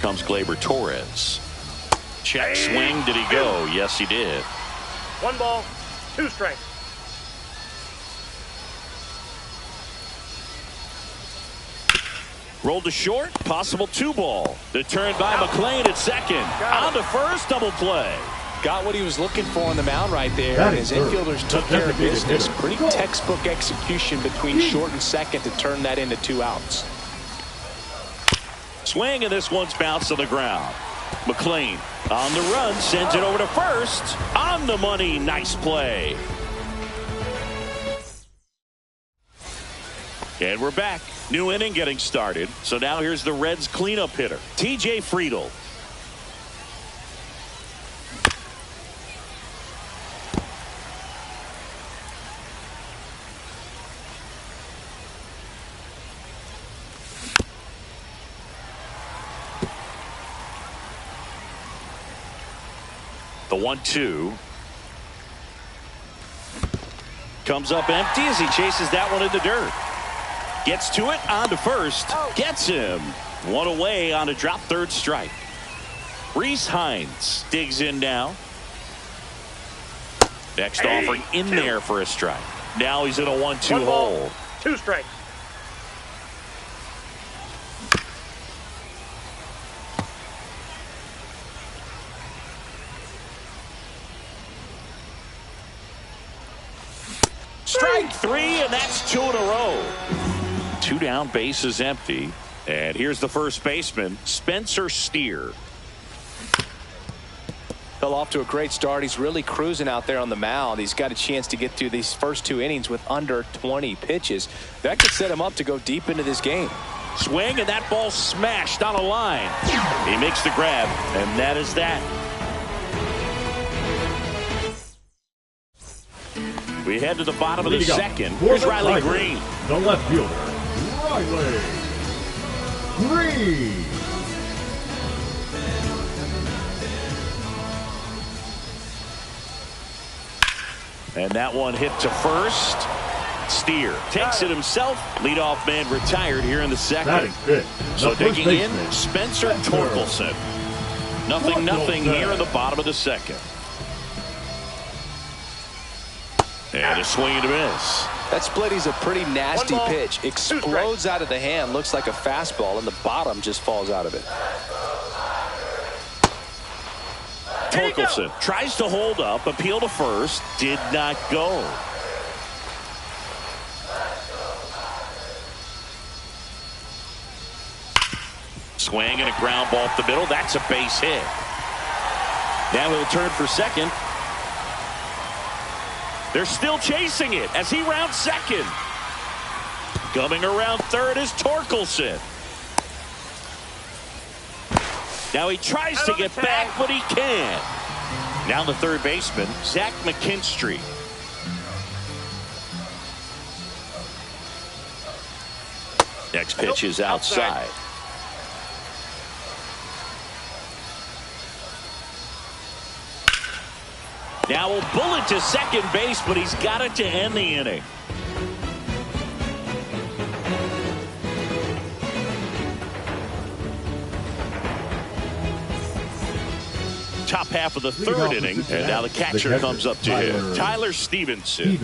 comes Gleyber Torres. Check swing. Did he go? Yes, he did. 1 ball, 2 strikes. Rolled to short. Possible 2 ball. The turn by McLean at second. On to first. Double play. Got what he was looking for on the mound right there. And his infielders took care of business. Pretty textbook execution between short and second to turn that into 2 outs. Swing, and this one's bounced to the ground. McLean on the run, sends it over to first. On the money. Nice play. And we're back. New inning getting started. So now here's the Reds cleanup hitter, TJ Friedl. The 1-2 comes up empty as he chases that one in the dirt. Gets to it, on to first. Gets him. 1 away on a drop third strike. Reese Hines digs in now. Next offering in there for a strike. Now he's in a 1-2 hole. 2 strikes. Strike 3, and that's 2 in a row. 2 down, bases empty. And here's the first baseman, Spencer Steer. Fell off to a great start. He's really cruising out there on the mound. He's got a chance to get through these first 2 innings with under 20 pitches. That could set him up to go deep into this game. Swing, and that ball smashed on a line. He makes the grab, and that is that. We head to the bottom of the second. Here's Riley Green. The left fielder, Riley Green. And that one hit to first. Steer takes it himself. Leadoff man retired here in the second. So digging in, Spencer Torkelson. 0-0 here in the bottom of the second. And a swing and a miss. That split is a pretty nasty pitch. Explodes out of the hand. Looks like a fastball, and the bottom just falls out of it. Torkelson tries to hold up, appeal to first, did not go. Swing and a ground ball up the middle. That's a base hit. Now he'll turn for second. They're still chasing it as he rounds second. Coming around third is Torkelson. Now he tries to get back, but he can't. Now the third baseman, Zach McKinstry. Next pitch is outside. Now a bullet to second base, but he's got it to end the inning. Top half of the third inning, and now the catcher comes up to him. Tyler Stevenson.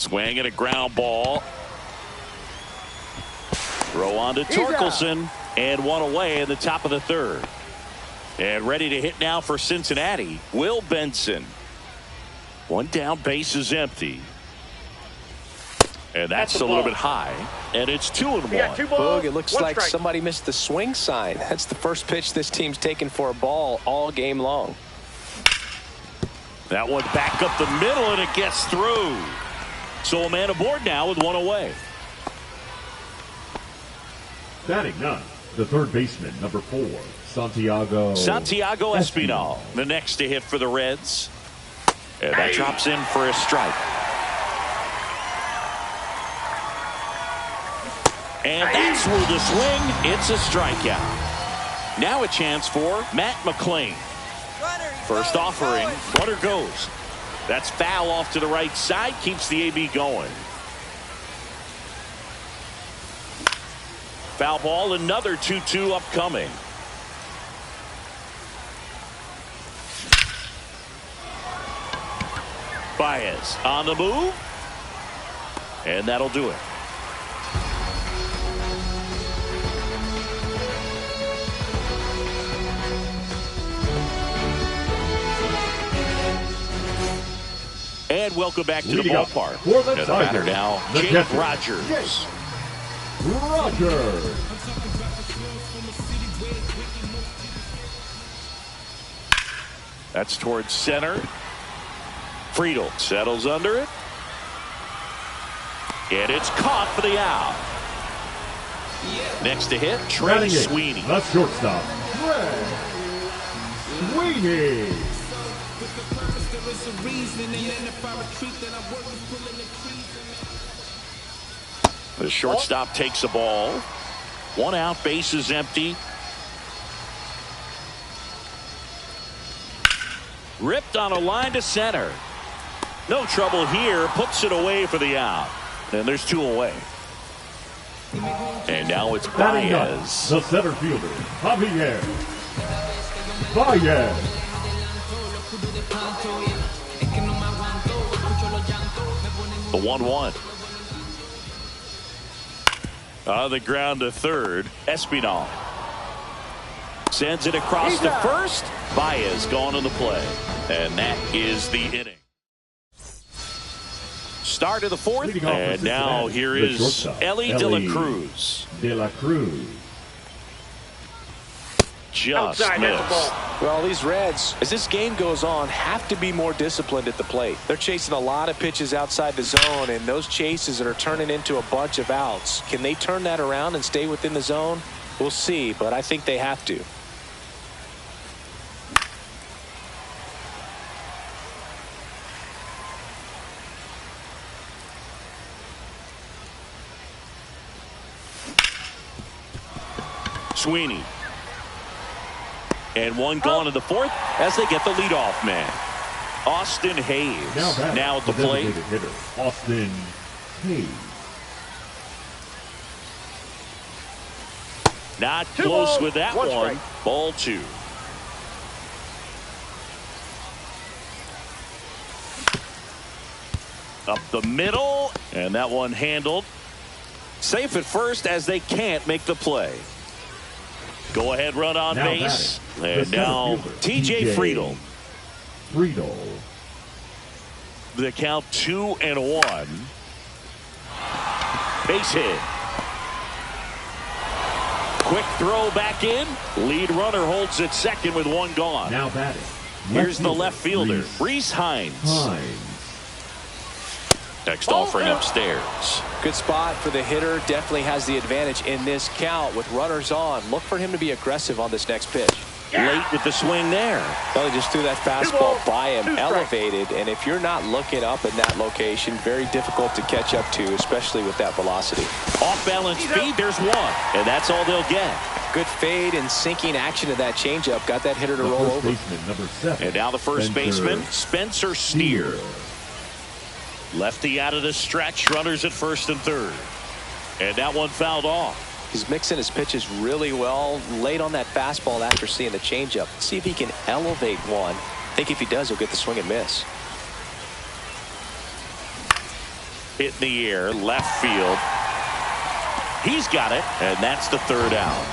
Swing and a ground ball. Throw on to Torkelson, and one away in the top of the third. And ready to hit now for Cincinnati, Will Benson. One down, base is empty. And that's a little bit high. And it's 2-1. Boog, it looks like somebody missed the swing sign. That's the first pitch this team's taken for a ball all game long. That one back up the middle, and it gets through. So a man aboard now with one away. Batting ninth, the third baseman, number 4, Santiago Espinal, the next to hit for the Reds. And that drops in for a strike. And that's where the swing. It's a strikeout. Now a chance for Matt McClain. First offering, runner goes. That's foul off to the right side, keeps the AB going. Foul ball, another 2-2 upcoming. Baez on the move. And that'll do it. And welcome back to the ballpark. The batter now, Jake Rogers. That's towards center. Friedel settles under it. And it's caught for the out. Next to hit, Trey Sweeney. The shortstop, Trey Sweeney. The shortstop takes the ball. One out, base is empty. Ripped on a line to center. No trouble here. Puts it away for the out. And there's 2 away. And now it's Baez. The center fielder, Javier Baez. The 1-1. On the ground to third, Espinal. Sends it across to first. Baez gone in the play. And that is the inning. Start of the fourth. And now here is Ellie De La Cruz. Just missed. Well, these Reds, as this game goes on, have to be more disciplined at the plate. They're chasing a lot of pitches outside the zone, and those chases that are turning into a bunch of outs. Can they turn that around and stay within the zone? We'll see, but I think they have to. Sweeney. And one gone in the fourth as they get the leadoff man. Austin Hayes now at the plate. Hitter, Austin Hayes. Not close with that one. Ball 2. Up the middle. And that one handled. Safe at first as they can't make the play. Go ahead run on base. And now TJ Friedel. The count 2-1. Base hit. Quick throw back in. Lead runner holds at second with one gone. Now batting. Here's the left fielder, Reese Hines. Next offering upstairs. Good spot for the hitter. Definitely has the advantage in this count with runners on. Look for him to be aggressive on this next pitch. Late with the swing there. Well, he just threw that fastball by him, elevated, and if you're not looking up in that location, very difficult to catch up to, especially with that velocity. Off balance speed, there's one, and that's all they'll get. Good fade and sinking action of that changeup got that hitter to roll over. Number 7. And now the first baseman, Spencer Steer. Lefty out of the stretch, runners at first and third. And that one fouled off. He's mixing his pitches really well, late on that fastball after seeing the changeup. See if he can elevate one. I think if he does, he'll get the swing and miss. hit in the air, left field. He's got it, and that's the third out.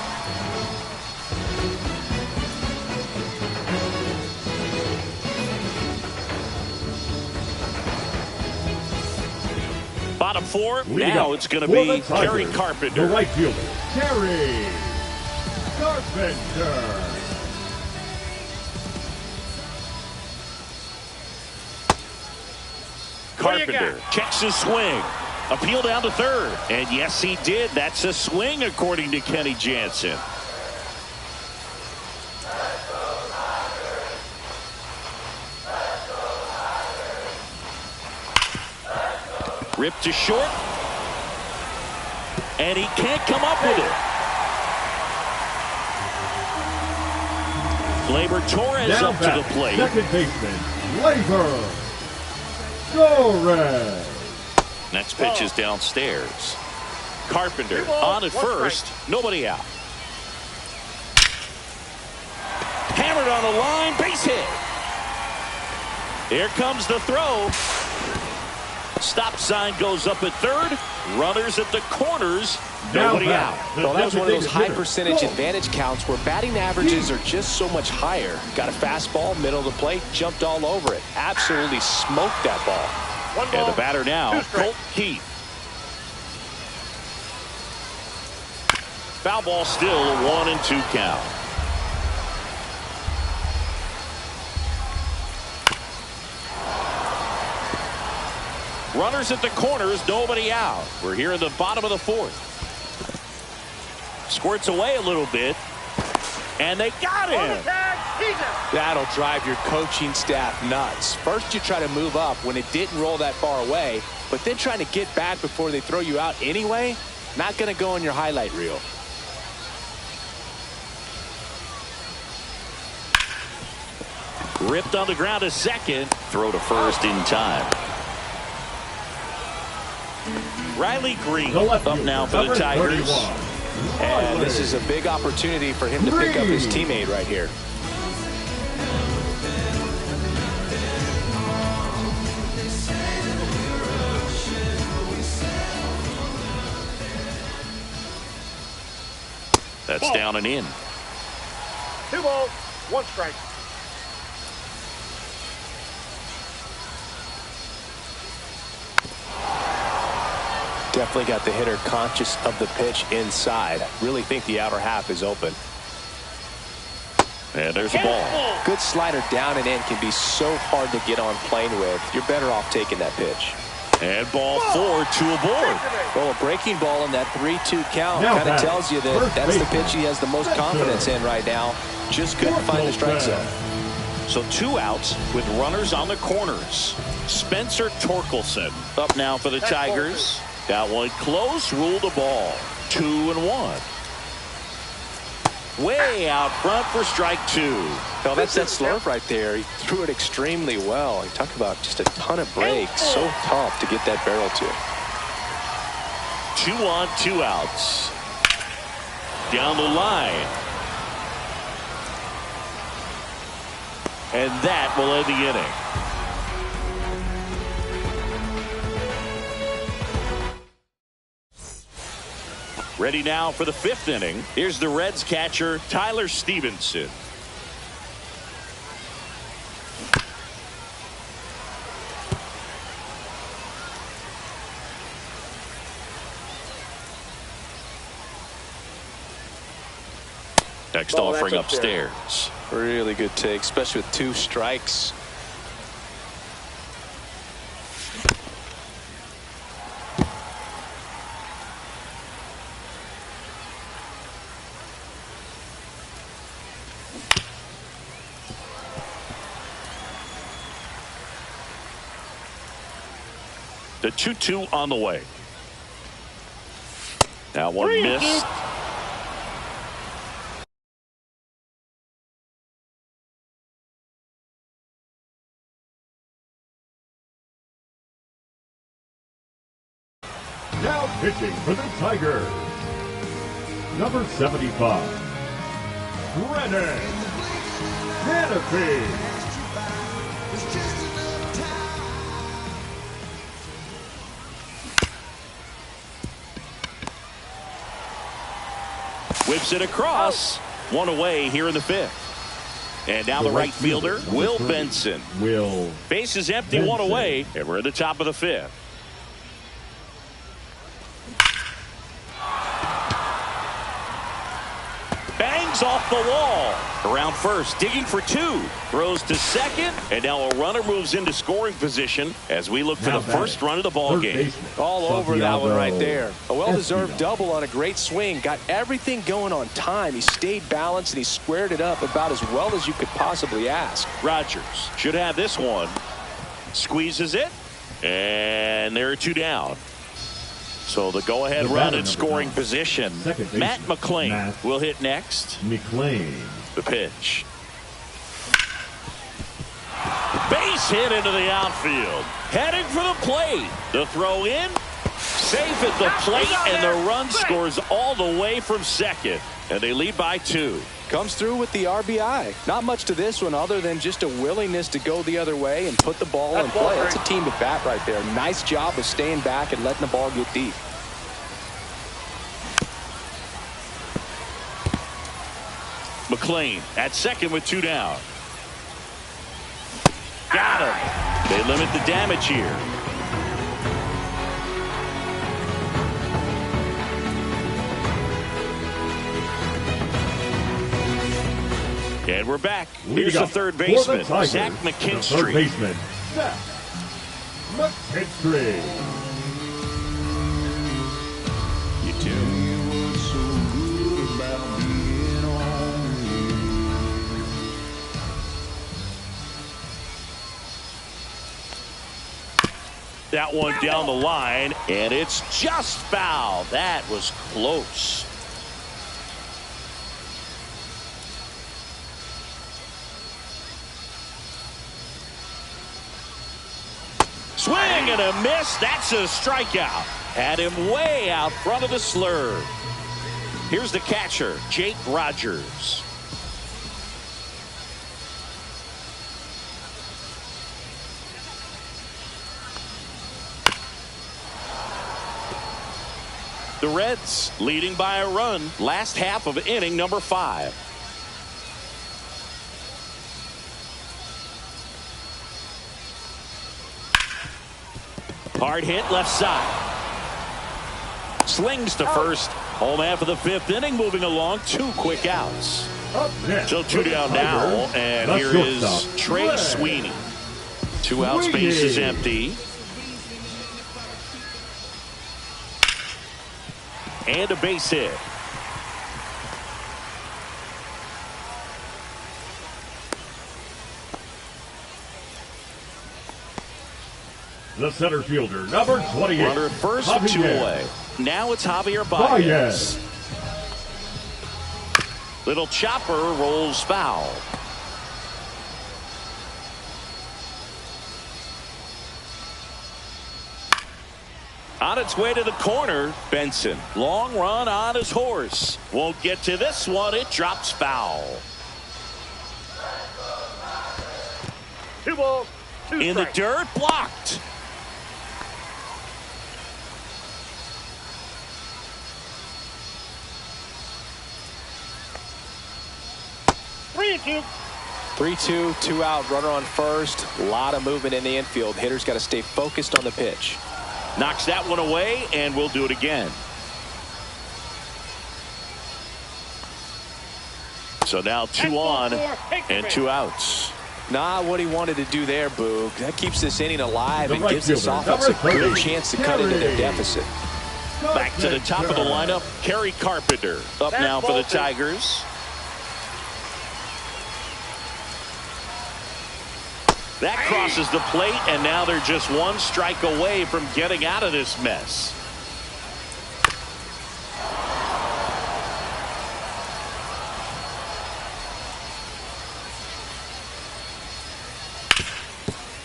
Bottom four, now it's going to be Terry Carpenter. The right fielder, Terry Carpenter. Carpenter checks his swing. Appeal down to third. And yes, he did. That's a swing, according to Kenny Jansen. Ripped to short. And he can't come up with it. Gleyber Torres now up to the plate. Second baseman, Gleyber Torres. Next pitch is downstairs. Carpenter on at first. Nobody out. Hammered on the line. Base hit. Here comes the throw. Stop sign goes up at third. Runners at the corners. Nobody out. Well, that was one of those high percentage advantage counts where batting averages are just so much higher. Got a fastball, middle of the plate, jumped all over it. Absolutely smoked that ball. And the batter now, Colt Keith. Foul ball still a 1-2 count. Runners at the corners, nobody out. We're here in the bottom of the fourth. Squirts away a little bit. And they got him. That'll drive your coaching staff nuts. First you try to move up when it didn't roll that far away, but then trying to get back before they throw you out anyway, not going to go in your highlight reel. Ripped on the ground to second. Throw to first in time. Riley Green up now for the Tigers. And this is a big opportunity for him to pick up his teammate right here. That's down and in. 2 balls, 1 strike. Definitely got the hitter conscious of the pitch inside. Really think the outer half is open. And there's the ball. Good slider down and in can be so hard to get on plane with. You're better off taking that pitch. And ball 4, 2 aboard. Well, a breaking ball in that 3-2 count kind of tells you that that's the pitch he has the most confidence in right now. Just couldn't find the strike zone. So 2 outs with runners on the corners. Spencer Torkelson up now for the Tigers. That one close, ruled a ball. 2-1. Way out front for strike 2. Well, that's that slurve right there. He threw it extremely well. You talk about just a ton of breaks. So tough to get that barrel to. 2 on, 2 outs. Down the line. And that will end the inning. Ready now for the 5th inning. Here's the Reds catcher, Tyler Stevenson. Next offering upstairs. Really good take, especially with 2 strikes. The 2-2 on the way. Now one missed. Now pitching for the Tigers, number 75, Brennan Canopy. Whips it across. One away here in the fifth. And now the right fielder, Will Benson. Base is empty, one away, and we're at the top of the fifth. Bangs off the wall. Around first, digging for two. Throws to second, and now a runner moves into scoring position as we look for the first run of the ball game. All over that one right there. A well-deserved double on a great swing. Got everything going on time. He stayed balanced, and he squared it up about as well as you could possibly ask. Rogers should have this one. Squeezes it, and there are two down. So the go-ahead run in scoring position. Matt McClain will hit next. The pitch. Base hit into the outfield. Heading for the plate. The throw in. Safe at the plate, and the run scores all the way from second. And they lead by 2. Comes through with the RBI. Not much to this one other than just a willingness to go the other way and put the ball in play. That's a team at bat right there. Nice job of staying back and letting the ball get deep. McClain at second with 2 down. Got him. They limit the damage here. And we're back. Here's the third baseman, Zach McKinstry. Third baseman, Zach McKinstry. You too. That one down the line, and it's just foul. That was close. Swing and a miss. That's a strikeout. Had him way out front of the slurve. Here's the catcher, Jake Rogers. The Reds leading by a run. Last half of inning number 5. Hard hit left side. Slings to first. Home half of the 5th inning moving along. 2 quick outs. So 2 down now. And here is Trey Sweeney. 2 outs, base is empty. And a base hit. The center fielder, number 28. Runner at first, Javier. 2 away. Now it's Javier Baez. Little chopper rolls foul. On its way to the corner, Benson. Long run on his horse. Won't get to this one. It drops foul. 2 balls, 2 In the strikes. dirt, blocked. Three and 2. 3-2, 2 out, runner on first. A lot of movement in the infield. Hitter's got to stay focused on the pitch. Knocks that one away, and we'll do it again. So now 2 on and 2 outs. Not what he wanted to do there, Boog. That keeps this inning alive and right gives this fielder, offense a number good 30, chance to cut into their deficit. Back to the top of the lineup, Kerry Carpenter up now for the Tigers. That crosses the plate, and now they're just 1 strike away from getting out of this mess.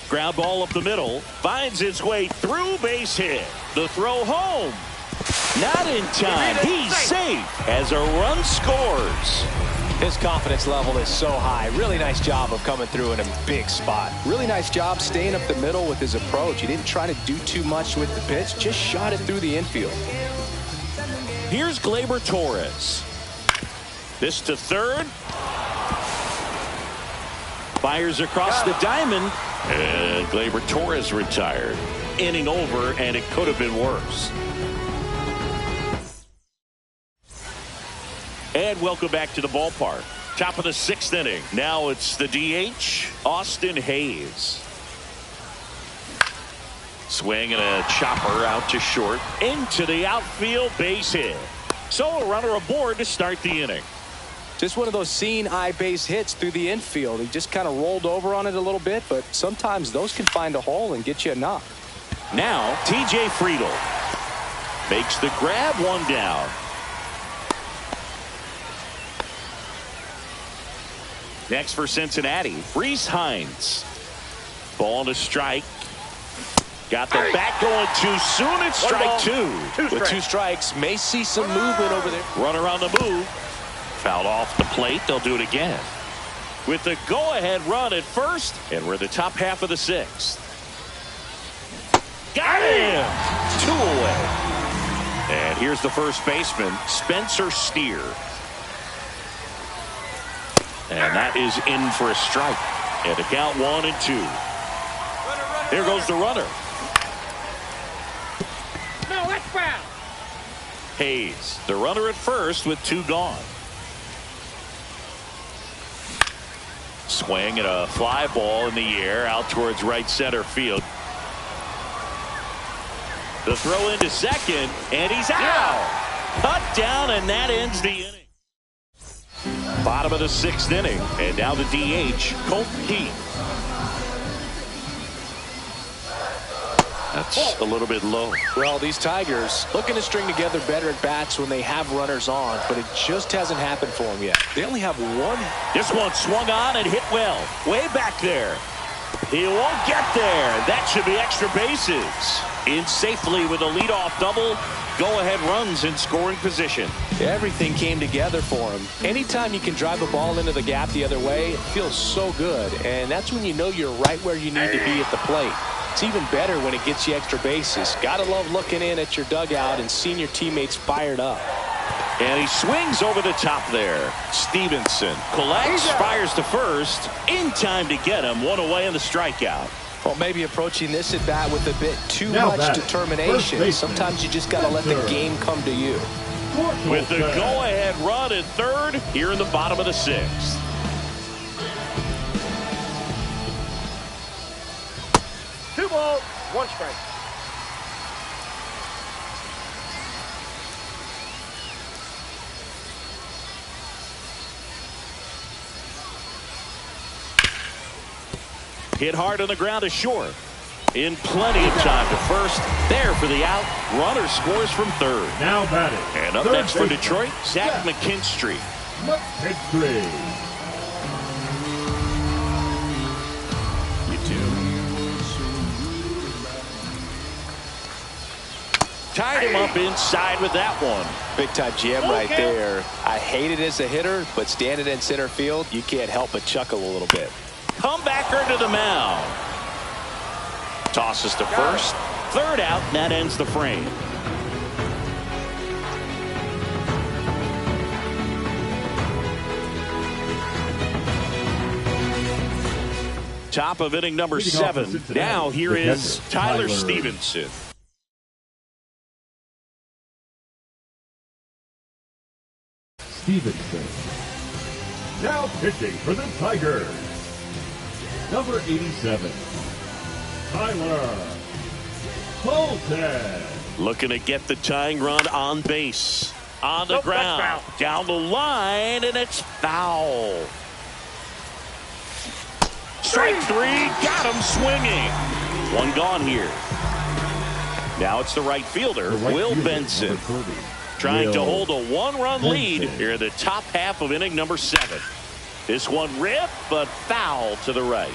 Ground ball up the middle, finds its way through, base hit. The throw home. Not in time. He's safe as a run scores. His confidence level is so high. Really nice job of coming through in a big spot. Really nice job staying up the middle with his approach. He didn't try to do too much with the pitch. Just shot it through the infield. Here's Gleyber Torres. This to third. Fires across the diamond. And Gleyber Torres retired. Inning over, and it could have been worse. And welcome back to the ballpark. Top of the 6th inning. Now it's the DH, Austin Hayes. Swing and a chopper out to short. Into the outfield, base hit. So a runner aboard to start the inning. Just one of those seeing eye base hits through the infield. He just kind of rolled over on it a little bit, but sometimes those can find a hole and get you a knock. Now TJ Friedl makes the grab, one down. Next for Cincinnati, Reese Hines. Ball to strike. Got the bat going too soon. It's strike two. With 2 strikes, may see some movement over there. Runner on the move. Fouled off the plate. They'll do it again. With the go-ahead run at first, and we're the top half of the 6th. Got him! 2 away. And here's the first baseman, Spencer Steer. And that is in for a strike. And a count 1 and 2. Here goes the runner. No, that's foul. Hayes, the runner at first with 2 gone. Swing and a fly ball in the air out towards right center field. The throw into second, and he's out. Cut down, and that ends the inning. Bottom of the 6th inning, and now the DH, Colt Keith. That's a little bit low. Well, these Tigers looking to string together better at bats when they have runners on, but it just hasn't happened for them yet. They only have 1. This one swung on and hit well. Way back there. He won't get there. That should be extra bases. In safely with a leadoff double. Go-ahead runs in scoring position. Everything came together for him. Anytime you can drive a ball into the gap the other way, it feels so good. And that's when you know you're right where you need to be at the plate. It's even better when it gets you extra bases. Gotta love looking in at your dugout and seeing your teammates fired up. And he swings over the top there. Stevenson collects, fires to first. In time to get him. 1 away in the strikeout. Well, maybe approaching this at bat with a bit too much determination. Sometimes you just gotta let the game come to you. With the go-ahead run at third here in the bottom of the 6th. Two balls, 1 strike. Hit hard on the ground to short. In plenty of time to first. There for the out. Runner scores from third. Now batting. And up next for Detroit, Zach McKinstry. Tied him up inside with that one. Big time jam right there. I hate it as a hitter, but standing in center field, you can't help but chuckle a little bit. Comebacker to the mound. Tosses to first. Third out, and that ends the frame. Top of inning number 7. Now here is Tyler Stevenson. Stevenson. Now pitching for the Tigers, number 87, Tyler Colton. Looking to get the tying run on base. On the ground. Down the line, and it's foul. Strike 3. Got him swinging. 1 gone here. Now it's the right fielder, Will Benson. Trying to hold a 1-run lead here in the top half of inning number 7. This one ripped, but foul to the right.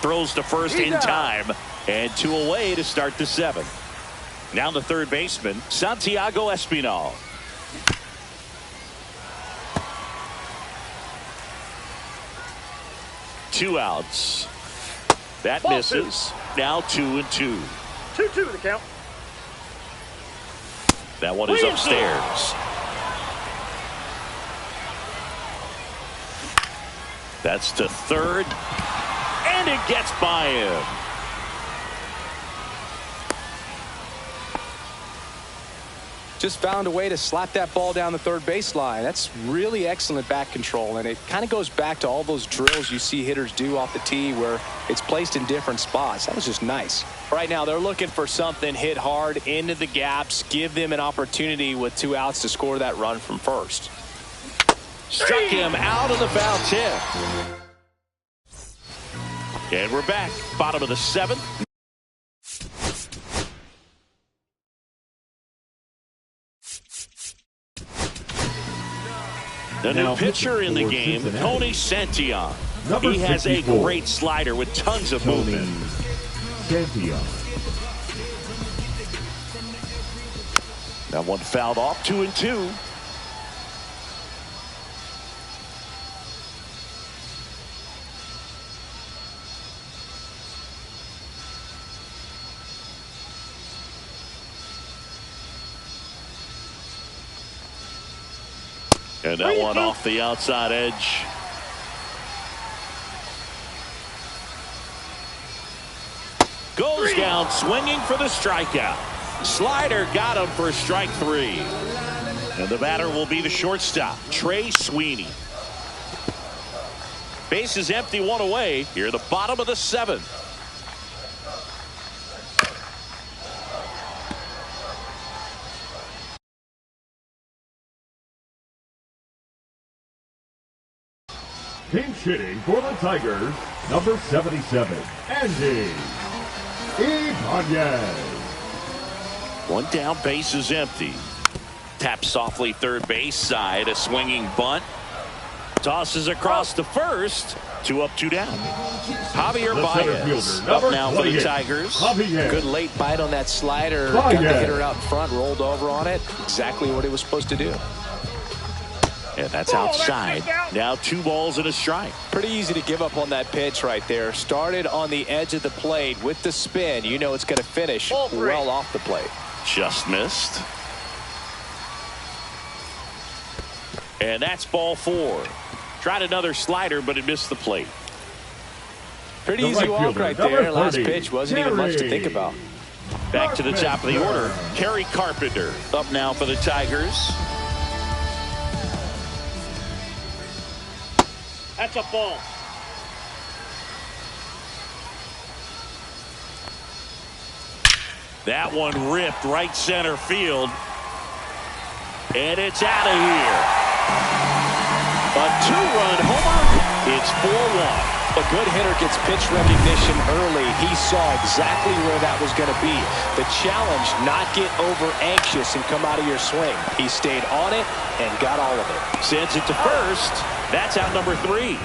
Throws to first in time, and 2 away to start the 7th. Now the third baseman, Santiago Espinal. 2 outs. That misses. Now 2-2. 2-2 the count. That one is upstairs. That's to third. And it gets by him. Just found a way to slap that ball down the third baseline. That's really excellent bat control, and it kind of goes back to all those drills you see hitters do off the tee where it's placed in different spots. That was just nice. Right now they're looking for something hit hard into the gaps, give them an opportunity with 2 outs to score that run from first. Struck him out of the foul tip. And we're back. Bottom of the 7th. The new pitcher in the game, Tony Santillan. He has a great slider with tons of movement. Santillan. That one fouled off. 2-2. And that one off the outside edge. Goes down swinging for the strikeout. Slider got him for strike 3. And the batter will be the shortstop, Trey Sweeney. Base is empty, 1 away. Here at the bottom of the 7th. Pinch hitting for the Tigers, number 77, Andy Ibanez. One down, base is empty. Taps softly third base side, a swinging bunt. Tosses across to first. 2 up, 2 down. Javier Baez up now for the Tigers. Good late bite on that slider. Got the hitter out front, rolled over on it. Exactly what he was supposed to do. And that's outside. Now 2 balls and a strike. Pretty easy to give up on that pitch right there. Started on the edge of the plate with the spin. You know it's going to finish well off the plate. Just missed. And that's ball 4. Tried another slider, but it missed the plate. Pretty easy walk right there. Last pitch wasn't even much to think about. Back to the top of the order. Kerry Carpenter up now for the Tigers. That's a ball. That one ripped right center field. And it's out of here. A 2-run homer. It's 4-1. A good hitter gets pitch recognition early. He saw exactly where that was going to be. The challenge, not get over anxious and come out of your swing. He stayed on it and got all of it. Sends it to first. That's out number 3.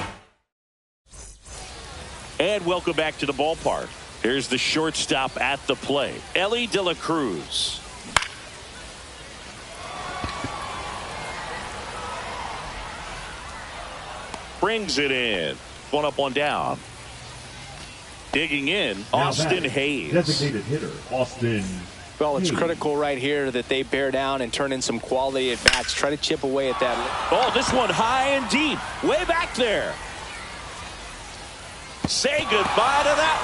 And welcome back to the ballpark. Here's the shortstop at the plate, Ellie De La Cruz. Brings it in. 1 up, 1 down. Digging in, Austin Hayes. Designated hitter, Austin. Well, it's critical right here that they bear down and turn in some quality at bats. Try to chip away at that. Oh, this one high and deep. Way back there. Say goodbye to that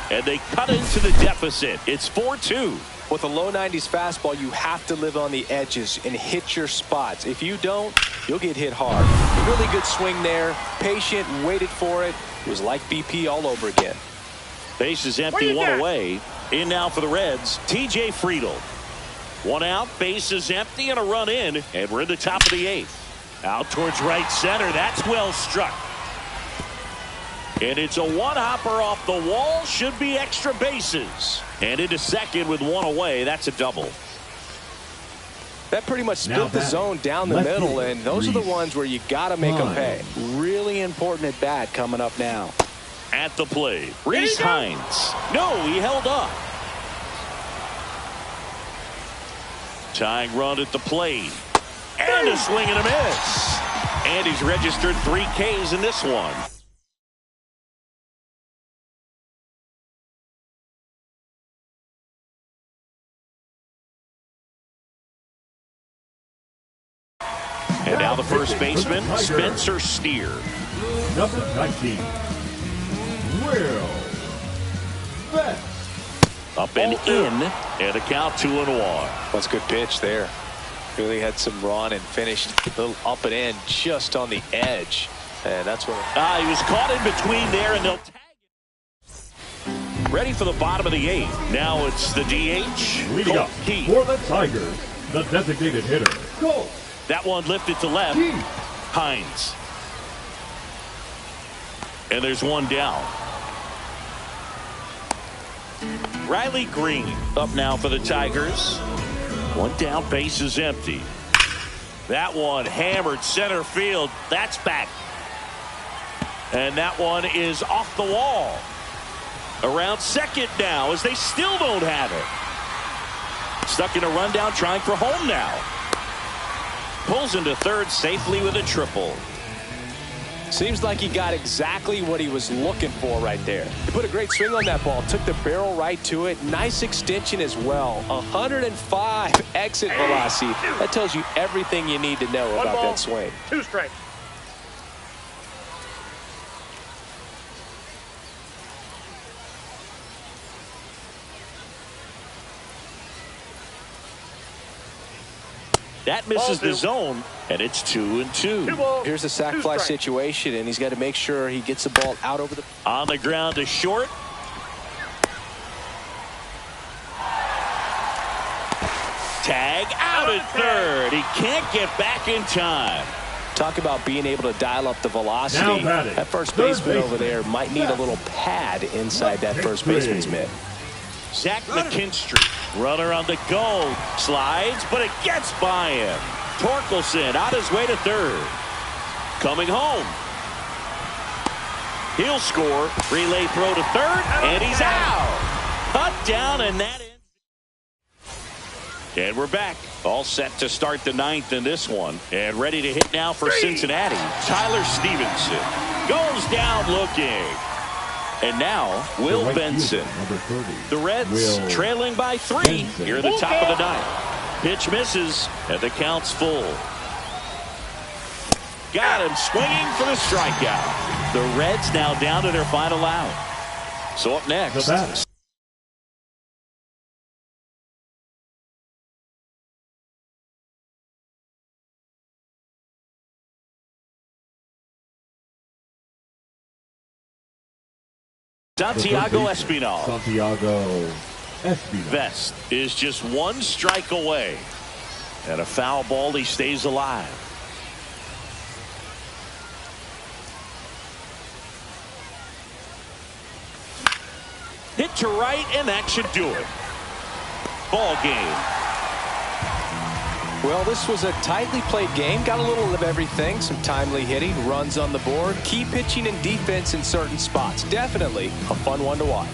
one. And they cut into the deficit. It's 4-2. With a low 90s fastball, you have to live on the edges and hit your spots. If you don't, you'll get hit hard. Really good swing there. Patient, waited for it. It was like BP all over again. Base is empty, 1 away. In now for the Reds, TJ Friedl. 1 out, base is empty, and a run in, and we're in the top of the 8th. Out towards right center. That's well struck. And it's a 1-hopper off the wall. Should be extra bases. And into second with 1 away. That's a double. That pretty much split the zone down the middle, and those are the ones where you got to make them pay. Really important at bat coming up now. At the plate, Reese Hines. No, he held up. Tying run at the plate. And a swing and a miss. And he's registered 3 Ks in this one. And now the first baseman, Spencer Steer. Number 19, Will Vest. Up and in, and a count 2-1. That's a good pitch there. Really had some run and finished a little up and in just on the edge. And that's what he was caught in between there, and they'll tag it. Ready for the bottom of the 8th. Now it's the DH. Leading up for the Tigers, the designated hitter, Colt. That one lifted to left. Hines. And there's one down. Riley Green up now for the Tigers. One down, base is empty. That one hammered center field. That's back. And that one is off the wall. Around second now as they still don't have it. Stuck in a rundown trying for home now. Pulls into third safely with a triple. Seems like he got exactly what he was looking for right there. He put a great swing on that ball. Took the barrel right to it. Nice extension as well. 105 exit velocity. That tells you everything you need to know about that swing. 2 strikes. That misses the zone, and it's 2-2. Here's the sac fly situation, and he's got to make sure he gets the ball out over the... On the ground to short. Tag out at third. He can't get back in time. Talk about being able to dial up the velocity. That first baseman over there might need a little pad inside that first baseman's mitt. Zach McKinstry, runner on the go, slides, but it gets by him. Torkelson on his way to third. Coming home. He'll score. Relay throw to third, and he's out. Cut down, and that ends. And we're back. All set to start the 9th in this one. And ready to hit now for Cincinnati. Tyler Stevenson goes down looking. And now, Will Benson. The Reds trailing by 3 here at the top of the 9th. Pitch misses, and the count's full. Got him swinging for the strikeout. The Reds now down to their final out. So up next. Santiago Espinal. Vest is just 1 strike away. And a foul ball, he stays alive. Hit to right, and that should do it. Ball game. Well, this was a tightly played game. Got a little of everything. Some timely hitting, runs on the board, key pitching and defense in certain spots. Definitely a fun one to watch.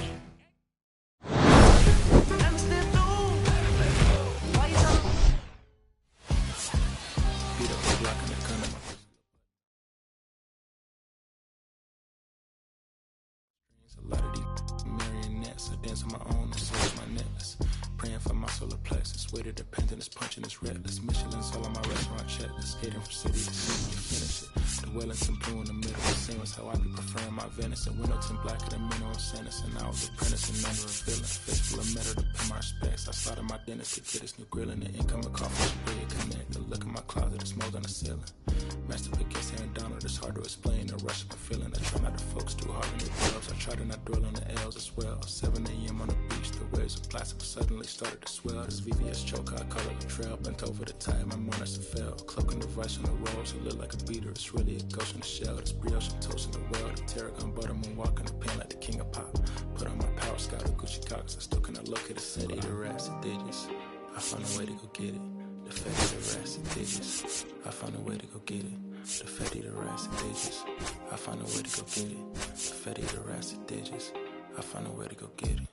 Weighted dependence, punching this reckless. Michelin's all on my restaurant checklist. Skating from city to city to finish it. The Wellington blue in the middle. The same as how I be preferring my venison. Windleton black at the minimum sentence. And I was apprenticing under a villain. Fistful of metal to pay my respects. I started my dentist to get this new grill in the incoming coffee spray connect. The look in my closet, it's mold on the ceiling. Master pick gets Aaron Donald, it's hard to explain. The rush of the feeling. I try not to focus too hard on the gloves. I try to not dwell on the L's as well. 7 a.m. on the beach, the waves of plastic suddenly started to swell. This VVS choker, I call it a trail. Bent over the time, my monitor fell. Cloaking the rice on the rolls, it look like a beater. It's really a ghost in the shell. This brioche and toast in the world. The tarragon butter moon walking the pen like the king of pop. Put on my power scout, Gucci Cox. I still cannot locate a city. The rats and digits. I found a way to go get it. The fatty, the rats and digits. I found a way to go get it. The fatty, the rats and digits. I found a way to go get it. The fatty, the rats and digits. I found a way to go get it.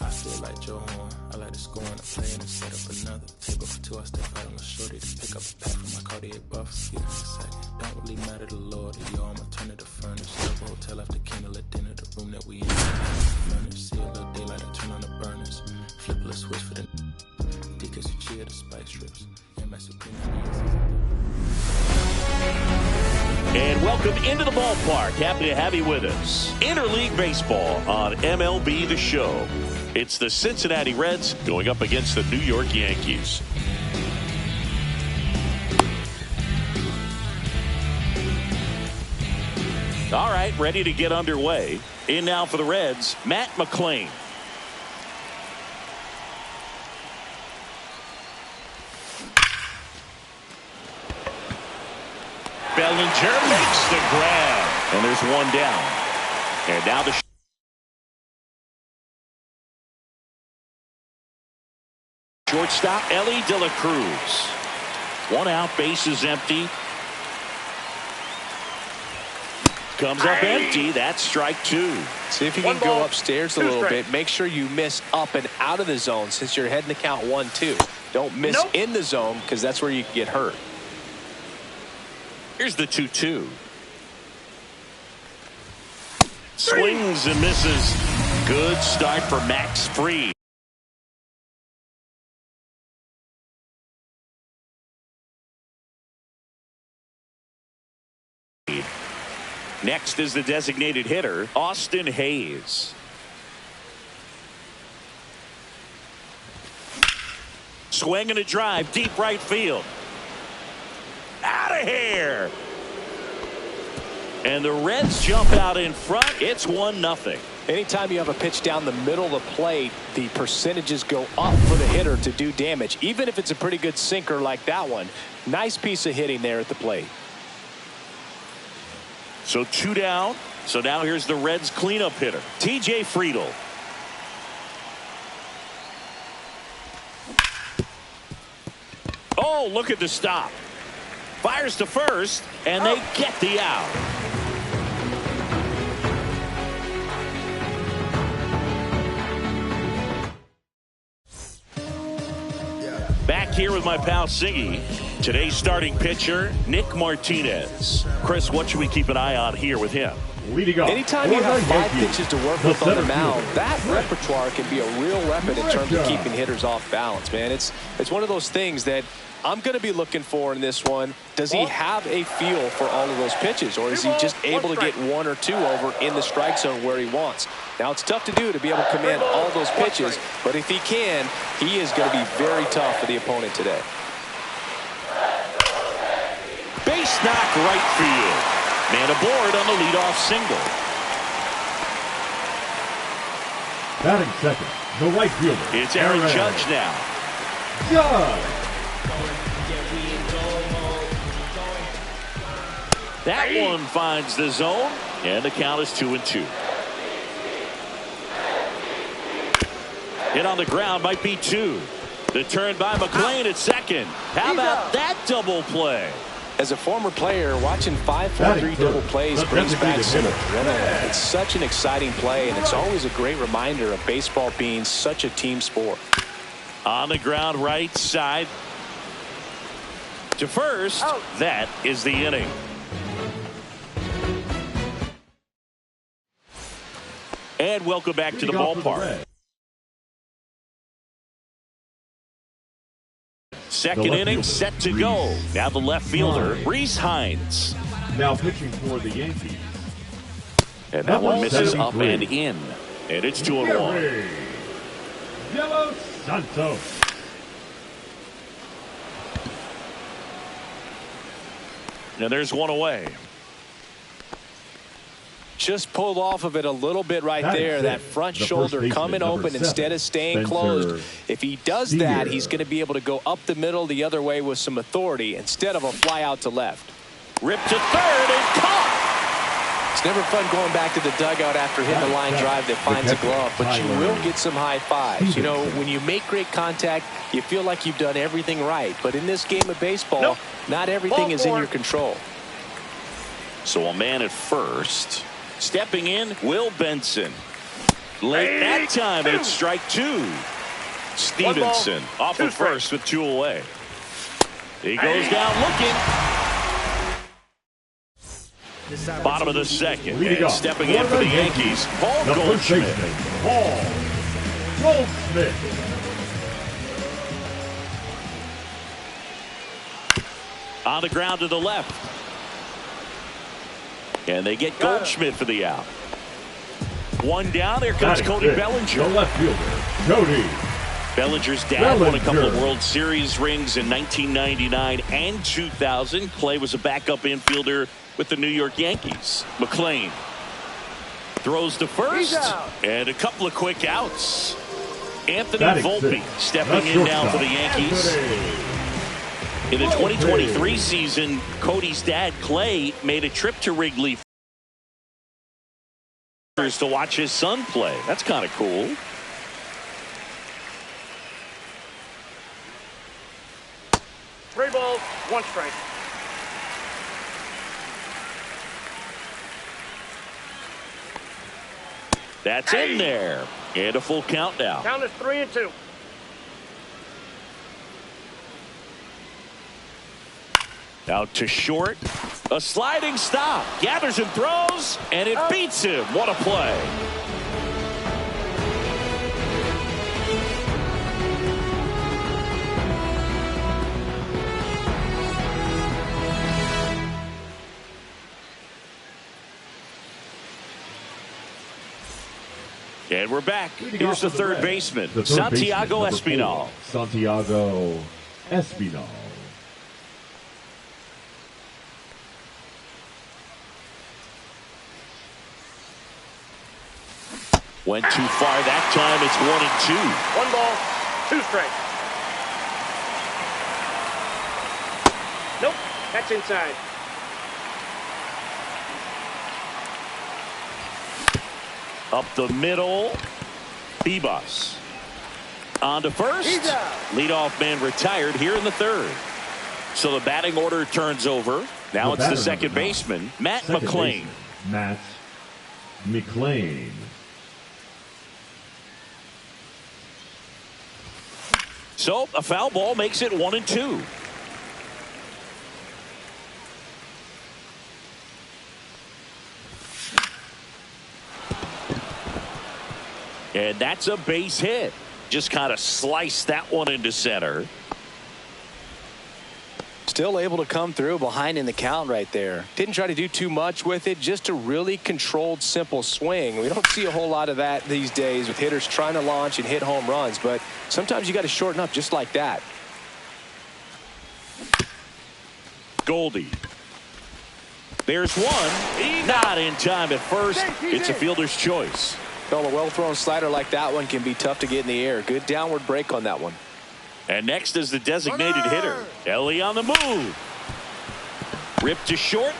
I feel like Joe Horn. I like to score and play and set up another. Table for 2, I step out on the shorty to pick up a pack from my Cartier buff. Excuse me a second. Don't really matter the Lord. Yo, I'ma turn it to furnace. Double hotel after candle at dinner. The room that we in. Furnace. See a little daylight. I turn on the burners. Flip a switch for the Dickies, cheer the spice strips. And my supreme And welcome into the ballpark. Happy to have you with us. Interleague Baseball on MLB The Show. It's the Cincinnati Reds going up against the New York Yankees. All right, ready to get underway. In now for the Reds, Matt McClain. Bellinger makes the grab. And there's one down. And now the shortstop, Ellie De La Cruz. One out, bases empty. Comes up empty. That's strike two. See if you can go upstairs a little bit. Make sure you miss up and out of the zone since you're heading to count 1-2. Don't miss in the zone because that's where you can get hurt. Here's the 2-2. Swings and misses. Good start for Max Fried. Next is the designated hitter, Austin Hayes. Swing and a drive, deep right field. Out of here. And the Reds jump out in front. It's 1-0. Anytime you have a pitch down the middle of the plate, the percentages go up for the hitter to do damage, even if it's a pretty good sinker like that one. Nice piece of hitting there at the plate. So 2 down. So now here's the Reds cleanup hitter, TJ Friedl. Oh, look at the stop. Fires to first, and they get the out. Back here with my pal Siggy. Today's starting pitcher, Nick Martinez. Chris, what should we keep an eye on here with him? Anytime you have 5 pitches to work with on the mound, that repertoire can be a real weapon in terms of keeping hitters off balance, man. It's one of those things that I'm going to be looking for in this one. Does he have a feel for all of those pitches, or is he just able to get 1 or 2 over in the strike zone where he wants? Now, it's tough to do to be able to command all those pitches, but if he can, he is going to be very tough for the opponent today. Base knock right field. Man aboard on the leadoff single. Batting second, the right fielder. It's Aaron Judge now. Judge. That one finds the zone, and the count is 2-2. Hit on the ground, might be 2. The turn by McClain at second. How about that double play? As a former player, watching 5-4-3 double plays brings back some adrenaline. It's such an exciting play, and it's always a great reminder of baseball being such a team sport. On the ground, right side. To first, that is the inning. And welcome back to the ballpark. Second inning set to go. Now the left fielder, Reese Hines. Now pitching for the Yankees. And that one misses up and in. And it's 2-1. Yellow Santos. And there's one away. Just pulled off of it a little bit right there. That front shoulder coming open instead of staying closed. If he does that, he's going to be able to go up the middle the other way with some authority instead of a fly out to left. Ripped to third and caught. It's never fun going back to the dugout after hitting a line drive that finds a glove, but you will get some high fives. You know, when you make great contact, you feel like you've done everything right. But in this game of baseball, not everything is in your control. So a man at first. Stepping in, Will Benson. Late that time, it's strike 2. Stevenson off of first with 2 away. He goes down looking. Bottom of the second. And stepping in for the Yankees, Paul Goldschmidt. Paul Goldschmidt. On the ground to the left. And they get Goldschmidt for the out. One down. There comes Cody Bellinger. The left fielder, Cody. Bellinger's dad won a couple of World Series rings in 1999 and 2000. Clay was a backup infielder with the New York Yankees. McLean throws to first, and a couple of quick outs. Anthony Volpe stepping in now for the Yankees. In the 2023 season, Cody's dad, Clay, made a trip to Wrigley to watch his son play. That's kind of cool. Three balls, one strike. That's in there. And a full count now. Count is 3-2. Out to short. A sliding stop. Gathers and throws. And it beats him. What a play. And we're back. Here's the third baseman, Santiago Espinal. Santiago Espinal. Went too far that time. It's 1-2. One ball, two strikes. Nope, that's inside. Up the middle, Bibas. On to first. Leadoff man retired here in the third. So the batting order turns over. Now it's the second baseman, Matt McLean. Matt McLean. So a foul ball makes it 1-2. And that's a base hit. Just kind of sliced that one into center. Still able to come through behind in the count right there. Didn't try to do too much with it. Just a really controlled, simple swing. We don't see a whole lot of that these days with hitters trying to launch and hit home runs. But sometimes you got to shorten up just like that. Goldie. There's one. Not in time at first. It's a fielder's choice. Well, a well-thrown slider like that one can be tough to get in the air. Good downward break on that one. And next is the designated hitter. Ellie on the move. Ripped to short.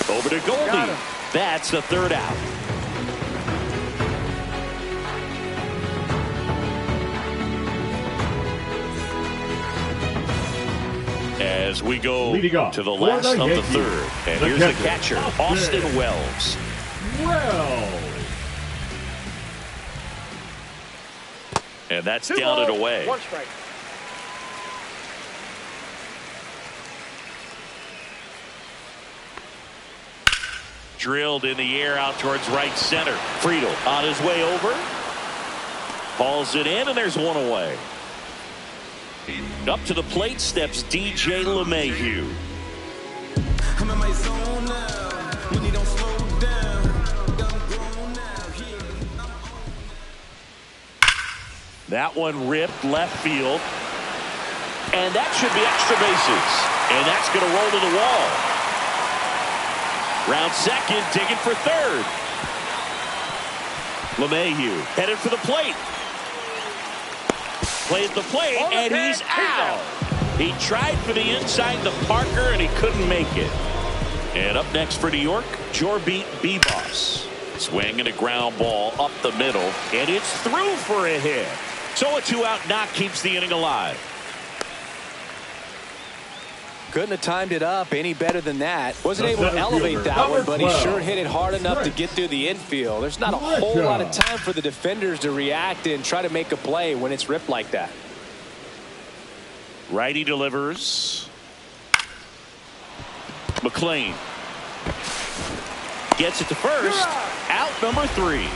Over to Goldie. That's the third out. As we go to the last of the third. And here's the catcher, Austin Wells. And that's down and away. One strike. Drilled in the air out towards right center. Friedel on his way over. Hauls it in, and there's one away. Up to the plate steps DJ LeMahieu. I'm in my zone now. When you don't slow down. That one ripped left field. And that should be extra bases. And that's going to roll to the wall. Round second, digging for third. LeMahieu headed for the plate. Plays the plate, and he's out. He tried for the inside to Parker, and he couldn't make it. And up next for New York, Jorbeat Bibas. Swing and a ground ball up the middle, and it's through for a hit. So a two-out knock keeps the inning alive. Couldn't have timed it up any better than that. Wasn't able to elevate that one, but he sure hit it hard enough to get through the infield. There's not a whole lot of time for the defenders to react and try to make a play when it's ripped like that. Righty delivers. McLean gets it to first. Out number 3.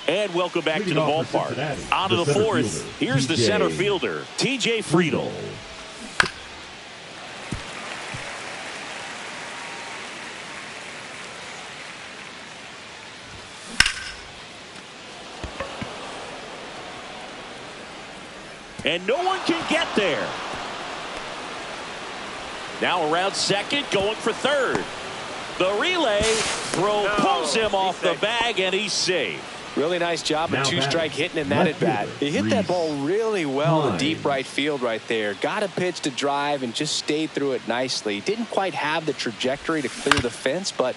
And welcome back to the ballpark. On to the fourth. Here's the center fielder, T.J. Friedel. And no one can get there. Now around second, going for third. The relay throw pulls him off the bag, and he's safe. Really nice job of two-strike hitting in that at-bat. He hit that ball really well in deep right field right there. Got a pitch to drive and just stayed through it nicely. Didn't quite have the trajectory to clear the fence, but...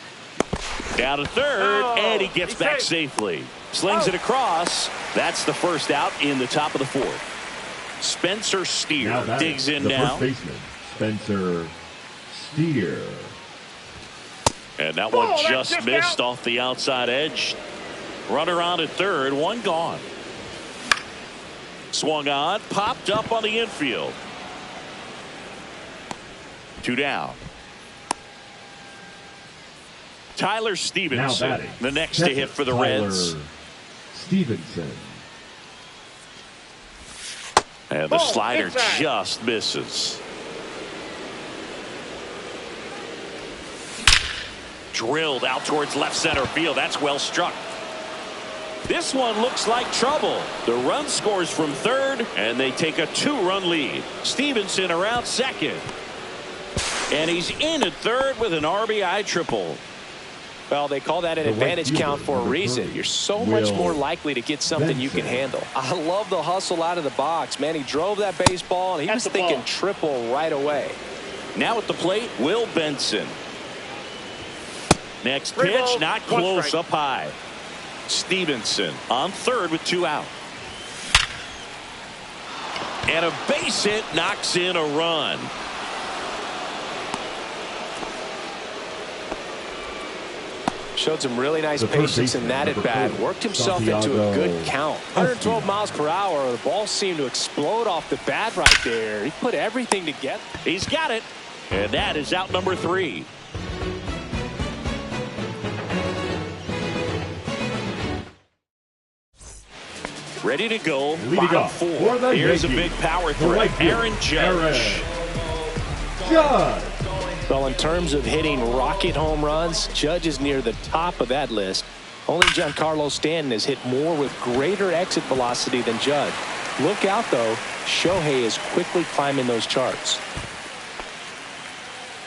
Down to third, and he gets back safely. Slings it across. That's the first out in the top of the fourth. Spencer Steer digs in now. First baseman, Spencer Steer. And that one just missed off the outside edge. Runner on at third, one gone. Swung on, popped up on the infield. Two down. Tyler Stevenson, the next to hit for the Reds. Stevenson. And the slider just misses. Drilled out towards left center field. That's well struck. This one looks like trouble. The run scores from third, and they take a 2-run lead. Stevenson around second. And he's in at third with an RBI triple. Well, they call that an advantage count for a reason. You're so much more likely to get something you can handle. I love the hustle out of the box. Man, he drove that baseball, and he was thinking triple right away. Now at the plate, Will Benson. Next pitch, not close, up high. Stevenson on third with 2 out. And a base hit knocks in a run. Showed some really nice patience in that at bat. Worked himself into a good count. 112 miles per hour. The ball seemed to explode off the bat right there. He put everything together. He's got it. And that is out number 3. Ready to go. Bottom 4. Here's a big power threat. Aaron Judge. Well, in terms of hitting rocket home runs, Judge is near the top of that list. Only Giancarlo Stanton has hit more with greater exit velocity than Judge. Look out, though. Shohei is quickly climbing those charts.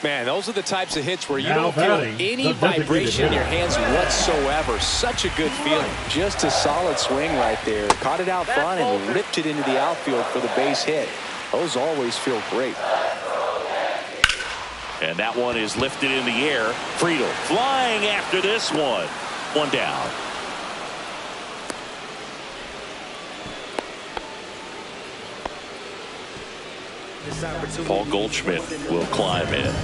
Man, those are the types of hits where you don't feel any vibration in your hands whatsoever. Such a good feeling. Just a solid swing right there. Caught it out front and ripped it into the outfield for the base hit. Those always feel great. And that one is lifted in the air. Friedel flying after this one. One down. Paul Goldschmidt will climb in.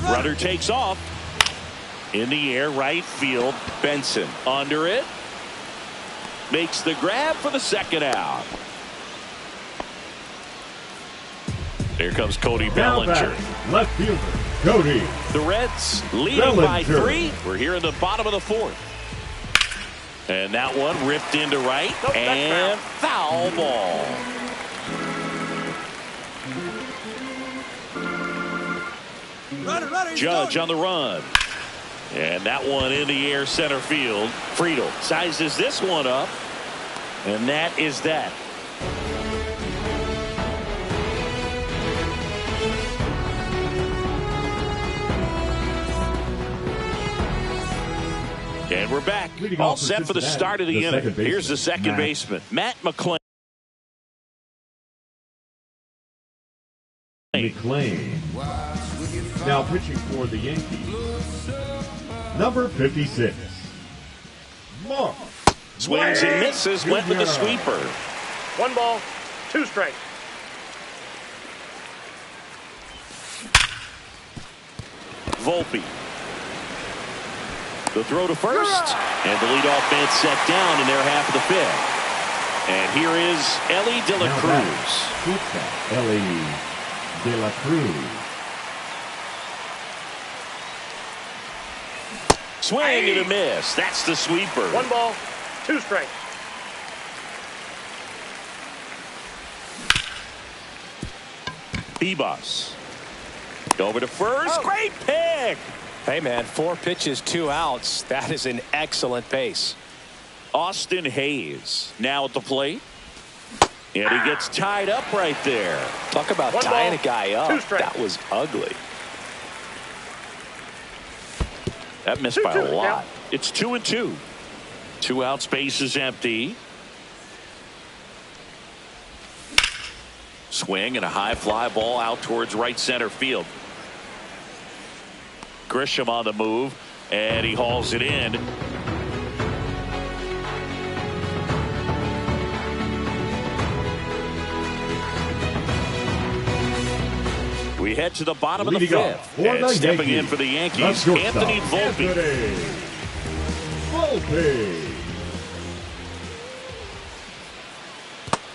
Runner takes off. In the air, right field. Benson under it. Makes the grab for the second out. Here comes Cody Bellinger. Left fielder, Cody. The Reds leading by 3. We're here in the bottom of the 4th. And that one ripped into right. And foul ball. Judge on the run. And that one in the air center field. Friedel sizes this one up. And that is that. And we're back. All set for the start of the inning. Here's the second baseman, Matt McClain. Now pitching for the Yankees, number 56, Mark. Swings and misses, went with the sweeper. 1 ball, 2 strikes. Volpe. The throw to first, and the leadoff man set down in their half of the 5th. And here is Ellie De La Cruz. Ellie De La Cruz. Swing and a miss. That's the sweeper. 1 ball, 2 strikes. Bebos. Over to first. Great pick. Hey, man, 4 pitches, 2 outs. That is an excellent pace. Austin Hayes now at the plate. And he gets tied up right there. Talk about 1 tying ball, a guy up. 2 strikes. That was ugly. That missed by a 2-2 lot. count. It's 2-2. 2 out, space is empty. Swing and a high fly ball out towards right center field. Grisham on the move, and he hauls it in. We head to the bottom of the fifth. And stepping in for the Yankees, Anthony Volpe.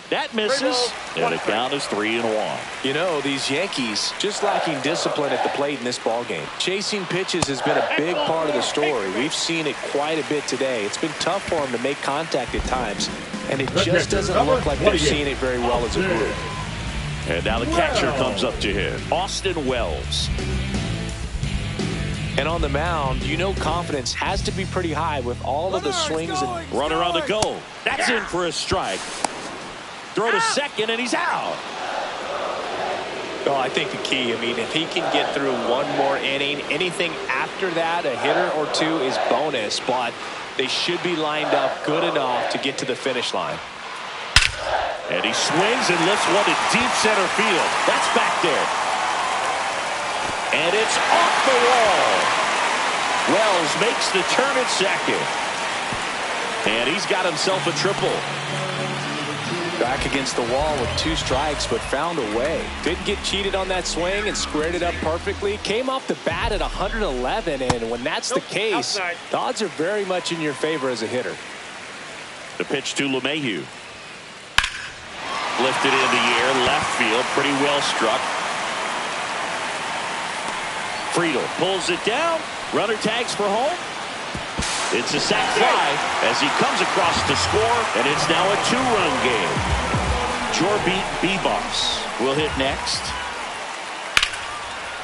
That misses, and the count is 3-1. You know, these Yankees just lacking discipline at the plate in this ballgame. Chasing pitches has been a big part of the story. We've seen it quite a bit today. It's been tough for them to make contact at times, and it just doesn't look like they're seeing it very well as a group. And now the catcher comes up to him, Austin Wells. And on the mound, you know confidence has to be pretty high with all of the swings. And runner on the go. That's in for a strike. Throw to second, and he's out. Oh, I think the key, I mean, if he can get through one more inning, anything after that, a hitter or two is bonus, but they should be lined up good enough to get to the finish line. And he swings and lifts one to deep center field. That's back there. And it's off the wall. Wells makes the turn at second. And he's got himself a triple. Back against the wall with 2 strikes, but found a way. Didn't get cheated on that swing and squared it up perfectly. Came off the bat at 111, and when that's the case, the odds are very much in your favor as a hitter. The pitch to LeMahieu. Lifted in the air, left field, pretty well struck. Friedel pulls it down. Runner tags for home. It's a sac fly as he comes across to score, and it's now a 2-run game. Jorbit Bebos will hit next.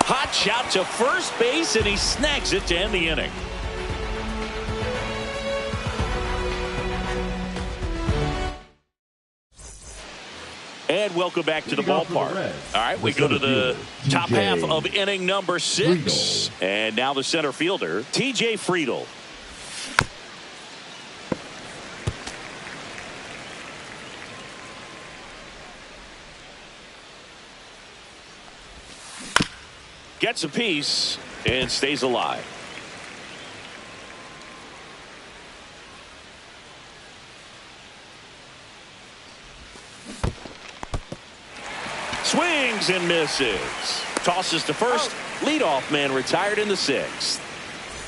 Hot shot to first base, and he snags it to end the inning. And welcome back to the ballpark. All right, we go to the top half of inning number 6. And now the center fielder, TJ Friedel. Gets a piece and stays alive. Swings and misses. Tosses to first. Leadoff man retired in the 6th.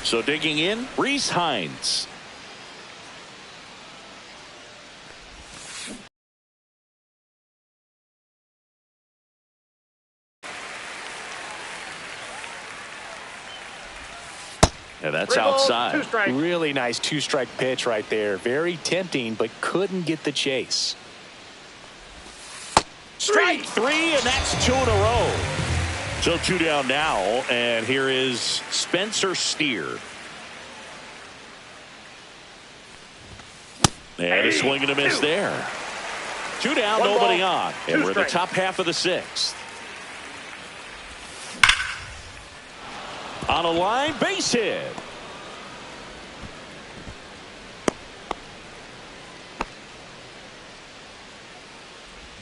So digging in, Rhys Hines. And that's outside. Really nice 2-strike pitch right there. Very tempting, but couldn't get the chase. Strike 3, and that's 2 in a row. So 2 down now, and here is Spencer Steer. And a swing and a miss there. 2 down, nobody on. And we're in the top half of the 6th. On a line, base hit.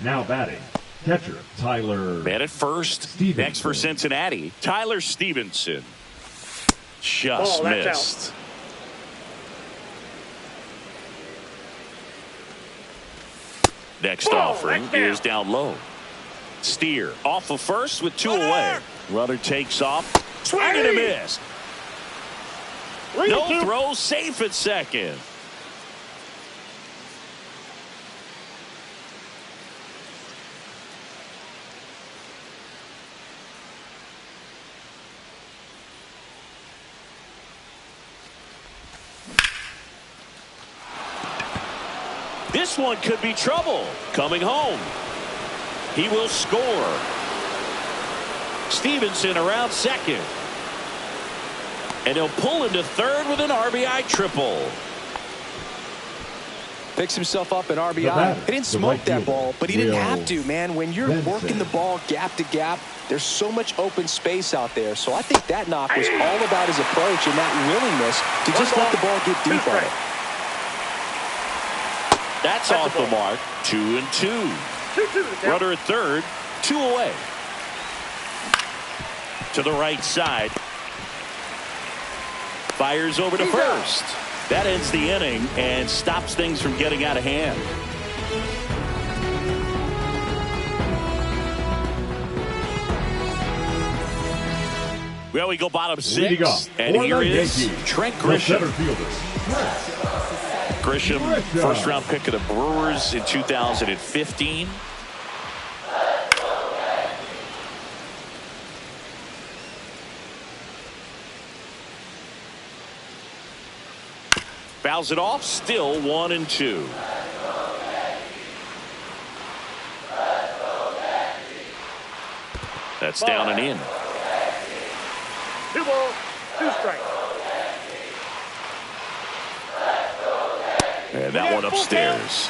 Now batting, catcher Tyler. Man at first. Stevenson. Next for Cincinnati, Tyler Stevenson. Just missed. Next offering is down low. Steer off of first with 2 away. Runner takes off. Swing and a miss. No throw, safe at second. This one could be trouble. Coming home. He will score. Stevenson around second. And he'll pull into third with an RBI triple. Picks himself up an RBI. He didn't smoke that ball, but he didn't have to, man. When you're working the ball gap to gap, there's so much open space out there. So I think that knock was all about his approach and that willingness to just let the ball get deep on it. That's off the mark. 2-2. Runner at third. 2 away. To the right side. Fires over to first. That ends the inning and stops things from getting out of hand. Well, we go bottom 6. And here is Trent Grisham. Grisham, first round pick of the Brewers in 2015. Fouls it off, still 1-2. That's down and in. 2 balls, 2 strikes. And that one upstairs.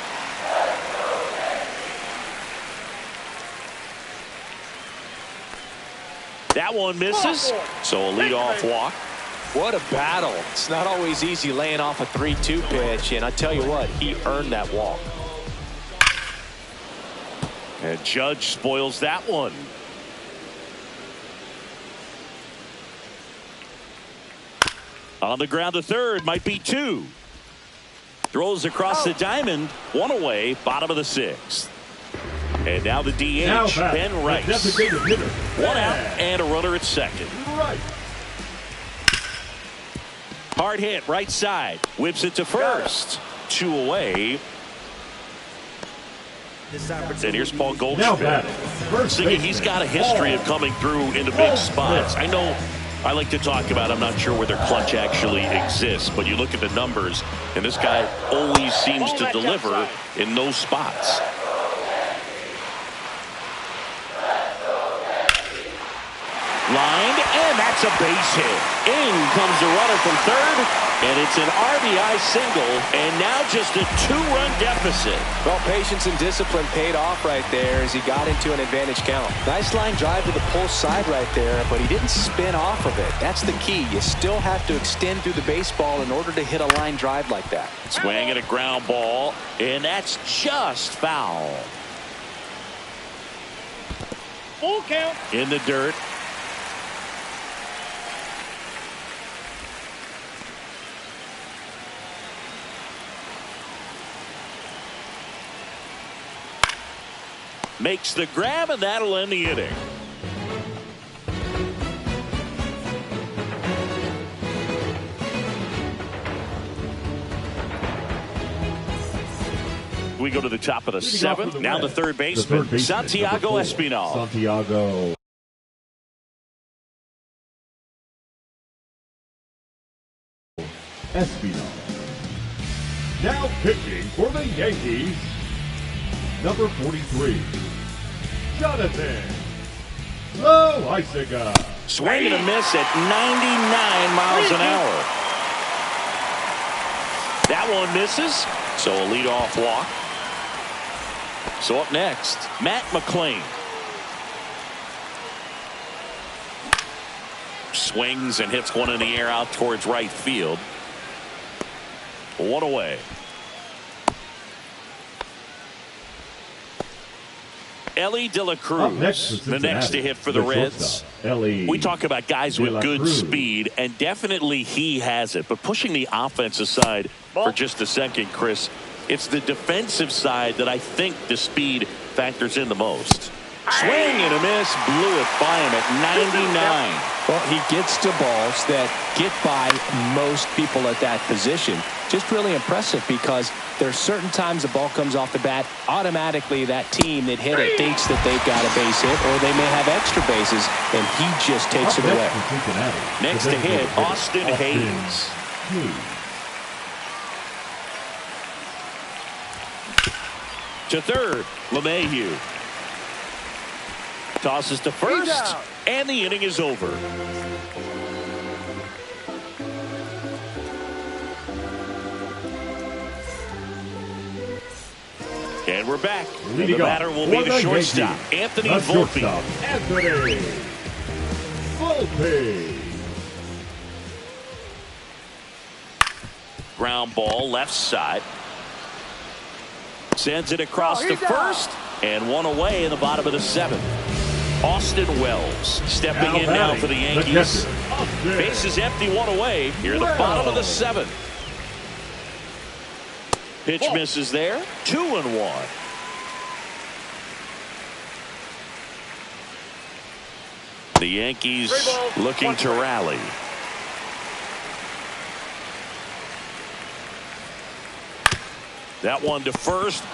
That one misses. So a leadoff walk. What a battle. It's not always easy laying off a 3-2 pitch, and I tell you what, he earned that walk. And Judge spoils that one. On the ground to third, might be 2. Throws across the diamond, 1 away, bottom of the 6th. And now the DH, Ben Rice. 1 out and a runner at second. Hard hit, right side. Whips it to first. 2 away. And here's Paul Goldschmidt. Thinking he's got a history of coming through into big spots. I know I like to talk about, I'm not sure where their clutch actually exists, but you look at the numbers, and this guy always seems to deliver in those spots. Lined, and that's a base hit. In comes the runner from third, and it's an RBI single, and now just a 2-run deficit. Well, patience and discipline paid off right there as he got into an advantage count. Nice line drive to the pull side right there, but he didn't spin off of it. That's the key. You still have to extend through the baseball in order to hit a line drive like that. Swing and a ground ball, and that's just foul. Full count. In the dirt. Makes the grab, and that'll end the inning. We go to the top of the 7th. Now the third baseman, Santiago Espinal. Santiago Espinal. Now pitching for the Yankees, number 43, Jonathan Loaisiga. Swing and a miss at 99 miles an hour. That one misses, so a leadoff walk. So up next, Matt McClain. Swings and hits one in the air out towards right field. 1 away. Ellie De La Cruz, the next to hit for the Reds. We talk about guys with good speed, and definitely he has it. But pushing the offense aside for just a second, Chris, it's the defensive side that I think the speed factors in the most. Swing and a miss, blew it by him at 99. Well, he gets to balls that get by most people at that position. Just really impressive because there's certain times the ball comes off the bat, automatically that team that hit it thinks that they've got a base hit or they may have extra bases, and he just takes it away. Next to hit, Austin Hayes. To third, LeMahieu. Tosses to first, and the inning is over. And we're back. And the batter will be the shortstop, Anthony Volpe. Anthony Volpe. Ground ball left side. Sends it across to first, and one away in the bottom of the seventh. Austin Wells stepping in now for the Yankees. Base is empty, one away here in the bottom of the seventh. Pitch misses there. 2-1. The Yankees looking to rally. That one to first.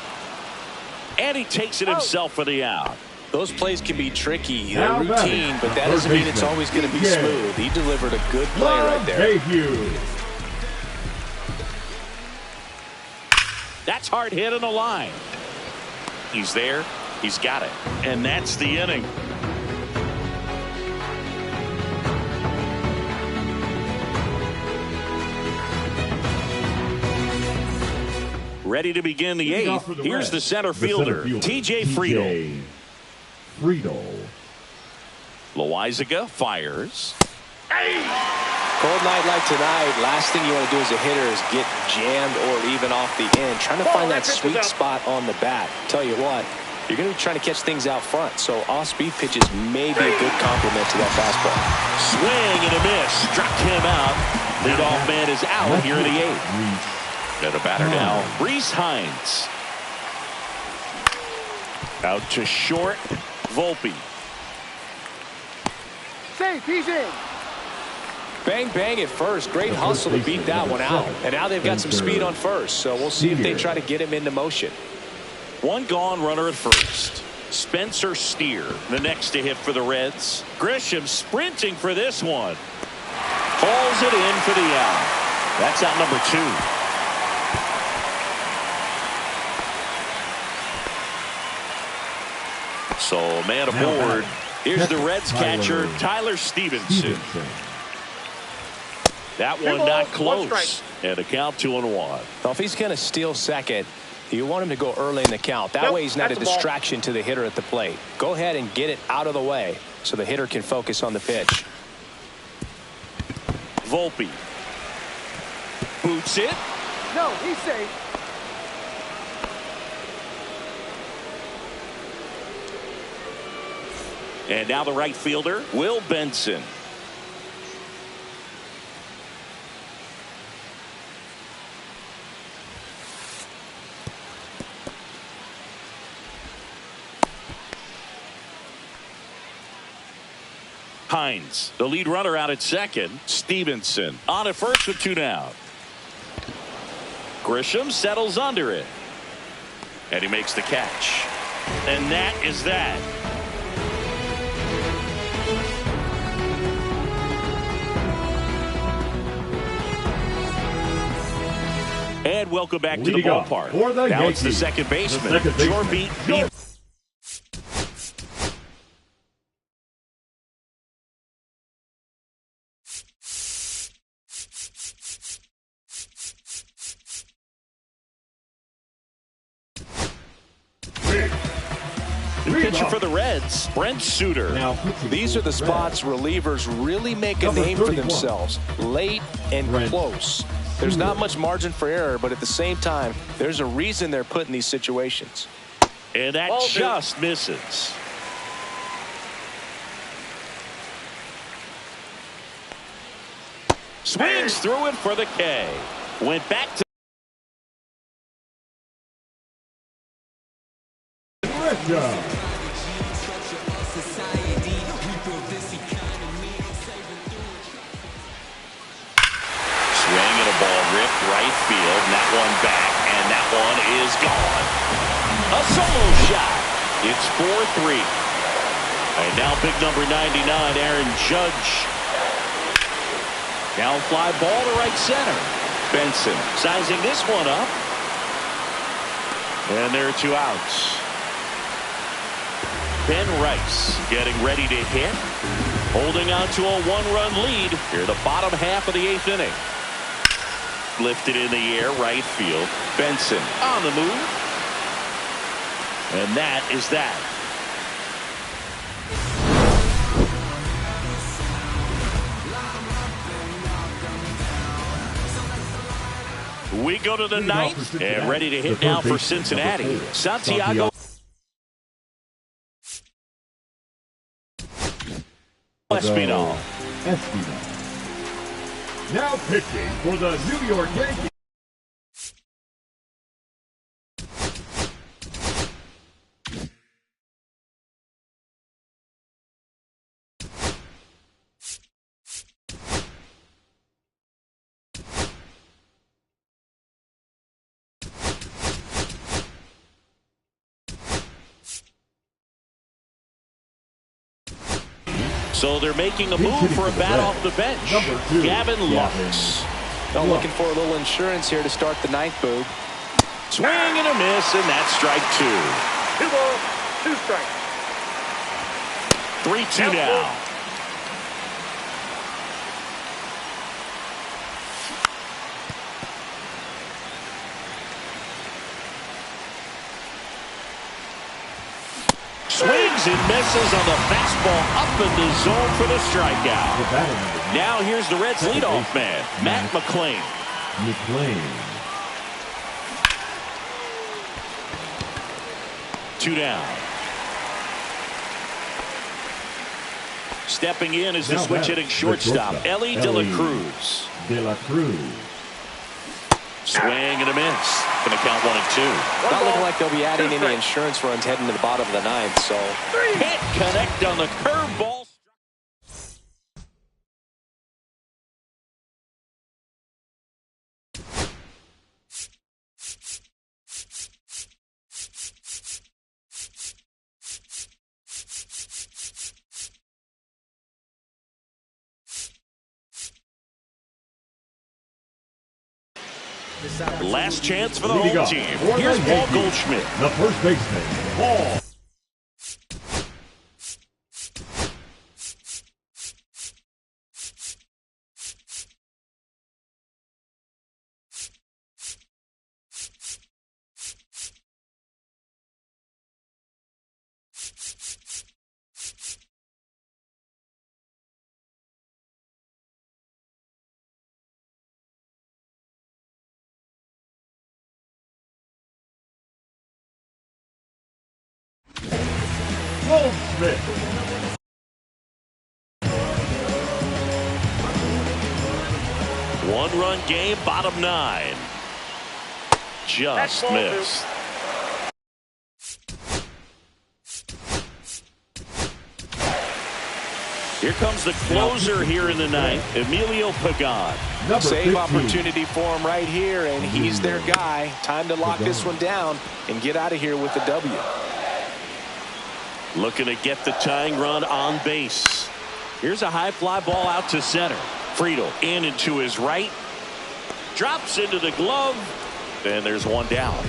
And he takes it himself for the out. Those plays can be tricky. They're routine, but that doesn't mean it's always going to be smooth. He delivered a good play right there. That's hard hit on the line. He's there. He's got it. And that's the inning. Ready to begin the eighth. Here's the center fielder, T.J. Friedl. Loizaga fires. Cold night like tonight, last thing you want to do as a hitter is get jammed or even off the end. Trying to find that sweet spot on the bat. Tell you what, you're going to be trying to catch things out front, so off-speed pitches may be a good complement to that fastball. Swing and a miss. Struck him out. Leadoff man is out here in the eighth. And a batter now, Reese Hines. Out to short, Volpe. Safe, he's in. Bang, bang at first. Great hustle to beat that one out. And now they've got some speed on first, so we'll see if they try to get him into motion. One gone runner at first. Spencer Steer, the next to hit for the Reds. Grisham sprinting for this one. Hauls it in for the out. That's out number 2. So man aboard. Here's the Reds catcher, Tyler Stevenson. That one not close. And a count 2-1. Well, if he's going to steal second, you want him to go early in the count. That way he's not a distraction to the hitter at the plate. Go ahead and get it out of the way so the hitter can focus on the pitch. Volpe. Boots it. No, he's safe. And now the right fielder, Will Benson. Hines, the lead runner out at second. Stevenson on at first with 2 down. Grisham settles under it. And he makes the catch. And that is that. And welcome back to the ballpark. Now it's the second baseman, Jorby. Pitcher for the Reds, Brent Suter. These are the spots relievers really make a name for themselves. Late and close. There's not much margin for error, but at the same time, there's a reason they're put in these situations. And that just misses. Swings through it for the K. Went back to right field, and that one back, and that one is gone. A solo shot. It's 4-3. And now big number 99, Aaron Judge. Now fly ball to right center. Benson sizing this one up. And there are 2 outs. Ben Rice getting ready to hit. Holding on to a 1-run lead here the bottom half of the 8th inning. Lifted in the air, right field. Benson on the move. And that is that. We go to the 9th and ready to hit now for Cincinnati. Santiago Espinal. Now pitching for the New York Yankees. So they're making a move for a bat off the bench. Gavin Lux. Looking for a little insurance here to start the 9th, Boog. Swing and a miss, and that's strike 2. 2 balls, 2 strikes. 3-2 now. Swings and misses on the fastball up in the zone for the strikeout. Now here's the Reds' leadoff man, Matt McClain. 2 down. Stepping in is the switch-hitting shortstop, Ellie De La Cruz. Swing and a miss. Going to count 1-2. Not looking like they'll be adding any insurance runs heading to the bottom of the 9th, so can't connect on the curveball. Last chance for the home team. Here's Paul Goldschmidt. The first baseman, Paul. Goldschmidt. 1-run game, bottom 9. Just missed. Here comes the closer here in the 9th, Emilio Pagan. save opportunity for him right here, and he's their guy. Time to lock this one down and get out of here with the W. Looking to get the tying run on base. Here's a high fly ball out to center. Friedel in and to his right. Drops into the glove. And there's one down.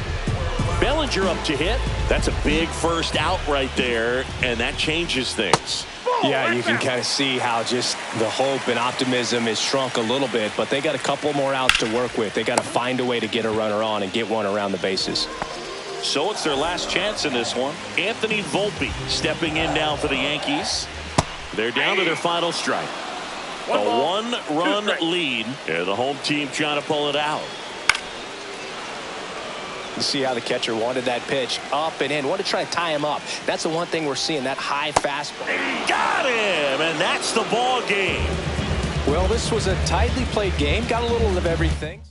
Bellinger up to hit. That's a big first out right there, and that changes things. Yeah, you can kind of see how just the hope and optimism is shrunk a little bit, but they got a couple more outs to work with. They got to find a way to get a runner on and get one around the bases. So it's their last chance in this one. Anthony Volpe stepping in now for the Yankees. They're down to their final strike. A one-run lead, and the home team trying to pull it out. You see how the catcher wanted that pitch up and in. Want to try to tie him up. That's the one thing we're seeing, that high fastball. Got him, and that's the ball game. Well, this was a tightly played game. Got a little of everything.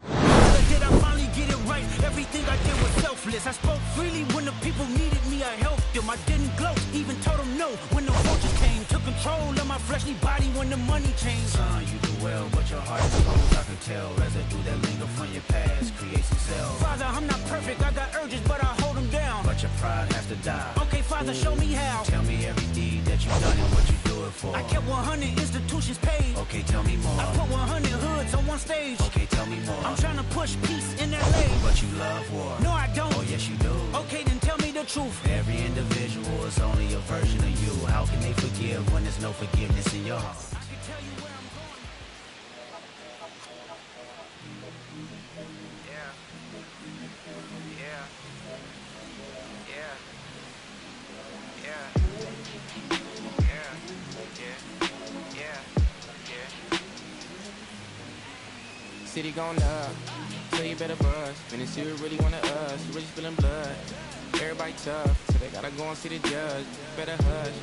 Did I finally get it right? Everything I did was selfless. I spoke freely when the people needed me. I helped them. I didn't gloat, even told them no when the vultures came. Took control of my fleshly body when the money changed. Son, you do well, but your heart is cold. I can tell residue that linger from your past creates itself. Father, I'm not perfect. I got urges, but I hold them down. But your pride has to die. Okay, Father, show me how. Tell me every deed that you've done and what you do it for. I kept 100 institutions paid. Okay, tell me more. I put 100 hoods on one stage. Okay, tell me more. I'm trying to push peace in LA. But you love war. No, I don't. Oh, no forgiveness in your heart. City going up, so you better buzz. Finish you really wanna us, you really spilling blood. Everybody tough, so they gotta go and see the judge. Better hush,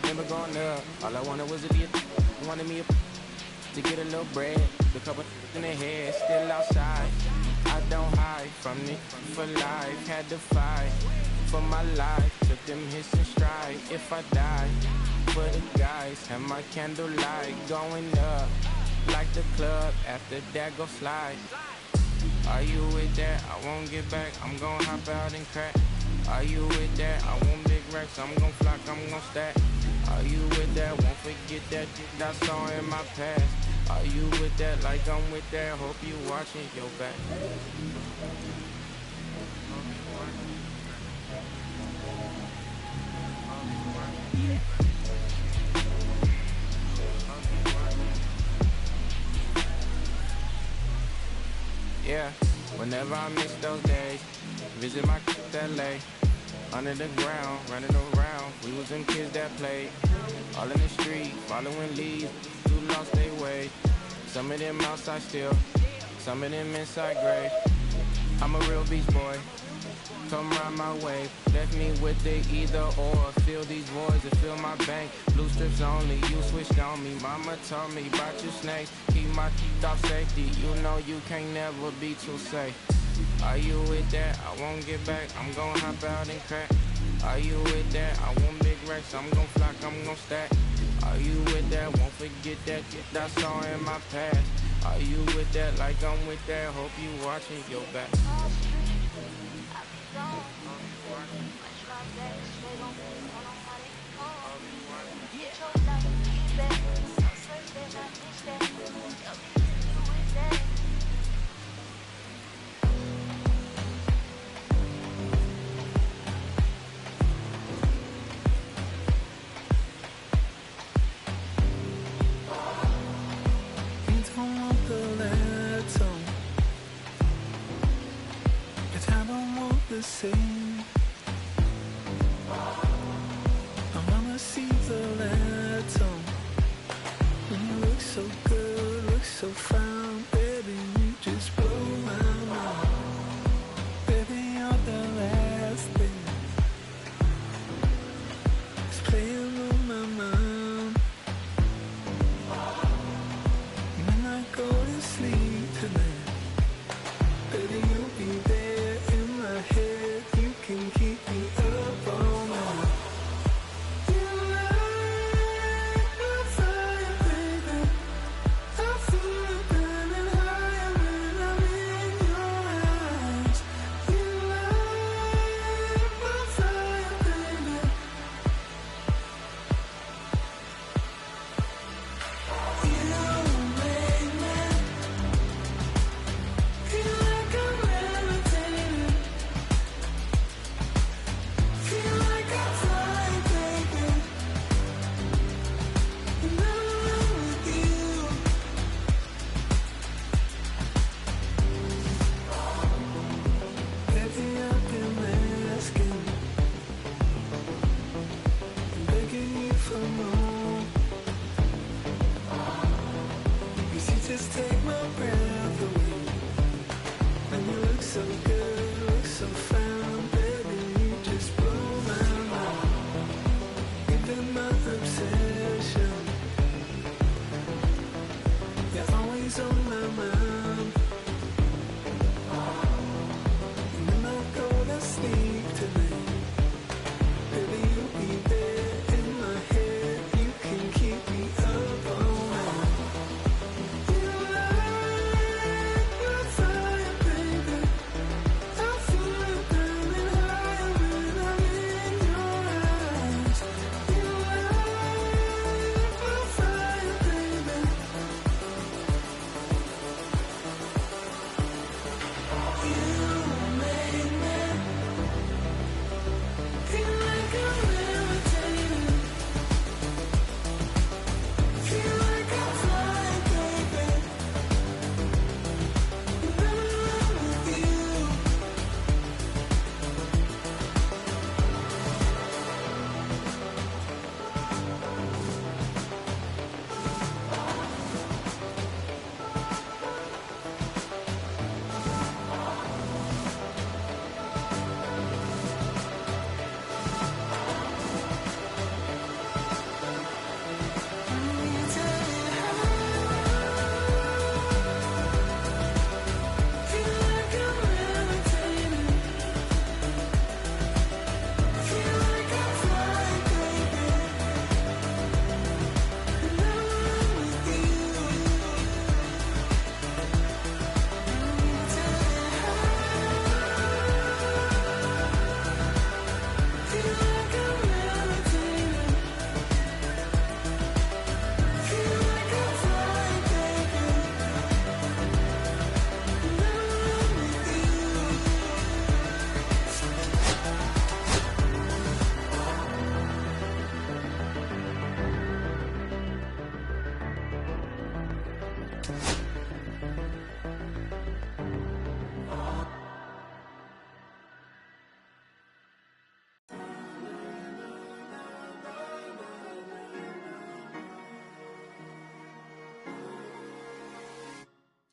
remember going up. All I wanted was to be wanted me to get a little bread. The couple in the head, still outside. I don't hide from it for life. Had to fight for my life. Took them hits and stride. If I die for the guys, have my candlelight going up like the club. After that, go slide. Are you with that? I won't get back. I'm gon' hop out and crack. Are you with that? I want big racks. I'm gon' flock. I'm gon' stack. Are you with that? Won't forget that I saw in my past. Are you with that? Like I'm with that. Hope you watching your back. Yeah, whenever I miss those days, visit my LA. Under the ground, running around, we was them kids that played. All in the street, following leads, who lost their way. Some of them outside still, some of them inside grave. I'm a real beast boy, come round my way. Left me with the either or, fill these voids and fill my bank. Blue strips only, you switched on me. Mama told me about your snakes, keep my teeth off safety. You know you can't never be too safe. Are you with that? I won't get back. I'm gon' hop out and crack. Are you with that? I want big racks. I'm gon' flock. I'm gon' stack. Are you with that? Won't forget that I saw in my past. Are you with that? Like I'm with that. Hope you watching your back. The same. I wanna see the letter. When you look so good, look so fine, baby, you just blow my mind. Baby, you're the last thing that's playing on my mind. When I go to sleep tonight, baby, you'll be there in my head. You can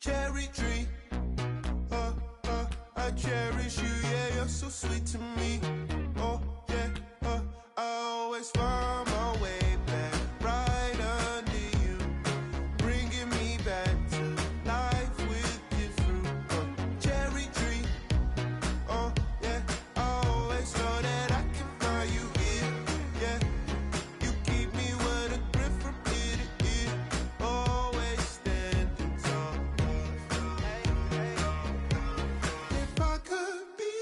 Cherry tree, I cherish you, yeah, you're so sweet to me. Oh, yeah, I always find my way back right under you, bringing me back to life with your fruit. Cherry tree, oh, yeah, I always know that I can find you here, yeah. You keep me with a grip from ear to ear, always standing tall. If I could be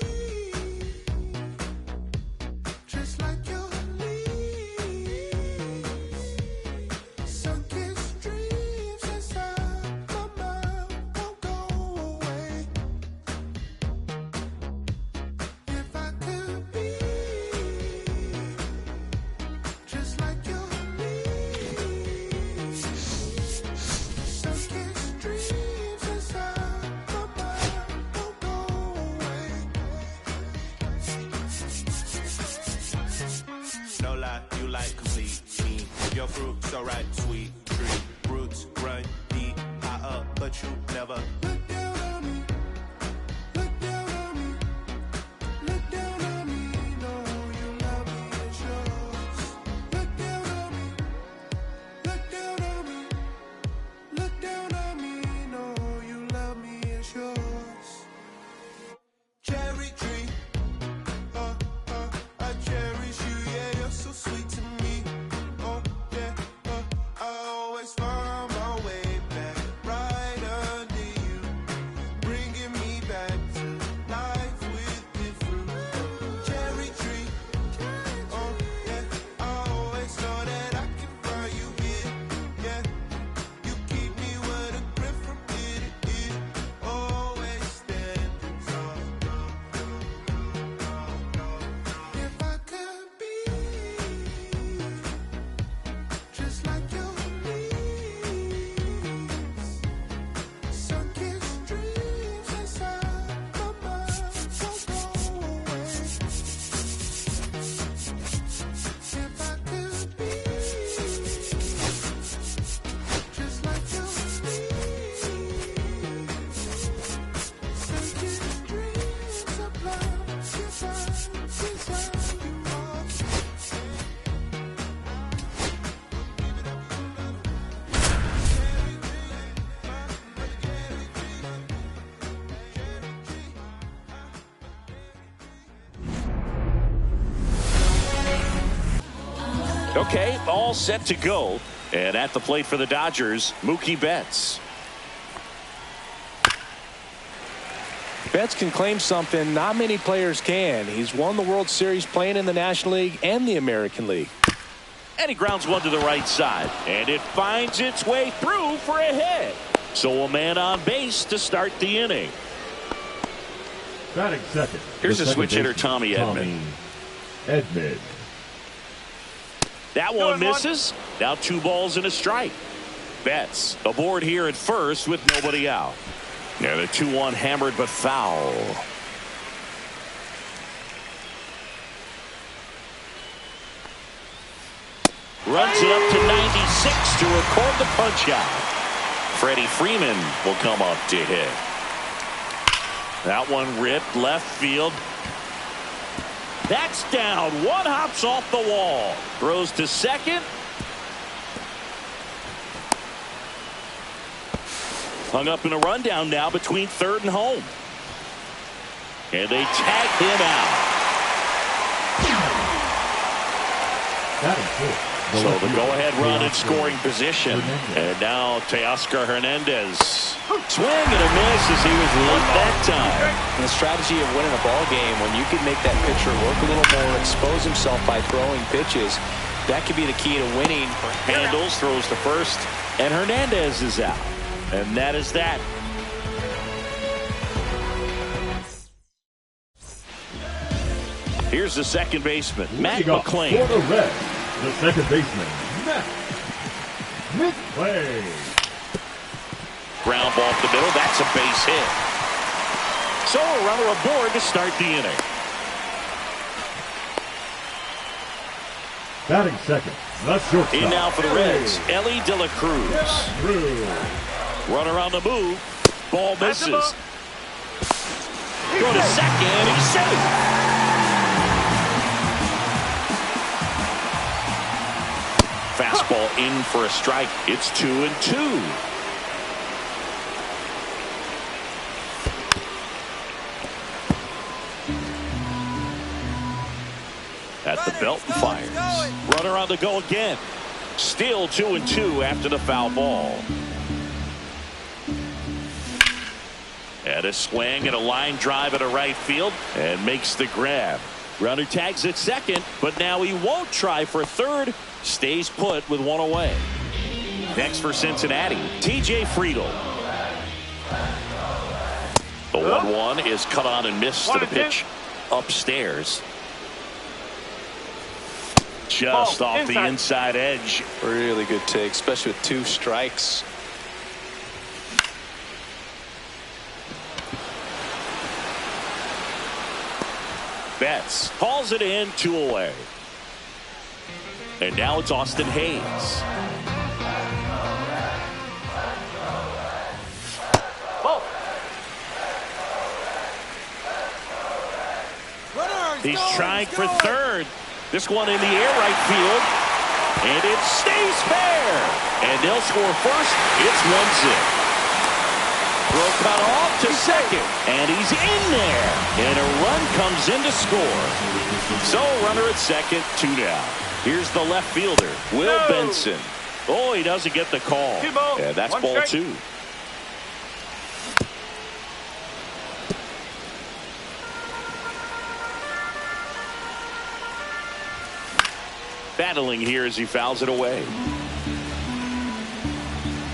just like your leaves, sun-kissed dreams inside my mind won't go away. If I could be just like your leaves, sun-kissed dreams inside my mind won't go away. No lie, you like complete me. Your fruit so right, sweet tree. Roots run deep, high up, but you never look down on me. Look down on me. Look down on me. No, you love me, it's yours. Look down on me. Look down on me. Look down on me. No, you love me, it's yours. Cherry tree, I cherish you, yeah, you're so sweet to me. Oh, yeah, I always find my way back right under you, bringing me back to life with your fruit. Cherry tree, oh, yeah, I always know that I can find you here, yeah. You keep me with a grip from ear to ear, always standing tall. If I could be just like your leaves, sun-kissed dreams inside my mind won't go away. If I could be just like your leaves, sun-kissed dreams of love inside you all. Okay, all set to go. And at the plate for the Dodgers, Mookie Betts. Betts can claim something not many players can. He's won the World Series playing in the National League and the American League. And he grounds one to the right side. And it finds its way through for a hit. So a man on base to start the inning. Batting second. Here's the a second switch hitter, baseman, Tommy Edman. Edman. That one misses. Now 2 balls and a strike. Betts aboard here at first with nobody out. And a 2-1 hammered but foul. Runs it up to 96 to record the punch out. Freddie Freeman will come up to hit. That one ripped left field. That's down. One hops off the wall. Throws to second. Hung up in a rundown now between third and home. And they tag him out. So the go-ahead run in scoring position. And now Teoscar Hernandez. Swing and a miss as he was late that time. And the strategy of winning a ball game, when you can make that pitcher work a little more, expose himself by throwing pitches, that could be the key to winning. Handles, throws to first, and Hernandez is out. And that is that. Here's the second baseman, Matt McClain. For the Reds, the second baseman, Matt McClain. Ground ball up the middle. That's a base hit. So a runner aboard to start the inning. Batting second, the shortstop. In now for the Reds, Ellie De La Cruz. Runner on the move. Ball misses. Throw to second. He's safe. Fastball in for a strike. It's 2-2. At the belt and fires. Runner on the go again. Still 2-2 after the foul ball. And a swing and a line drive at a right field and makes the grab. Runner tags at second, but now he won't try for third. Stays put with one away. Next for Cincinnati, T.J. Friedl. The 1-1 is cut on and missed to the pitch upstairs. Just off the inside edge. Really good take, especially with 2 strikes. Betts calls it in, 2 away. And now it's Austin Hayes. He's trying for third. This one in the air, right field. And it stays fair. And they'll score first. It's 1-0. Throw cut off to second. And he's in there. And a run comes in to score. So runner at second, 2 down. Here's the left fielder, Will Benson. Oh, he doesn't get the call. And that's ball 2. Battling here as he fouls it away.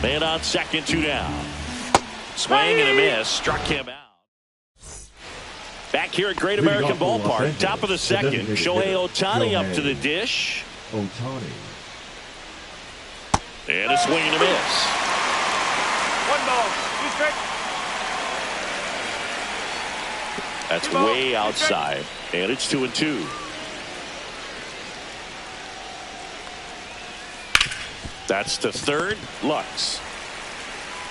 Man on second, 2 down. Swing and a miss. Struck him out. Back here at Great American Ballpark. Top of the second. Shohei Ohtani up to the dish. Ohtani. And a swing and a miss. 1 ball, 2 strikes. That's way outside. And it's 2-2. That's to third. Lux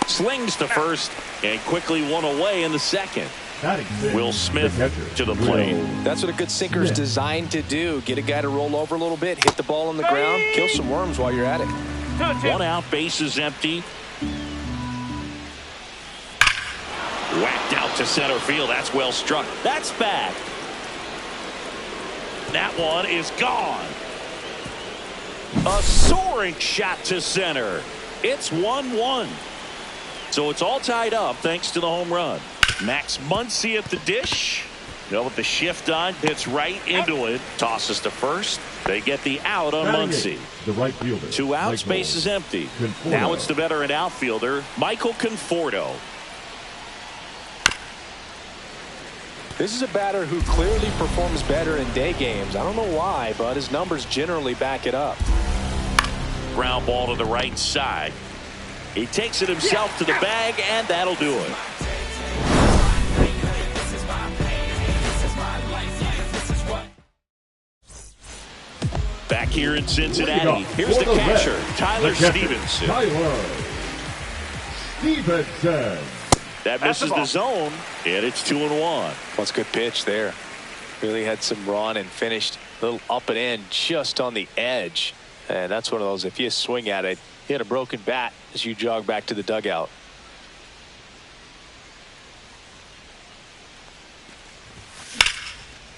slings to first and quickly 1 away in the second. Will Smith to the plate. That's what a good sinker is designed to do. Get a guy to roll over a little bit, hit the ball on the ground, kill some worms while you're at it. 1 out, base is empty. Whacked out to center field. That's well struck. That's back. That one is gone. A soaring shot to center. It's 1-1. So it's all tied up thanks to the home run. Max Muncy at the dish. With the shift on, hits right into it. Tosses to first. They get the out on Muncy. The right fielder. 2 outs, base is empty. Conforto. Now it's the veteran outfielder, Michael Conforto. This is a batter who clearly performs better in day games. I don't know why, but his numbers generally back it up. Ground ball to the right side. He takes it himself to the bag, and that'll do it. Back here in Cincinnati, here's the catcher, Tyler Stevenson. That misses the zone, and it's 2-1. That's a good pitch there. Really had some run and finished a little up and in just on the edge. And that's one of those, if you swing at it, hit a broken bat as you jog back to the dugout.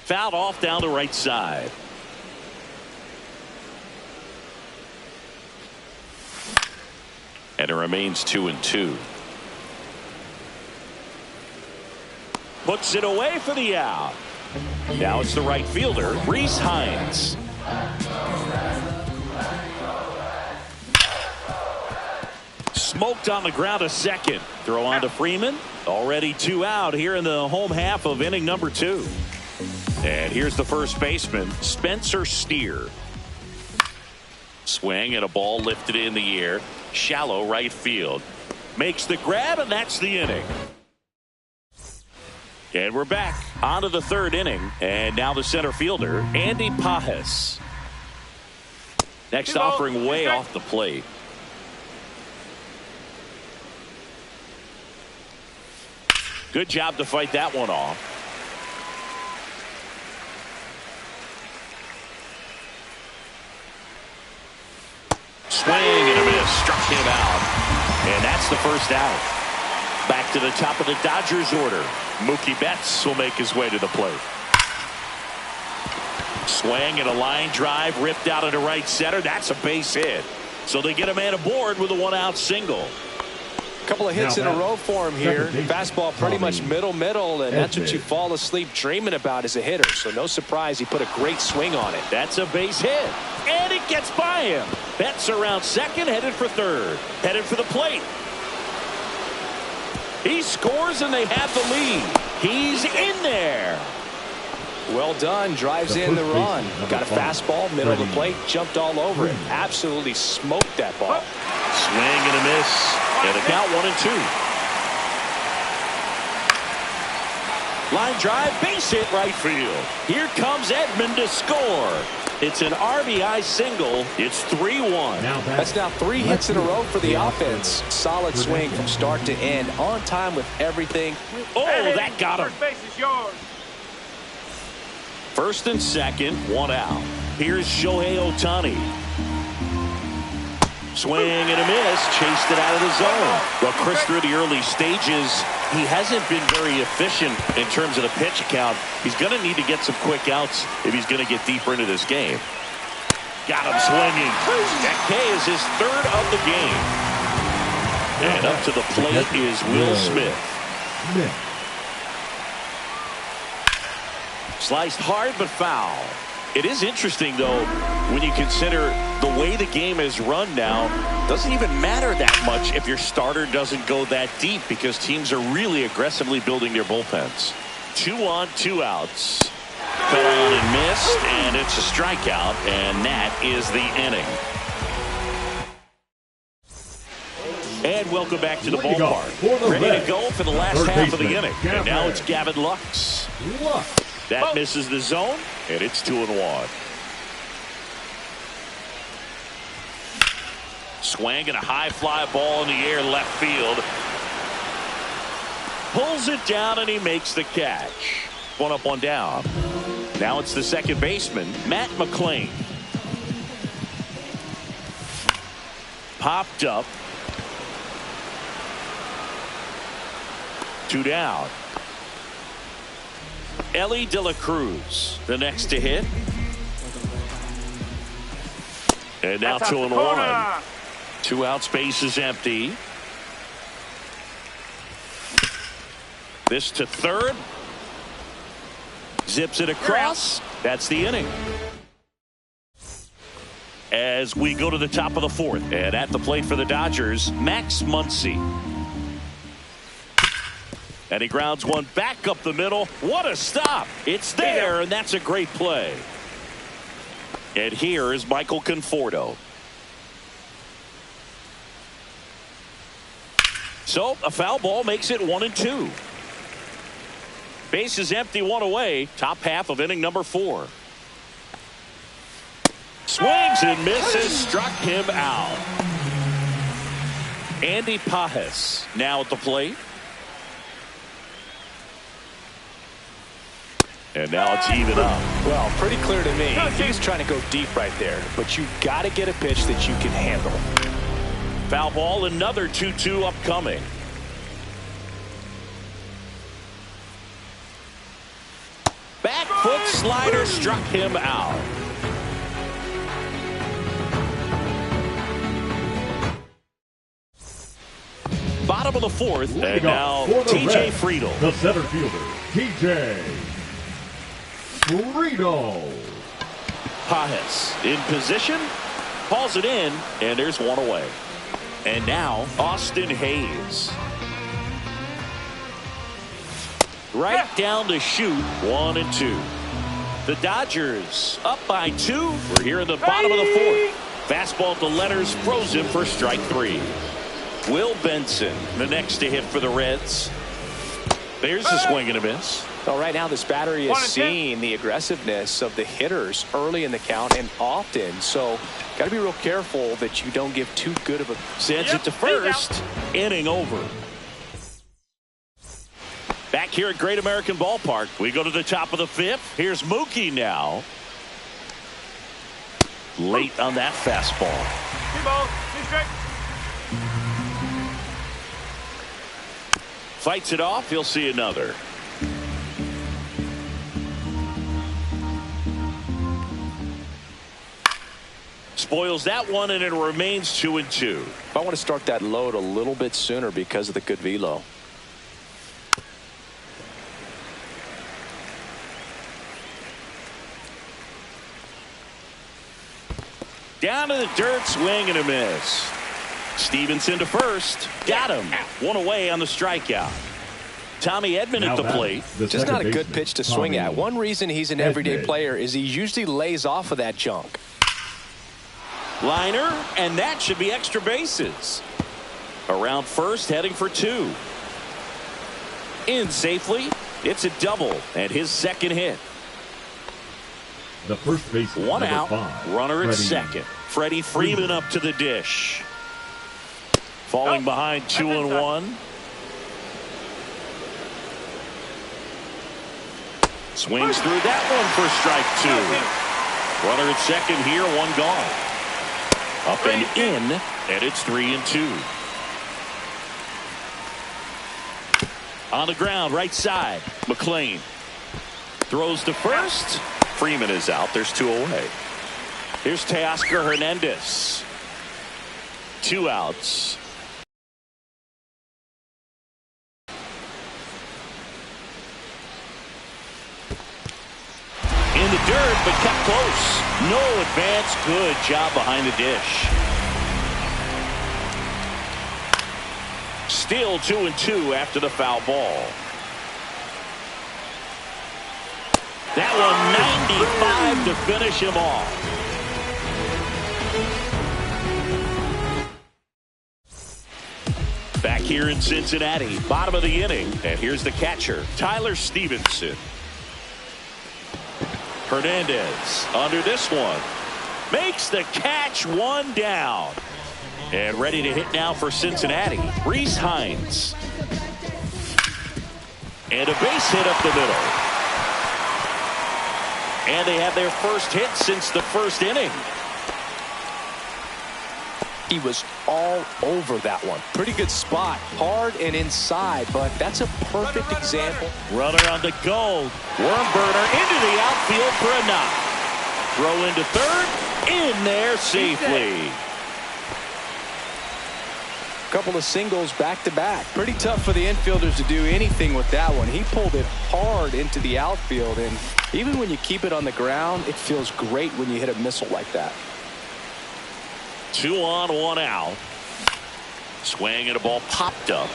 Fouled off down the right side. And it remains 2-2. Puts it away for the out. Now it's the right fielder, Reese Hines. Smoked on the ground a second. Throw on to Freeman. Already 2 out here in the home half of inning number 2. And here's the first baseman, Spencer Steer. Swing and a ball lifted in the air. Shallow right field. Makes the grab, and that's the inning. And we're back onto the 3rd inning. And now the center fielder, Andy Pajes. Next offering way off the plate. Good job to fight that one off. Swing and a miss. Struck him out. And that's the first out. Back to the top of the Dodgers order. Mookie Betts will make his way to the plate. Swing and a line drive ripped out into right center. That's a base hit. So they get a man aboard with a one-out single. Couple of hits in a row for him here. Fastball pretty much middle, and that's what you fall asleep dreaming about as a hitter. So no surprise he put a great swing on it. That's a base hit. And it gets by him. Betts around second, headed for third. Headed for the plate. He scores and they have the lead. He's in there. Well done. Drives in the run. Got a fastball, middle of the plate, jumped all over it. Absolutely smoked that ball. Swing and a miss. And a count 1-2. Line drive, base hit right field. Here comes Edman to score. It's an RBI single. It's 3-1. That's now 3 hits in a row for the offense. Solid swing from start to end. On time with everything. Oh, that got him. First base is yours. First and second, one out. Here's Shohei Ohtani. Swing and a miss. Chased it out of the zone. Well, Chris, through the early stages, he hasn't been very efficient in terms of the pitch count. He's going to need to get some quick outs if he's going to get deeper into this game. Got him swinging. That K is his third of the game. And up to the plate is Will Smith. Sliced hard but foul. It is interesting, though, when you consider the way the game is run now. Doesn't even matter that much if your starter doesn't go that deep because teams are really aggressively building their bullpens. 2 on, 2 outs. Fell on and missed, and it's a strikeout, and that is the inning. And welcome back to the ballpark. Ready to go for the last half of the inning. And now it's Gavin Lux. That misses the zone, and it's 2-1. Swing and a high fly ball in the air left field. Pulls it down, and he makes the catch. 1 up, 1 down. Now it's the second baseman, Matt McClain. Popped up. 2 down. Ellie De La Cruz, the next to hit. And now 2-1. 2 out, space is empty. This to third. Zips it across. That's the inning. As we go to the top of the 4th. And at the plate for the Dodgers, Max Muncy. And he grounds one back up the middle. What a stop. It's there, and that's a great play. And here is Michael Conforto. So a foul ball makes it 1-2. Base is empty, 1 away. Top half of inning number 4. Swings and misses. Struck him out. Andy Pajes now at the plate. And now it's even up. Well, pretty clear to me. He's trying to go deep right there. But you've got to get a pitch that you can handle. Foul ball, another 2-2 upcoming. Back foot slider struck him out. Bottom of the 4th, and now TJ Friedel. The center fielder, TJ Friedel. Pajes in position, hauls it in, and there's 1 away. And now Austin Hayes. Right down to shoot, 1-2. The Dodgers up by 2. We're here in the bottom of the 4th. Fastball to Letters, frozen for strike 3. Will Benson, the next to hit for the Reds. There's a swing and a miss. Well, right now this battery is seeing the aggressiveness of the hitters early in the count and often. So got to be real careful that you don't give too good of a... Sends it to first. Inning over. Back here at Great American Ballpark, we go to the top of the 5th. Here's Mookie now. Late on that fastball. 2 balls, 2 strikes. Fights it off. He'll see another. Spoils that one, and it remains 2-2. I want to start that load a little bit sooner because of the good velo. Down to the dirt, swing and a miss. Stevenson to first. Got him. One away on the strikeout. Tommy Edman at the plate. Just not a good pitch to swing at. One reason he's an everyday player is he usually lays off of that junk. Liner, and that should be extra bases. Around first, heading for 2. In safely. It's a double, and his second hit. The first baseman, one out. 5, Runner at Freddie. second. Freddie Freeman up to the dish. Falling behind 2-1. Swings through that one for strike 2. Runner at second here, 1 gone. Up and in, and it's 3-2. On the ground, right side. McLean throws to first. Freeman is out. There's 2 away. Here's Teoscar Hernandez. 2 outs. In the dirt, but kept close. No advance. Good job behind the dish. Still 2-2 after the foul ball. That one 95 to finish him off. Back here in Cincinnati, bottom of the inning, and here's the catcher, Tyler Stevenson. Hernandez under this one. Makes the catch, 1 down. And ready to hit now for Cincinnati, Rhys Hines. And a base hit up the middle. And they have their first hit since the first inning. He was all over that one. Pretty good spot. Hard and inside, but that's a perfect example. Runner on the go. Worm burner into the outfield for a knock. Throw into third. In there safely. Couple of singles back-to-back. Pretty tough for the infielders to do anything with that one. He pulled it hard into the outfield, and even when you keep it on the ground, it feels great when you hit a missile like that. 2 on, 1 out. Swing and a ball popped up.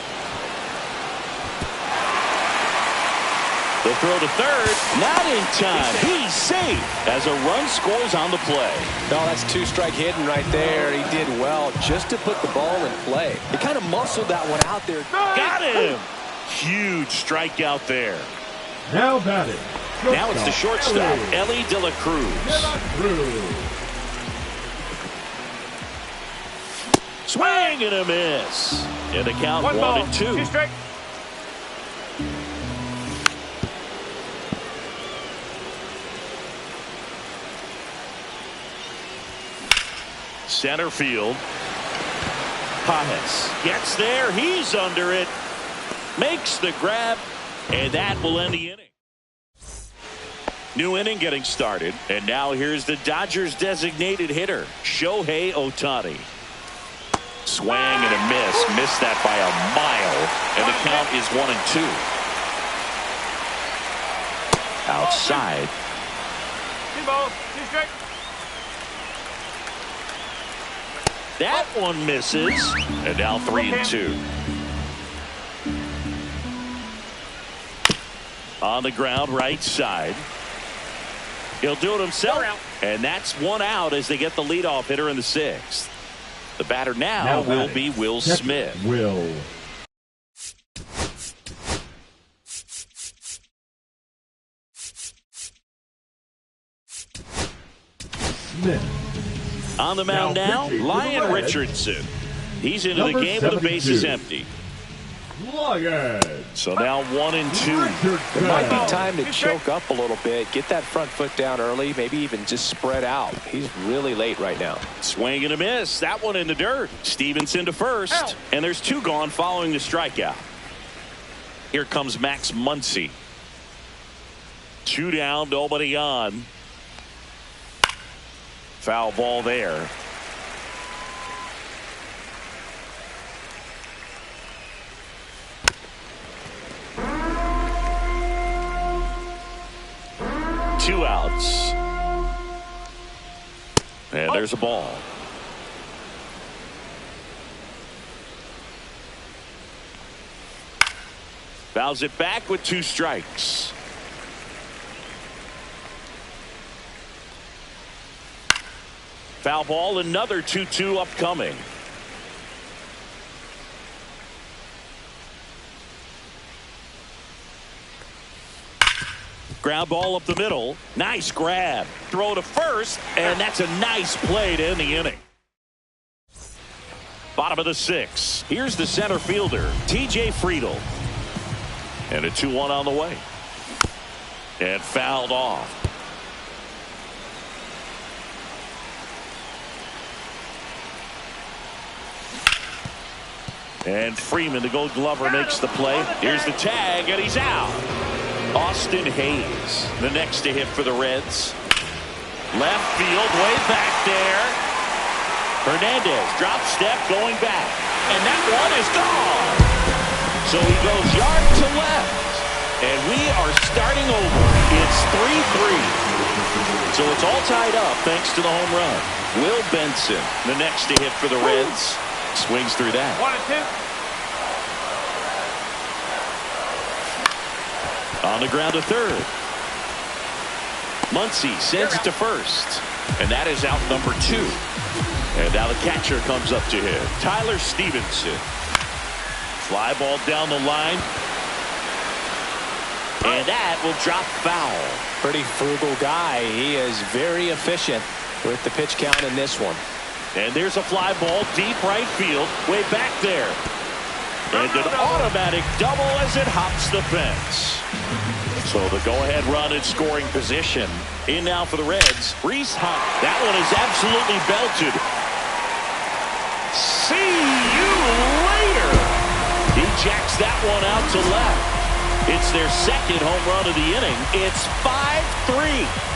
The throw to third, not in time. He's safe as a run scores on the play. No, that's 2-strike hitting right there. He did well just to put the ball in play. He kind of muscled that one out there. Got him. Huge strikeout there. Now batting. Now it's the shortstop, Ellie De La Cruz. Swing and a miss. And the count 1 ball, 1-2. 2 strikes. Center field. Pajes gets there. He's under it. Makes the grab. And that will end the inning. New inning getting started. And now here's the Dodgers designated hitter, Shohei Ohtani. Swing and a miss. Missed that by a mile. And the count is 1-2. Outside. 2 balls, 2 strikes. That one misses. And now 3-2. On the ground, right side. He'll do it himself. And that's 1 out as they get the leadoff hitter in the 6th. The batter now will be Will Smith. Will Smith. On the mound now, Lyon Richardson. He's into the game with the bases empty. So now 1-2. It might be time to choke up a little bit, get that front foot down early, maybe even just spread out. He's really late right now. Swing and a miss. That one in the dirt. Stevenson to first. And there's 2 gone following the strikeout. Here comes Max Muncy. 2 down, nobody on. Foul ball there. Two outs. And there's a ball. Fouls it back with 2 strikes. Foul ball, another 2-2 upcoming. Ground ball up the middle. Nice grab. Throw to first, and that's a nice play to end the inning. Bottom of the 6th. Here's the center fielder, T.J. Friedl. And a 2-1 on the way. And fouled off. And Freeman, the Gold Glover, makes the play. Here's the tag, and he's out. Austin Hayes, the next to hit for the Reds. Left field, way back there. Hernandez, drop step, going back. And that one is gone. So he goes yard to left. And we are starting over. It's 3-3. So it's all tied up thanks to the home run. Will Benson, the next to hit for the Reds. Swings through that. 1-2. On the ground to third. Muncy sends it to first. And that is out number 2. And now the catcher comes up to him. Tyler Stevenson. Fly ball down the line. And that will drop foul. Pretty frugal guy. He is very efficient with the pitch count in this one. And there's a fly ball deep right field. Way back there. And an automatic double as it hops the fence. So the go-ahead run in scoring position. In now for the Reds, Reese Hunt. That one is absolutely belted. See you later. He jacks that one out to left. It's their second home run of the inning. It's 5-3.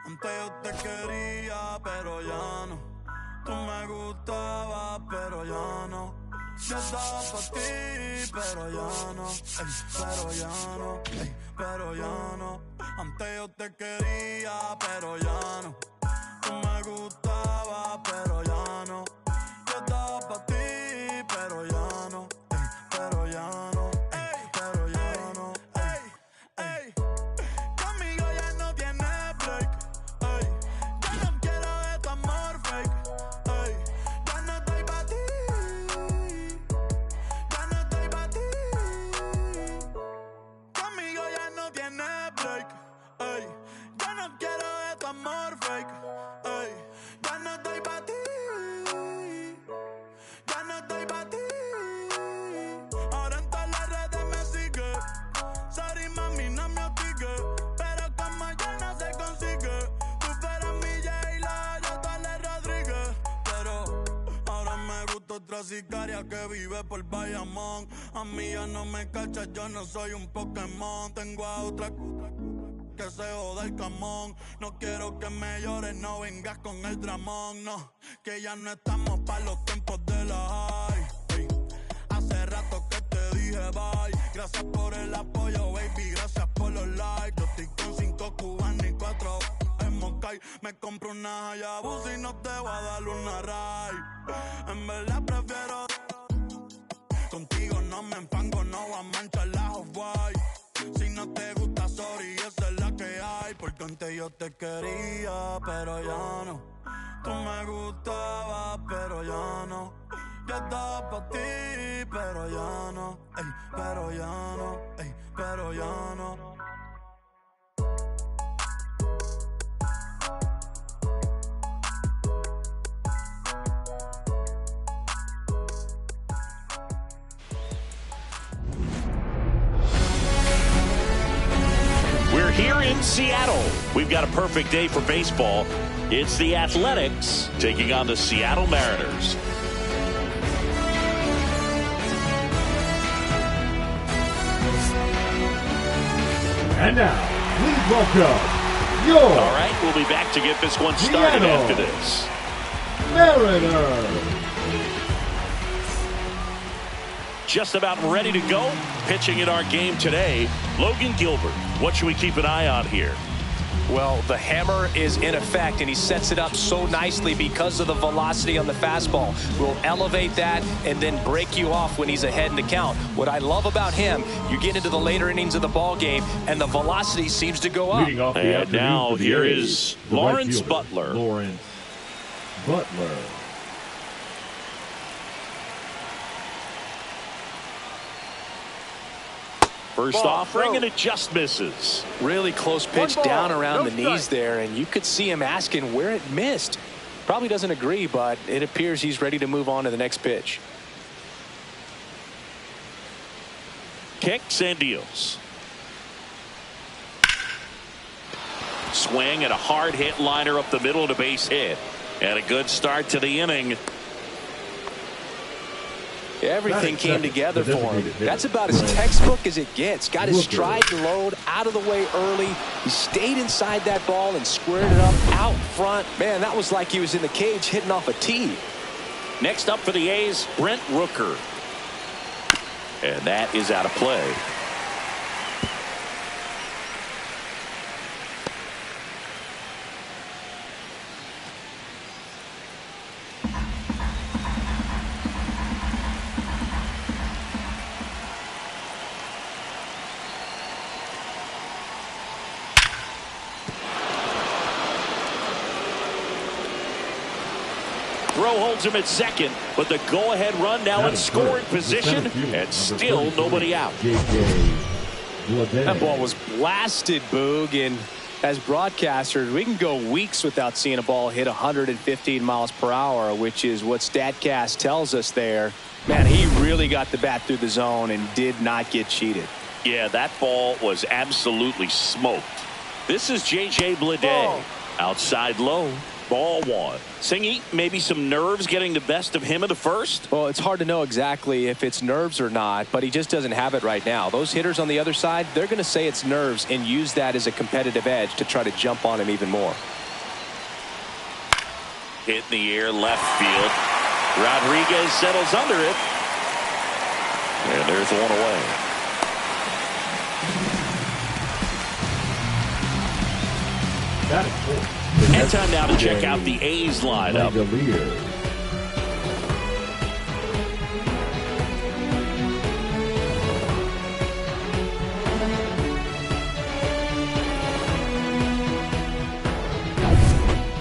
Antes yo te quería, pero ya no. Tú me gustabas, pero ya no. Yo estaba por ti, pero ya no. Pero ya no, pero ya no. Antes yo te quería, pero ya no. Tú me gustabas, pero ya no. Yo estaba por ti, pero ya no. Pero ya no, pero ya no. Conmigo ya no tienes break. Ya no quiero de tu amor fake. Ya no estoy pa' ti. Ya no estoy pa' ti. Conmigo ya no tienes break. Ya no quiero de tu amor fake. Ya no estoy pa' ti. Ya no estoy pa' ti. Ahora en todas las redes me sigue. Sorry mami, no me hostigue. Pero como ya no se consigue. Tú fueras mi J-Lo, yo Dale Rodríguez. Pero ahora me gusta otra sicaria que vive por Bayamón. A mí ya no me cachas, yo no soy un Pokémon. Tengo a otra que se joda el camón. No quiero que me llores, no vengas con el dramón. No, que ya no estamos pa' los tiempos de la high. Hace rato que te dije bye. Gracias por el apoyo, baby, gracias por los likes. Yo estoy con 5 cubanos y 4 en Moscay. Me compro una Hayabusa y no te voy a dar una ride. En verdad prefiero contigo, no me empango, no voy a manchar la Off-White. Si no te gusta, sorry, esa es la que hay. Porque antes yo te quería, pero ya no. Tú me gustabas, pero ya no. Yo estaba pa' ti, pero ya no. Ey, pero ya no, ey, pero ya no. We're here in Seattle. We've got a perfect day for baseball. It's the Athletics taking on the Seattle Mariners. And now, please welcome your All right, we'll be back to get this one started Seattle after this. Mariners. Just about ready to go. Pitching in our game today, Logan Gilbert. What should we keep an eye on here? Well, the hammer is in effect, and he sets it up so nicely because of the velocity on the fastball. Will elevate that and then break you off when he's ahead in the count. What I love about him, you get into the later innings of the ball game, and the velocity seems to go up. And now here is Lawrence Butler. Lawrence Butler. First offering, and it just misses. Really close pitch down around the knees there, and you could see him asking where it missed. Probably doesn't agree, but it appears he's ready to move on to the next pitch. Kicks and deals. Swing and a hard hit liner up the middle and a base hit. And a good start to the inning. Everything came together for him. That's about as textbook as it gets. Got his stride and load out of the way early. He stayed inside that ball and squared it up out front. Man, that was like he was in the cage hitting off a tee. Next up for the A's, Brent Rooker. And that is out of play. Throw holds him at second, but the go-ahead run now in scoring position, and still nobody out. That ball was blasted, Boog, and as broadcasters, we can go weeks without seeing a ball hit 115 miles per hour, which is what StatCast tells us there. Man, he really got the bat through the zone and did not get cheated. Yeah, that ball was absolutely smoked. This is J.J. Bleday. Outside low. Ball one. Singy, maybe some nerves getting the best of him in the first? Well, it's hard to know exactly if it's nerves or not, but he just doesn't have it right now. Those hitters on the other side, they're going to say it's nerves and use that as a competitive edge to try to jump on him even more. Hit in the air, left field. Rodriguez settles under it. And there's one away. That is cool. And time now to check out the A's lineup.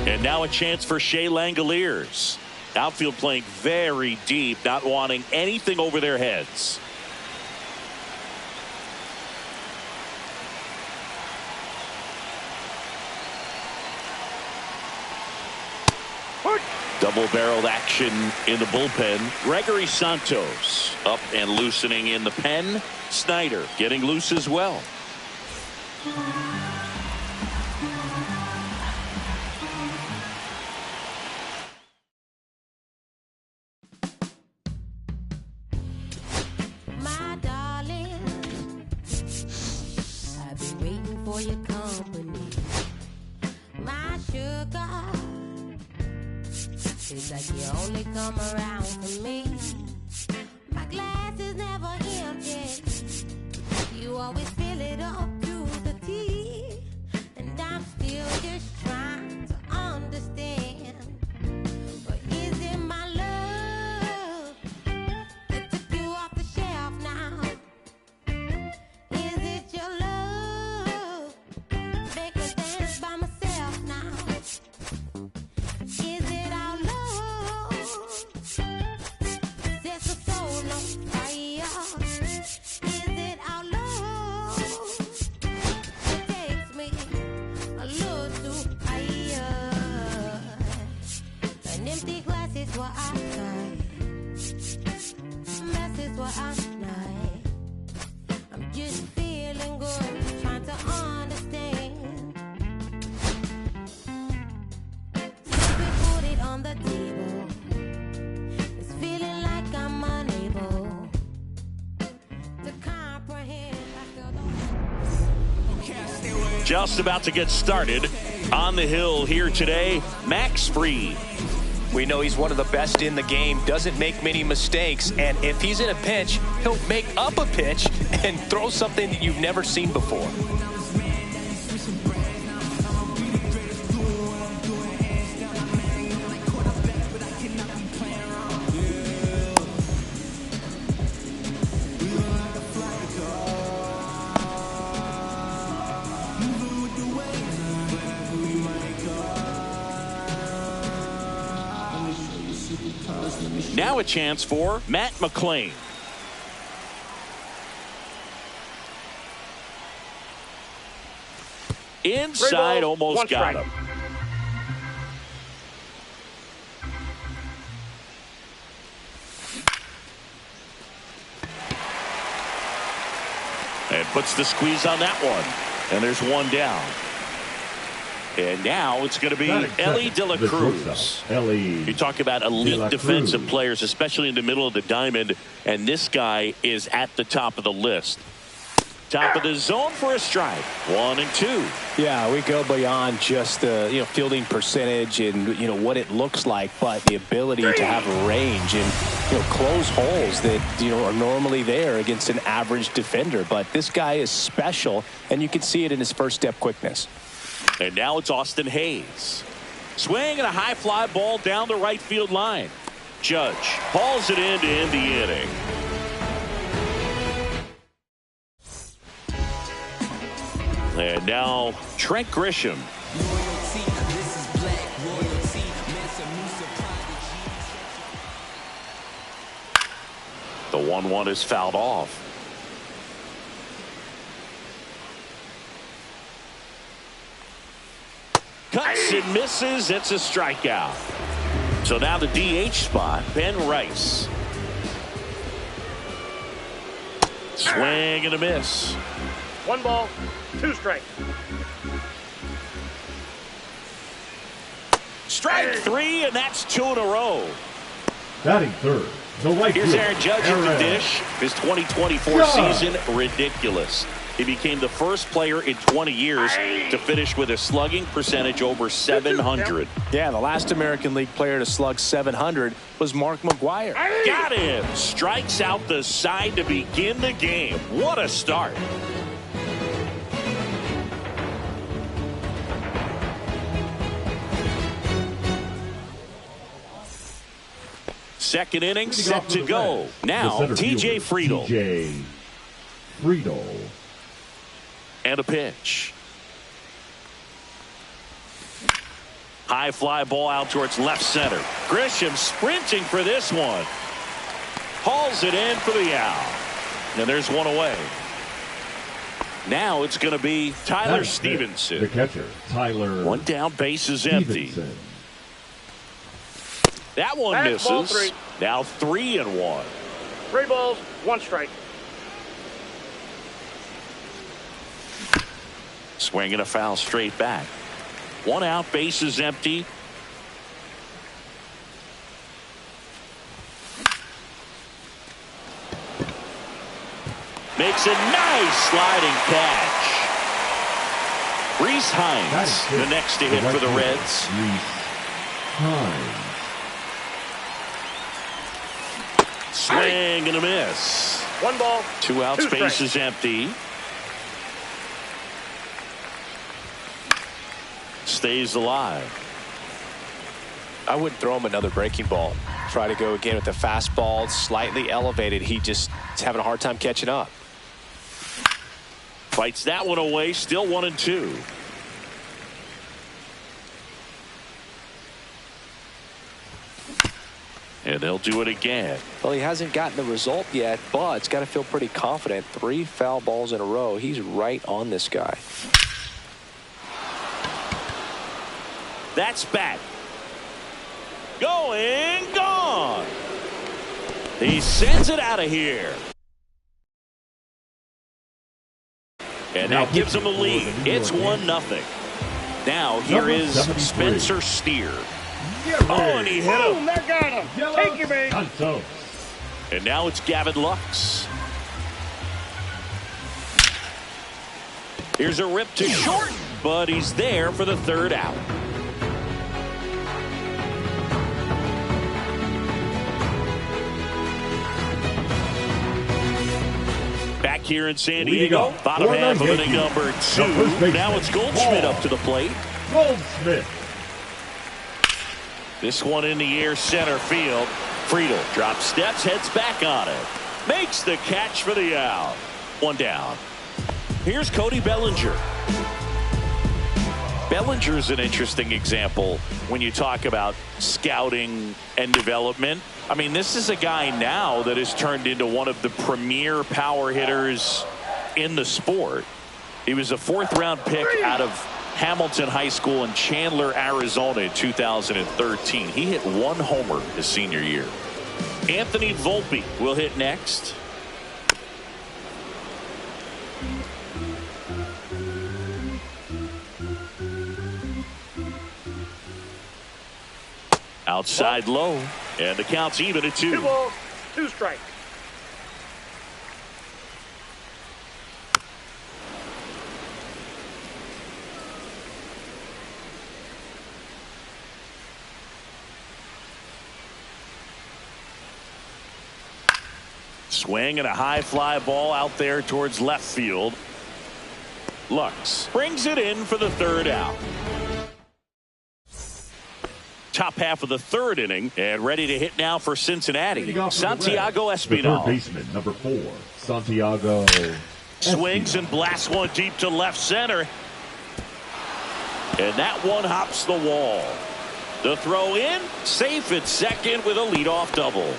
And now a chance for Shea Langoliers. Outfield playing very deep, not wanting anything over their heads. Double-barreled action in the bullpen. Gregory Santos up and loosening in the pen. Snyder getting loose as well. My darling, I've been waiting for your company. My sugar, it's like you only come around for me. My glass is never empty. You always fill it up to the tea. And I'm still just trying to understand. Or is it my love that took you off the shelf now? Is it your love? a night. I'm just feeling good, trying to understand. Since we put it on the table, it's feeling like I'm unable to comprehend. Just about to get started. On the hill here today, Max Fried. We know he's one of the best in the game, doesn't make many mistakes, and if he's in a pinch, he'll make up a pitch and throw something that you've never seen before. Now a chance for Matt McClain. Inside, almost got him. And puts the squeeze on that one. And there's one down. And now it's going to be Ellie De La Cruz. You talk about elite defensive players, especially in the middle of the diamond, and this guy is at the top of the list. Top of the zone for a strike. 1 and 2. Yeah, we go beyond just the fielding percentage and what it looks like, but the ability to have a range and close holes that are normally there against an average defender. But this guy is special, and you can see it in his first step quickness. And now it's Austin Hayes. Swing and a high fly ball down the right field line. Judge hauls it in to end the inning. And now Trent Grisham. The 1-1 is fouled off. Cuts and misses. It's a strikeout. So now the DH spot, Ben Rice. Swing and a miss. 1 ball, 2 strikes. Strike 3, and that's 2 in a row. Batting third, the right Here's fielder, Aaron Judge at the dish. His 2024 season, ridiculous. He became the first player in 20 years to finish with a slugging percentage over 700. Yeah, the last American League player to slug 700 was Mark McGwire. Got him. Strikes out the side to begin the game. What a start. Second inning set to go. Now, TJ Friedel. TJ Friedel. And a pitch. High fly ball out towards left center. Grisham sprinting for this one. Hauls it in for the out. And there's one away. Now it's going to be Tyler Stevenson. The catcher, Tyler. One down, base is empty. That one misses. Now 3 and 1. 3 balls, 1 strike. Swing and a foul straight back. 1 out, base is empty. Makes a nice sliding catch. Reese Hines, the next to hit for the Reds. Swing and a miss. 1 ball, 2 outs, 2 base strikes. is empty. Stays alive. I wouldn't throw him another breaking ball. Try to go again with the fastball, slightly elevated. He just is having a hard time catching up. Fights that one away, still 1 and 2. And they'll do it again. Well, he hasn't gotten the result yet, but it's got to feel pretty confident. 3 foul balls in a row. He's right on this guy. That's back. Going, gone. He sends it out of here. And that gives him a lead. It's 1-0. Now here is Spencer Steer. Oh, and he hit him. Boom, that got him. Take your mate. And now it's Gavin Lux. Here's a rip to short, but he's there for the third out. Back here in San Diego, bottom half of inning number 2. Now it's Goldschmidt up to the plate. Goldschmidt. This one in the air, center field. Friedel drops steps, heads back on it. Makes the catch for the out. 1 down. Here's Cody Bellinger. Bellinger's an interesting example when you talk about scouting and development. I mean, this is a guy now that has turned into one of the premier power hitters in the sport. He was a 4th-round pick out of Hamilton High School in Chandler, Arizona in 2013. He hit 1 homer his senior year. Anthony Volpe will hit next. Outside low, and the count's even at 2. 2 balls, 2 strikes. Swing and a high fly ball out there towards left field. Lux brings it in for the 3rd out. Top half of the 3rd inning, and ready to hit now for Cincinnati. Santiago Espinal. The 3rd baseman, number 4, Santiago. Swings and blasts one deep to left center. And that one hops the wall. The throw in, safe at second with a leadoff double.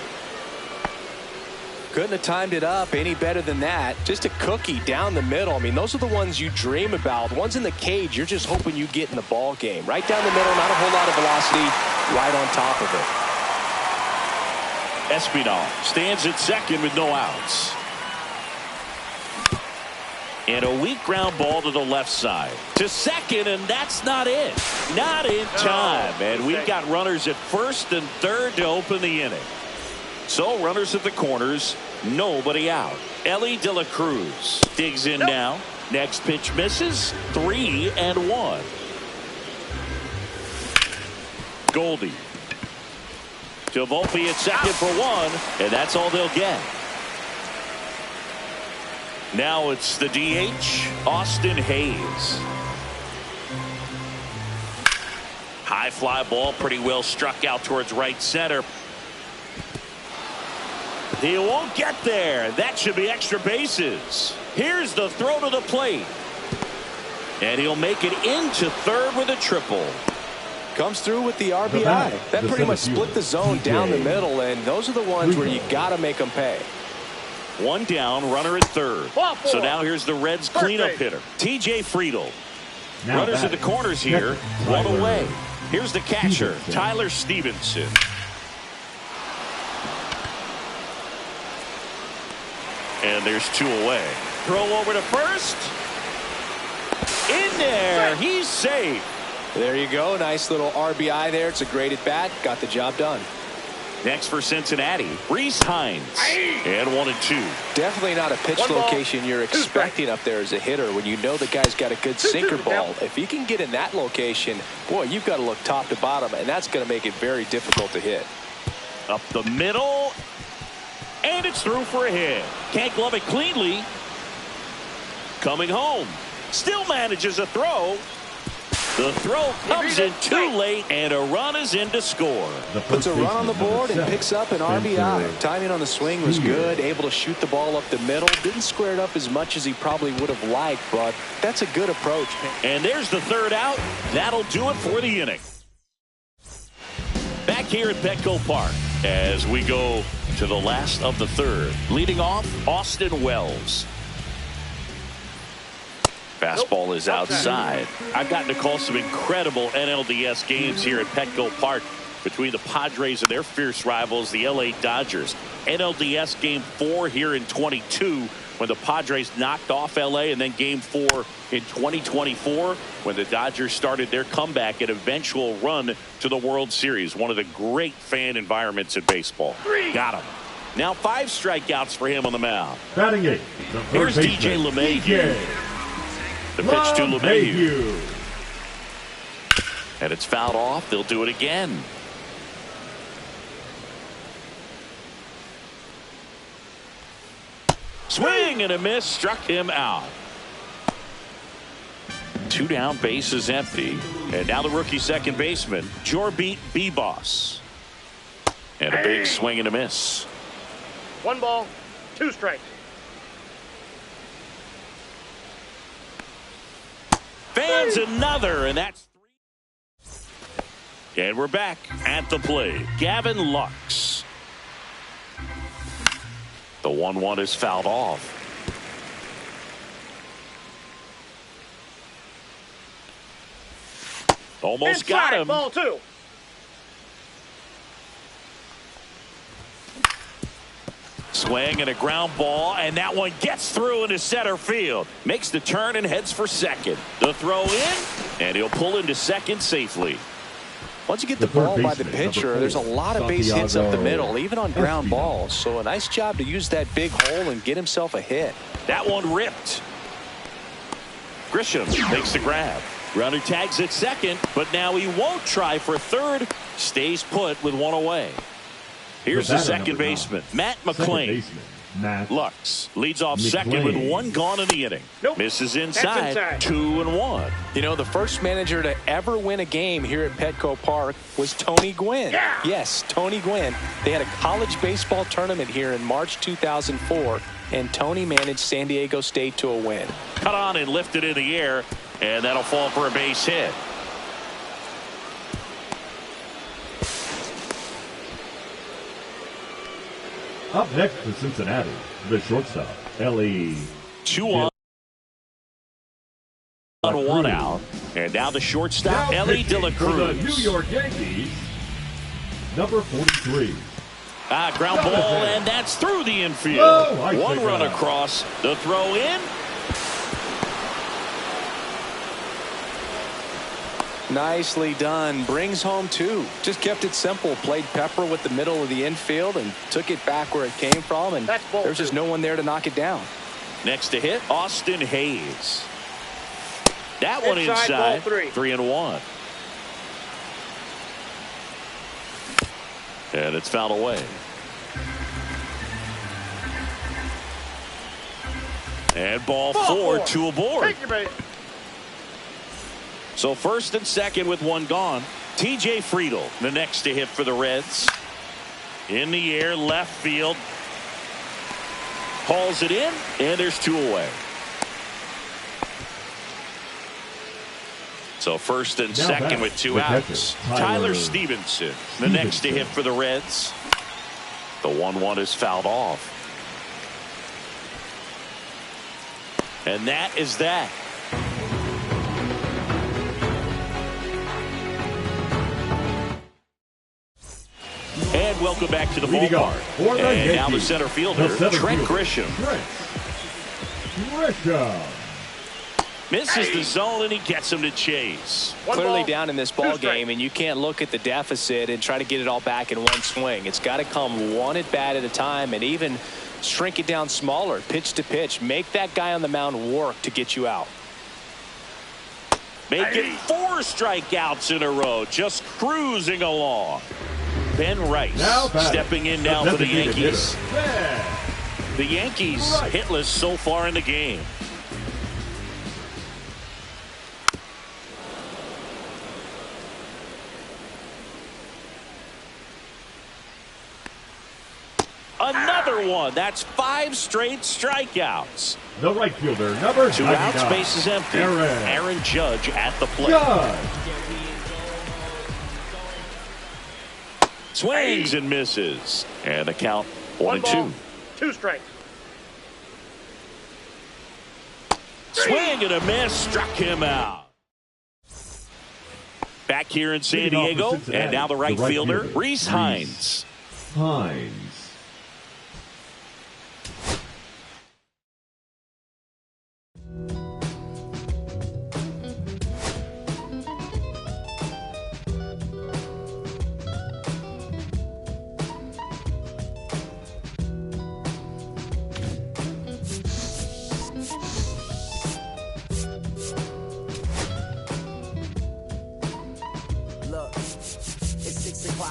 Couldn't have timed it up any better than that. Just a cookie down the middle. I mean, those are the ones you dream about. The ones in the cage, you're just hoping you get in the ball game. Right down the middle, not a whole lot of velocity, right on top of it. Espinal stands at second with no outs. And a weak ground ball to the left side. To second, and that's not it. Not in time. And we've got runners at first and third to open the inning. So runners at the corners, nobody out. Ellie De La Cruz digs in now. Next pitch misses. 3-1. Goldie to Volpe at second for 1, and that's all they'll get. Now it's the DH, Austin Hayes. High fly ball, pretty well struck out towards right center. He won't get there. That should be extra bases. Here's the throw to the plate. And he'll make it into third with a triple. Comes through with the RBI. That pretty much split the zone down the middle, and those are the ones where you got to make them pay. 1 down, runner at third. So now here's the Reds cleanup hitter, TJ Friedel. Runners at the corners here, 1 away. Here's the catcher, Tyler Stevenson. And there's 2 away. Throw over to first. In there. He's safe. There you go. Nice little RBI there. It's a great at bat. Got the job done. Next for Cincinnati, Reese Hines. And 1-2. Definitely not a pitch location you're expecting up there as a hitter when you know the guy's got a good sinker ball. If he can get in that location, boy, you've got to look top to bottom, and that's going to make it very difficult to hit. Up the middle. And it's through for a hit. Can't glove it cleanly. Coming home. Still manages a throw. The throw comes in too late, and a run is in to score. Puts a run on the board and picks up an RBI. Timing on the swing was good. Able to shoot the ball up the middle. Didn't square it up as much as he probably would have liked, but that's a good approach. And there's the 3rd out. That'll do it for the inning. Back here at Petco Park as we go to the last of the 3rd. Leading off, Austin Wells. Fastball is outside. I've gotten to call some incredible NLDS games here at Petco Park. between the Padres and their fierce rivals, the LA Dodgers. NLDS Game 4 here in 22 when the Padres knocked off LA, and then Game 4 in 2024 when the Dodgers started their comeback and eventual run to the World Series. One of the great fan environments in baseball. Got him. Now 5 strikeouts for him on the mound. Batting 8. Here's DJ LeMahieu. The pitch to LeMahieu. And it's fouled off. They'll do it again. Swing and a miss, struck him out. 2 down, bases empty. And now the rookie second baseman, Jorbit Bibas. And a big swing and a miss. 1 ball, 2 strikes. Fans another, and that's 3. And we're back at the plate. Gavin Lux. The 1-1 is fouled off. Almost Inside, got him. Ball 2. Swing and a ground ball, and that one gets through into center field. Makes the turn and heads for second. The throw in, and he'll pull into second safely. Once you get the ball by the pitcher, there's a lot of base hits up the middle, even on ground balls. So a nice job to use that big hole and get himself a hit. That one ripped. Grisham makes the grab. Runner tags at second, but now he won't try for third. Stays put with 1 away. Here's the second baseman, Matt McClain. Lux leads off second with 1 gone in the inning. Nope. Misses inside. 2-1. You know, the first manager to ever win a game here at Petco Park was Tony Gwynn. Yeah. Yes, Tony Gwynn. They had a college baseball tournament here in March 2004, and Tony managed San Diego State to a win. Cut on and lifted in the air, and that'll fall for a base hit. Up next for Cincinnati, the shortstop, Ellie. 2 on, 1 out. And now the shortstop, Ellie De La For the New Cruz. York Yankees, number 43. Ground ball, and that's through the infield. Oh, 1 run across. The throw in. Nicely done. Brings home 2. Just kept it simple. Played pepper with the middle of the infield and took it back where it came from. And there's just no one there to knock it down. Next to hit, Austin Hayes. That one inside. 3-1. And it's fouled away. And ball 4, 2 aboard. Take your bait. So first and second with 1 gone. TJ Friedel, the next to hit for the Reds. In the air, left field. Hauls it in, and there's 2 away. So first and second with 2 outs. Tyler Stevenson, the next to hit for the Reds. The 1-1 is fouled off. And that is that. And welcome back to the ballpark. And now the center fielder, Trent Grisham. Misses the zone, and he gets him to chase. Clearly down in this ball game, and you can't look at the deficit and try to get it all back in 1 swing. It's got to come 1 at bat at a time, and even shrink it down smaller, pitch to pitch. Make that guy on the mound work to get you out. Making 4 strikeouts in a row, just cruising along. Ben Rice stepping in now for the Yankees. The Yankees hitless so far in the game. Another one. That's 5 straight strikeouts. The right fielder, number 2 outs, base is empty. Aaron Judge at the plate. Swings and misses. And the count 1-2. 2 strikes. Swing and a miss. Struck him out. Back here in San Diego, and now the right fielder, Rhys Hines.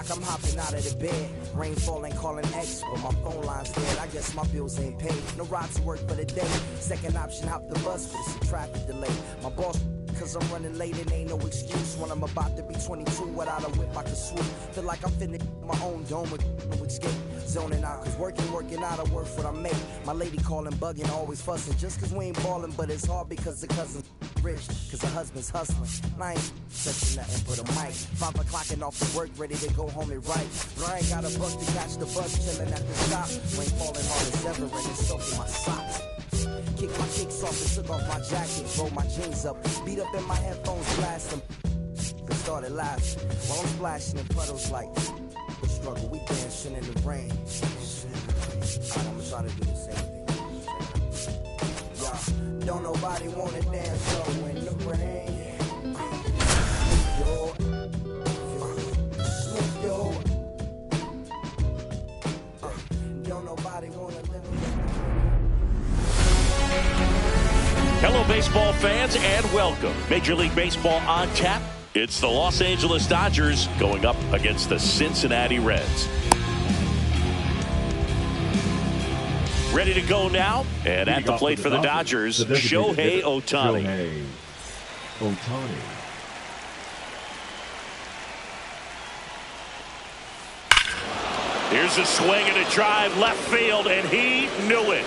I'm hopping out of the bed. Rain falling, calling X, but my phone line's dead. I guess my bills ain't paid. No ride to work for the day. Second option, hop the bus, but it's a traffic delay. My boss, cause I'm running late and ain't no excuse. When I'm about to be 22, without a whip I can swoop. Feel like I'm finna my own dome with no escape. Zoning out, cause working out, I work what I make. My lady calling, bugging, always fussing. Just cause we ain't ballin', but it's hard because the cousin's rich, cause her husband's hustling. And I ain't touching nothing but a mic. 5 o'clock and off to work, ready to go home and write. But I ain't got a buck to catch the bus, chillin' at the stop. Rain falling hard as ever and it's soaking my socks. Kick my kicks off and took off my jacket, roll my jeans up, beat up in my headphones, blast them. They started laughing while I'm splashing in puddles like the struggle. We dancing in the rain. I'ma try to do the same thing. Yeah, don't nobody wanna dance so in the rain. Yo, yo, don't nobody wanna live. Hello, baseball fans, and welcome. Major League Baseball on tap. It's the Los Angeles Dodgers going up against the Cincinnati Reds. Ready to go now, and at the plate for the Dodgers, Shohei Ohtani. Here's a swing and a drive left field, and he knew it.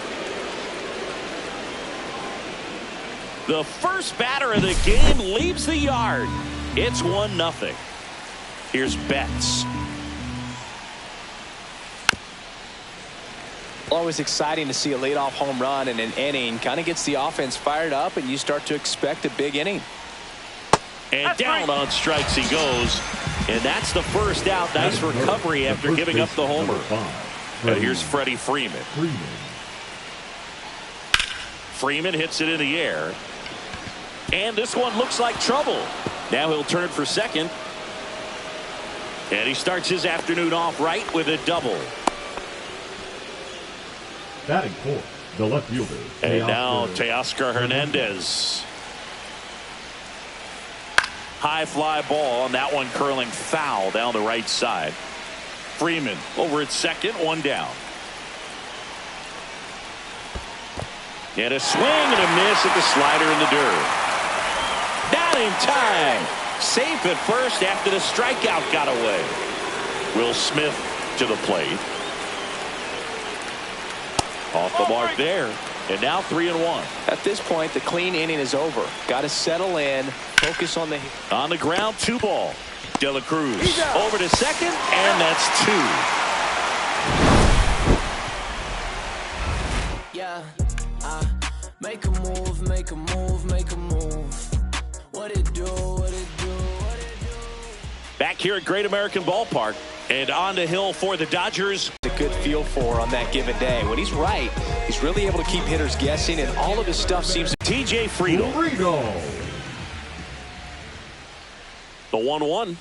The first batter of the game leaves the yard. It's 1-0. Here's Betts. Always exciting to see a leadoff home run in an inning. Kind of gets the offense fired up, and you start to expect a big inning. And down on strikes he goes. And that's the first out. Nice recovery after giving up the homer. Here's Freddie Freeman. Freeman hits it in the air. And this one looks like trouble. Now he'll turn for second. And he starts his afternoon off right with a double. Batting fourth, the left fielder. And now Teoscar Hernandez. High fly ball, and that one curling foul down the right side. Freeman over at second, one down. And a swing and a miss at the slider in the dirt. Not in time. Safe at first after the strikeout got away. Will Smith to the plate. Off the mark there. And now 3-1. At this point, the clean inning is over. Got to settle in, focus on the... On the ground, 2 ball. De La Cruz over to second, and that's 2. Yeah, make a move, make a move, make a move. What it do, what it do, what it do. Back here at Great American Ballpark, and on the hill for the Dodgers. A good feel for on that given day. When he's right, he's really able to keep hitters guessing, and all of his stuff seems to... TJ Friedl. The 1-1.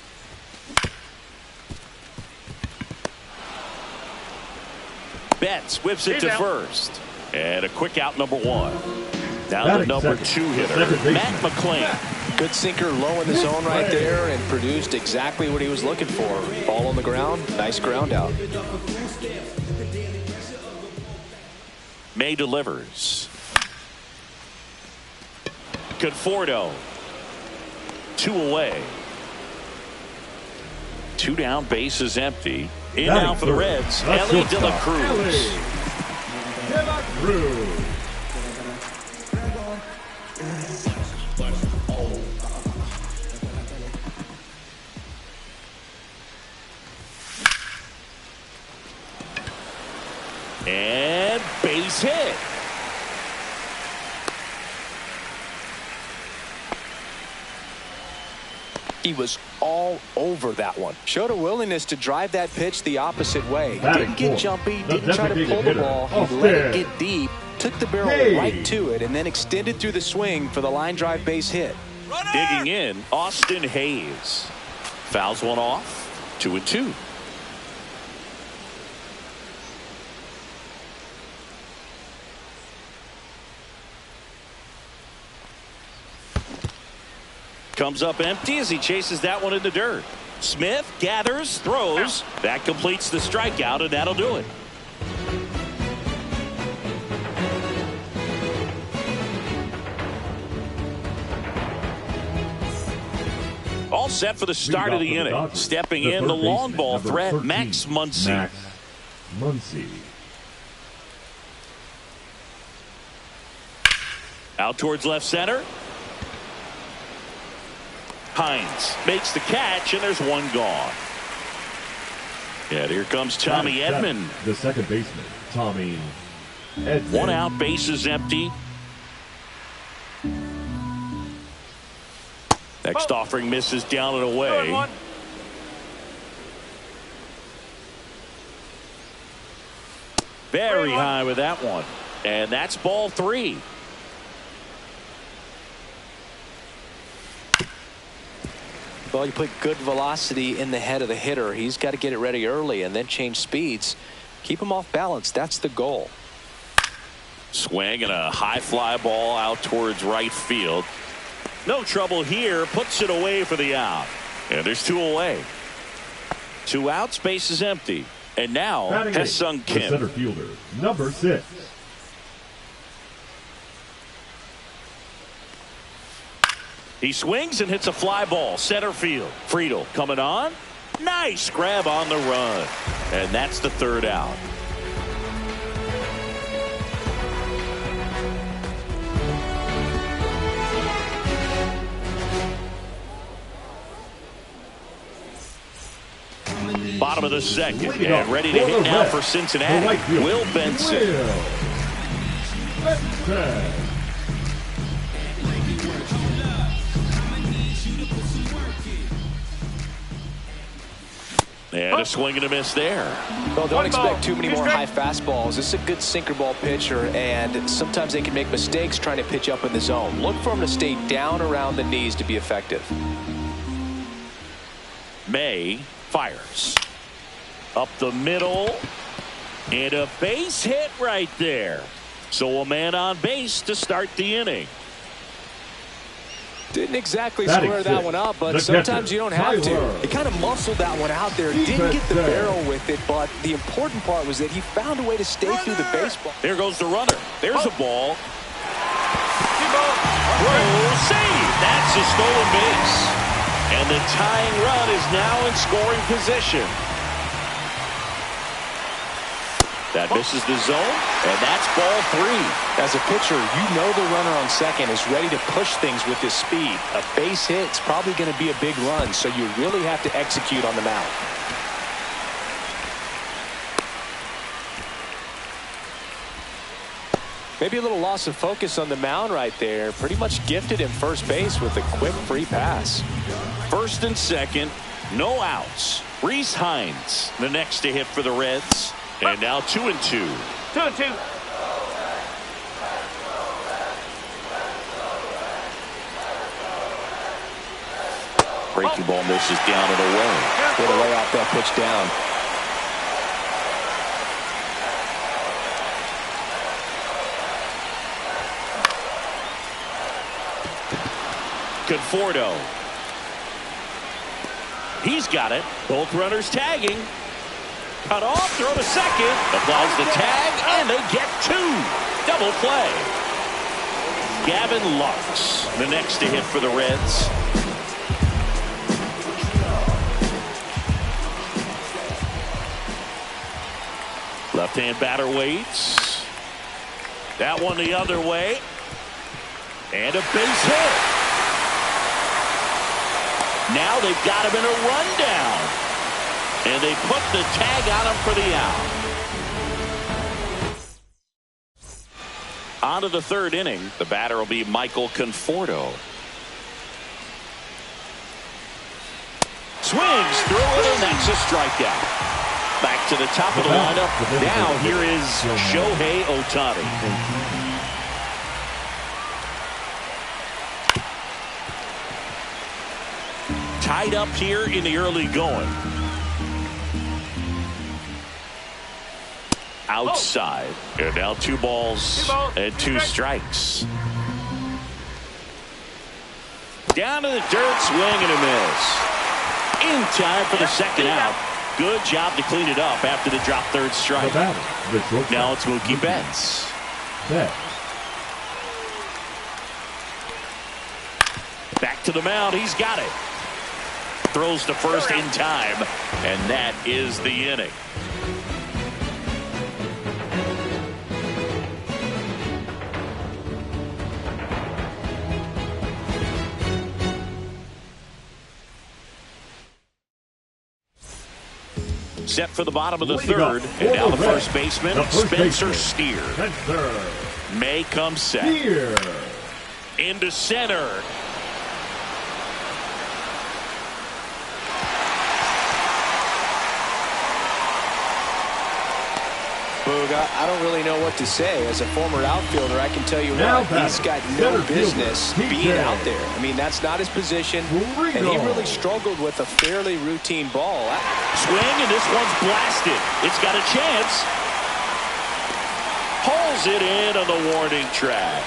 Betts whips it to first. And a quick out, number 1. Now the number 2 hitter, Matt McClain. Good sinker low in the zone right there and produced exactly what he was looking for. Ball on the ground, nice ground out. May delivers. Conforto. 2 away. 2 down, base is empty. In now for the Reds, Ellie De La Cruz. And base hit. He was all over that one. Showed a willingness to drive that pitch the opposite way. Didn't get jumpy, didn't try to pull the ball. He let it get deep, took the barrel right to it, and then extended through the swing for the line drive base hit. Digging in, Austin Hayes. Fouls one off, 2-2. Comes up empty as he chases that one in the dirt. Smith gathers, throws. That completes the strikeout, and that'll do it. All set for the start of the inning. Stepping in, the long ball threat, Max Muncy. Out towards left center. Hines makes the catch, and there's one gone. And here comes Tommy Edman. The second baseman, Tommy Edman. One out, bases empty. Next offering misses down and away. Very high with that one. And that's ball 3. Well, you put good velocity in the head of the hitter. He's got to get it ready early and then change speeds. Keep him off balance. That's the goal. Swing and a high fly ball out towards right field. No trouble here. Puts it away for the out. And there's 2 away. 2 outs. Base is empty. And now Ha-Seong Kim. The center fielder, number 6. He swings and hits a fly ball. Center field. Friedel coming on. Nice grab on the run. And that's the 3rd out. Bottom of the 2nd. And ready to hit now for Cincinnati. Will Benson. And a swing and a miss there. Well, don't expect too many more high fastballs. This is a good sinker ball pitcher, and sometimes they can make mistakes trying to pitch up in the zone. Look for him to stay down around the knees to be effective. May fires. Up the middle. And a base hit right there. So a man on base to start the inning. Didn't exactly square that one up, but sometimes you don't have to. He kind of muscled that one out there. Didn't get the barrel with it, but the important part was that he found a way to stay through the baseball. There goes the runner. There's a ball. Throw, save. That's a stolen base. And the tying run is now in scoring position. That misses the zone, and that's ball 3. As a pitcher, you know the runner on second is ready to push things with his speed. A base hit's probably going to be a big run, so you really have to execute on the mound. Maybe a little loss of focus on the mound right there. Pretty much gifted him first base with a quick free pass. 1st and 2nd, no outs. Reese Hines, the next to hit for the Reds. And now 2-2. 2-2. Breaking ball misses down and away. Way to lay off that pitch down. Conforto. He's got it. Both runners tagging. Cut off, throw to second, applies the tag, and they get 2. Double play. Gavin Lux, the next to hit for the Reds. Left-hand batter waits. That one the other way. And a base hit. Now they've got him in a rundown. And they put the tag on him for the out. On to the 3rd inning. The batter will be Michael Conforto. Swings through it, and that's a strikeout. Back to the top of the lineup. Now here is Shohei Ohtani. Tied up here in the early going. Outside. And now 2 balls and 2 strikes. Down to the dirt, swing and a miss. In time for the second out. Good job to clean it up after the drop third strike. Now it's Mookie Betts. Back to the mound. He's got it. Throws to first in time. And that is the inning. Set for the bottom of the third, and now the first baseman, Spencer Steer. May comes set. Into center. Boog, I don't really know what to say. As a former outfielder, I can tell you what, he's got no business being out there. I mean, that's not his position, and he really struggled with a fairly routine ball. Swing, and this one's blasted. It's got a chance. Pulls it in on the warning track.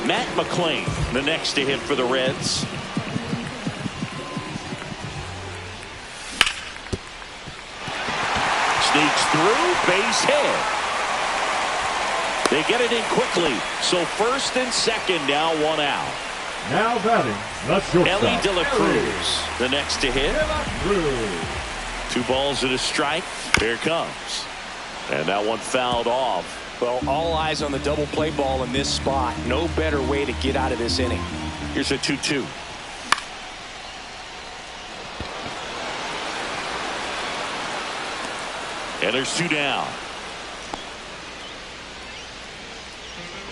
Matt McClain, the next to hit for the Reds. Sneaks through, base hit. They get it in quickly. So first and second, now 1 out. Now batting, that's your Ellie De La Cruz, the next to hit. 2 balls and a strike. Here it comes. And that one fouled off. Well, all eyes on the double play ball in this spot. No better way to get out of this inning. Here's a 2-2. And there's 2 down.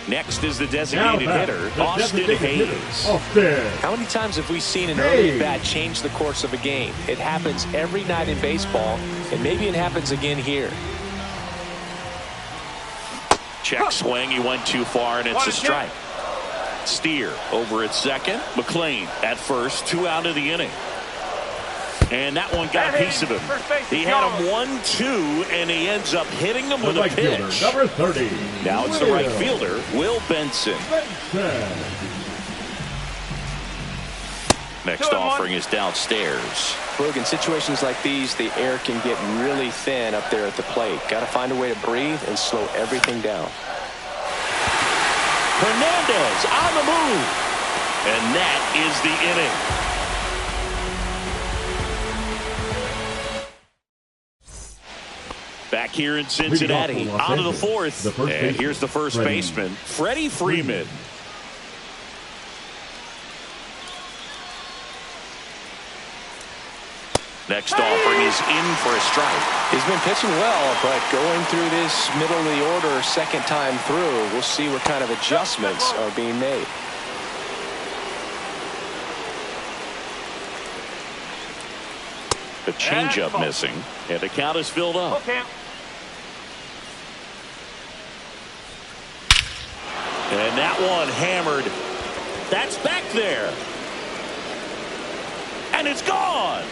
Next is the designated hitter, Austin Hayes. How many times have we seen an early bat change the course of a game? It happens every night in baseball, and maybe it happens again here. Check swing. He went too far, and it's a strike. Steer over at second. McClain at first. 2 out of the inning. And that one got a piece of him. He had him 1-2, and he ends up hitting him with a pitch. Number 30. Now it's the right fielder, Will Benson. Next offering is downstairs. Look, in situations like these, the air can get really thin up there at the plate. Got to find a way to breathe and slow everything down. Hernandez on the move. And that is the inning. Back here in Cincinnati, out of the fourth. And here's the first baseman, Freddie Freeman. Next offering is in for a strike. He's been pitching well, but going through this middle of the order second time through, we'll see what kind of adjustments are being made. The changeup missing, and the count is filled up. And that one hammered. That's back there. And it's gone.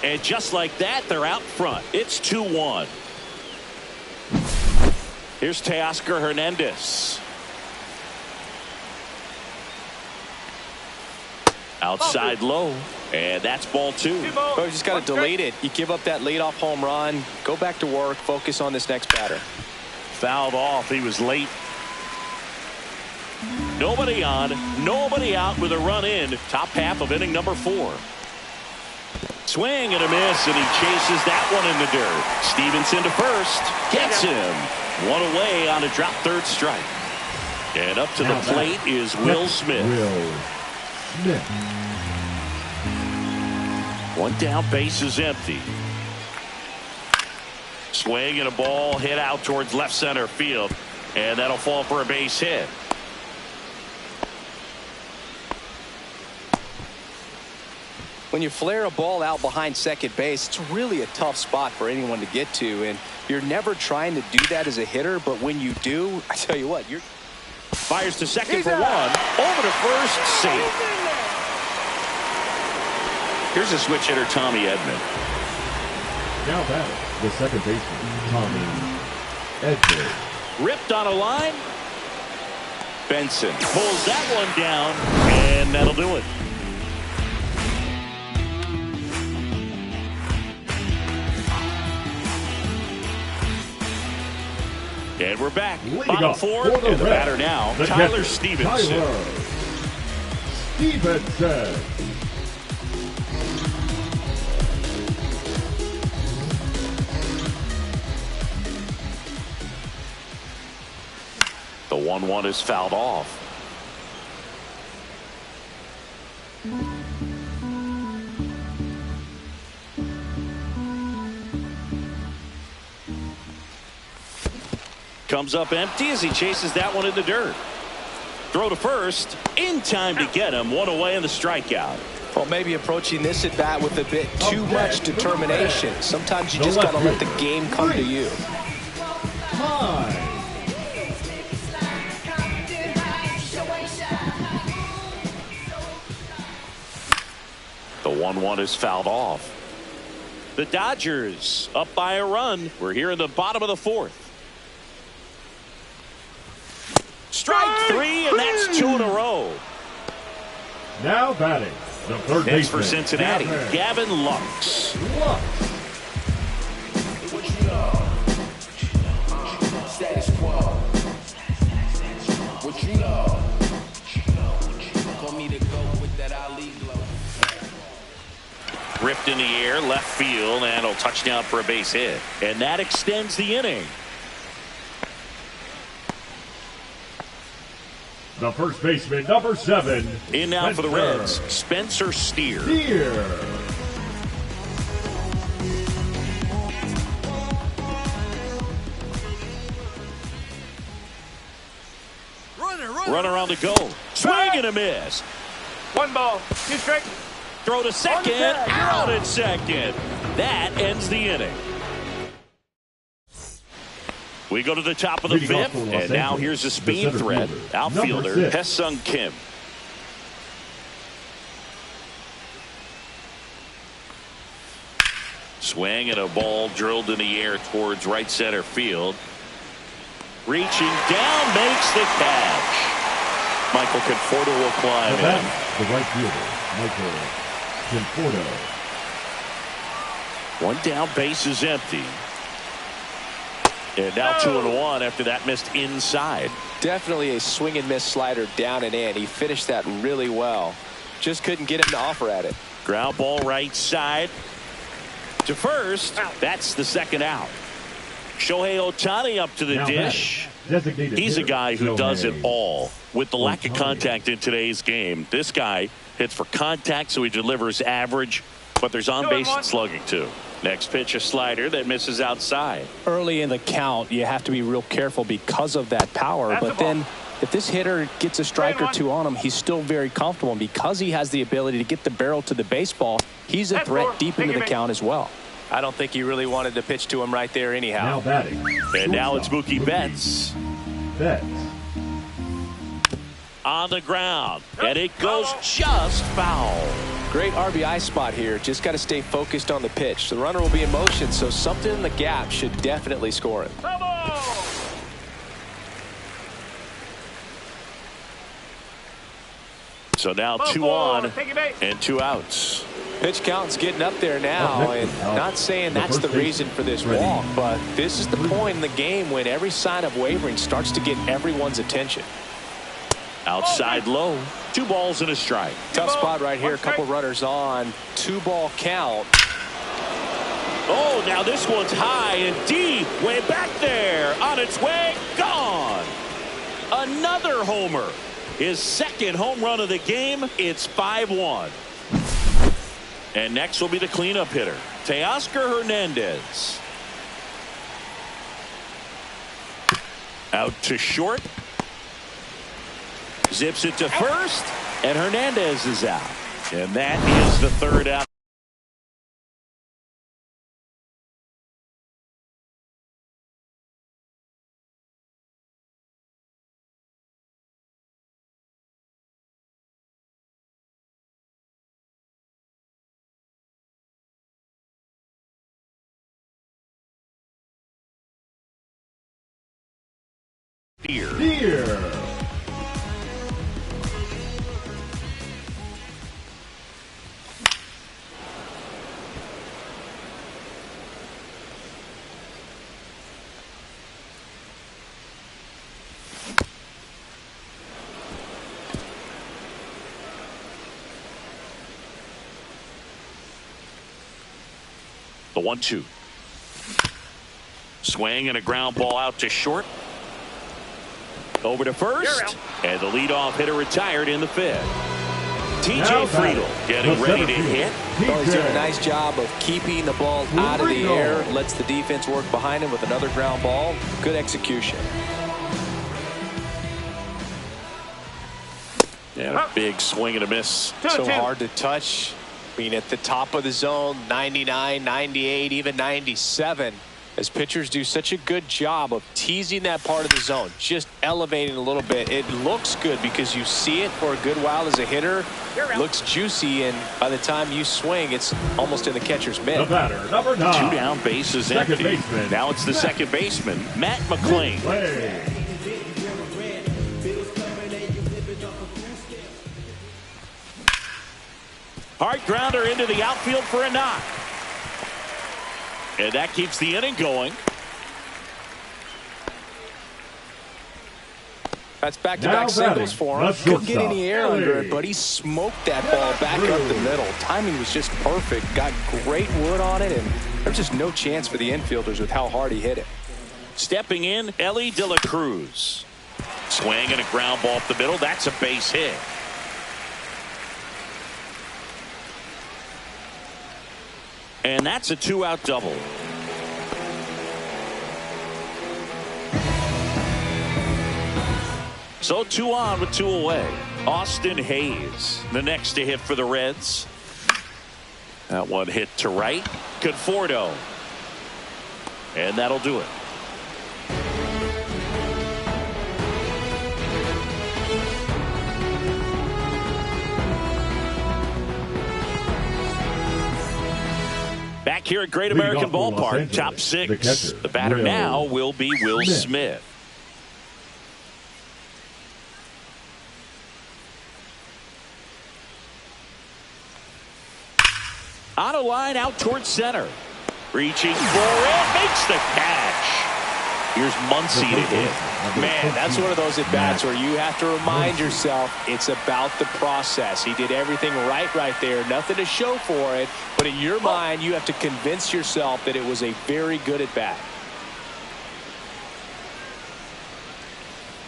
And just like that, they're out front. It's 2-1. Here's Teoscar Hernandez. Outside low. And that's ball 2. Well, you just got to delete it. You give up that leadoff home run. Go back to work. Focus on this next batter. Fouled off. He was late. Nobody on, nobody out with a run in. Top half of inning number 4. Swing and a miss, and he chases that one in the dirt. Stevenson to first. Gets him. 1 away on a drop third strike. And up to the plate is Will Smith. 1 down, base is empty. Swing and a ball hit out towards left center field. And that'll fall for a base hit. When you flare a ball out behind second base, it's really a tough spot for anyone to get to, and you're never trying to do that as a hitter, but when you do, I tell you what, you're... Fires to second for one. Over to first, safe. Here's a switch hitter, Tommy Edman. Now batting, the second baseman, Tommy Edman. Ripped on a line. Benson pulls that one down, and that'll do it. And we're back. Bottom fourth, and the batter now, Tyler Stevenson. Tyler Stevenson. The 1-1 is fouled off. Comes up empty as he chases that one in the dirt. Throw to first. In time to get him. One away in the strikeout. Well, maybe approaching this at bat with a bit too much determination. Sometimes you just got to let the game come to you. The 1-1 is fouled off. The Dodgers up by a run. We're here in the bottom of the fourth. Strike three, and that's two in a row. Now batting, the third Next baseman, for Cincinnati, Gavin Lux. What you know? Status quo. What you know? Call me the GOAT with that Ali glow. Ripped in the air, left field, and a touchdown for a base hit. And that extends the inning. The first baseman, number 7. In now for the Reds, Spencer Steer. Run around to go. Swing and a miss. 1 ball, 2 strikes. Throw to second. Out at second. That ends the inning. We go to the top of the fifth, and now here's a speed threat. Outfielder, Hae-Sung Kim. Swing and a ball drilled in the air towards right center field. Reaching down, makes the catch. Michael Conforto will climb in. The right fielder, Michael Conforto. One down, base is empty. And now 2-1 after that missed inside. Definitely a swing and miss slider down and in. He finished that really well. Just couldn't get him to offer at it. Ground ball right side to first. That's the second out. Shohei Ohtani up to the dish. He's a guy who does it all. With the lack of contact in today's game, this guy hits for contact, so he delivers average, but there's on-base slugging too. Next pitch, a slider that misses outside. Early in the count, you have to be real careful because of that power. But then if this hitter gets a strike or two on him, he's still very comfortable. And because he has the ability to get the barrel to the baseball, he's a threat deep into the count as well. I don't think he really wanted to pitch to him right there anyhow. Now batting. And now it's Mookie Betts. On the ground. And it goes just foul. Great RBI spot here. Just got to stay focused on the pitch. The runner will be in motion, so something in the gap should definitely score him. So now 2 on and 2 outs. Pitch count's getting up there now, and not saying that's the reason for this walk, but this is the point in the game when every sign of wavering starts to get everyone's attention. Outside low. 2 balls and a strike. Tough spot right here. A couple runners on. 2-ball count. Oh, now this one's high and deep. Way back there. On its way. Gone. Another homer. His second home run of the game. It's 5-1. And next will be the cleanup hitter, Teoscar Hernandez. Out to short. Zips it to first, and Hernandez is out. And that is the third out. Steer. The 1-2. Swing and a ground ball out to short. Over to first. And the leadoff hitter retired in the fifth. TJ Friedel getting ready to hit. Well, he's doing a nice job of keeping the ball out of the air. Lets the defense work behind him with another ground ball. Good execution. And a big swing and a miss. So hard to touch. I mean, at the top of the zone, 99, 98, even 97. As pitchers do such a good job of teasing that part of the zone, just elevating a little bit. It looks good because you see it for a good while as a hitter. Looks juicy, and by the time you swing, it's almost in the catcher's mitt. The batter, number 9. 2 down, bases empty. Baseman. Now it's the second baseman, Matt McClain. Hard grounder into the outfield for a knock. And that keeps the inning going. That's back-to-back singles for him. Couldn't get any air under it, but he smoked that ball back up the middle. Timing was just perfect. Got great wood on it, and there's just no chance for the infielders with how hard he hit it. Stepping in, Ellie De La Cruz. Swing and a ground ball up the middle. That's a base hit. And that's a 2-out double. So 2 on with 2 away. Austin Hayes, the next to hit for the Reds. That one hit to right. Conforto. And that'll do it. Back here at Great American Ballpark, top 6. The batter now will be Will Smith. On a line out towards center. Reaching for it. Makes the catch. Here's Muncy to hit. Man, that's one of those at-bats where you have to remind yourself it's about the process. He did everything right there. Nothing to show for it. But in your mind, you have to convince yourself that it was a very good at-bat.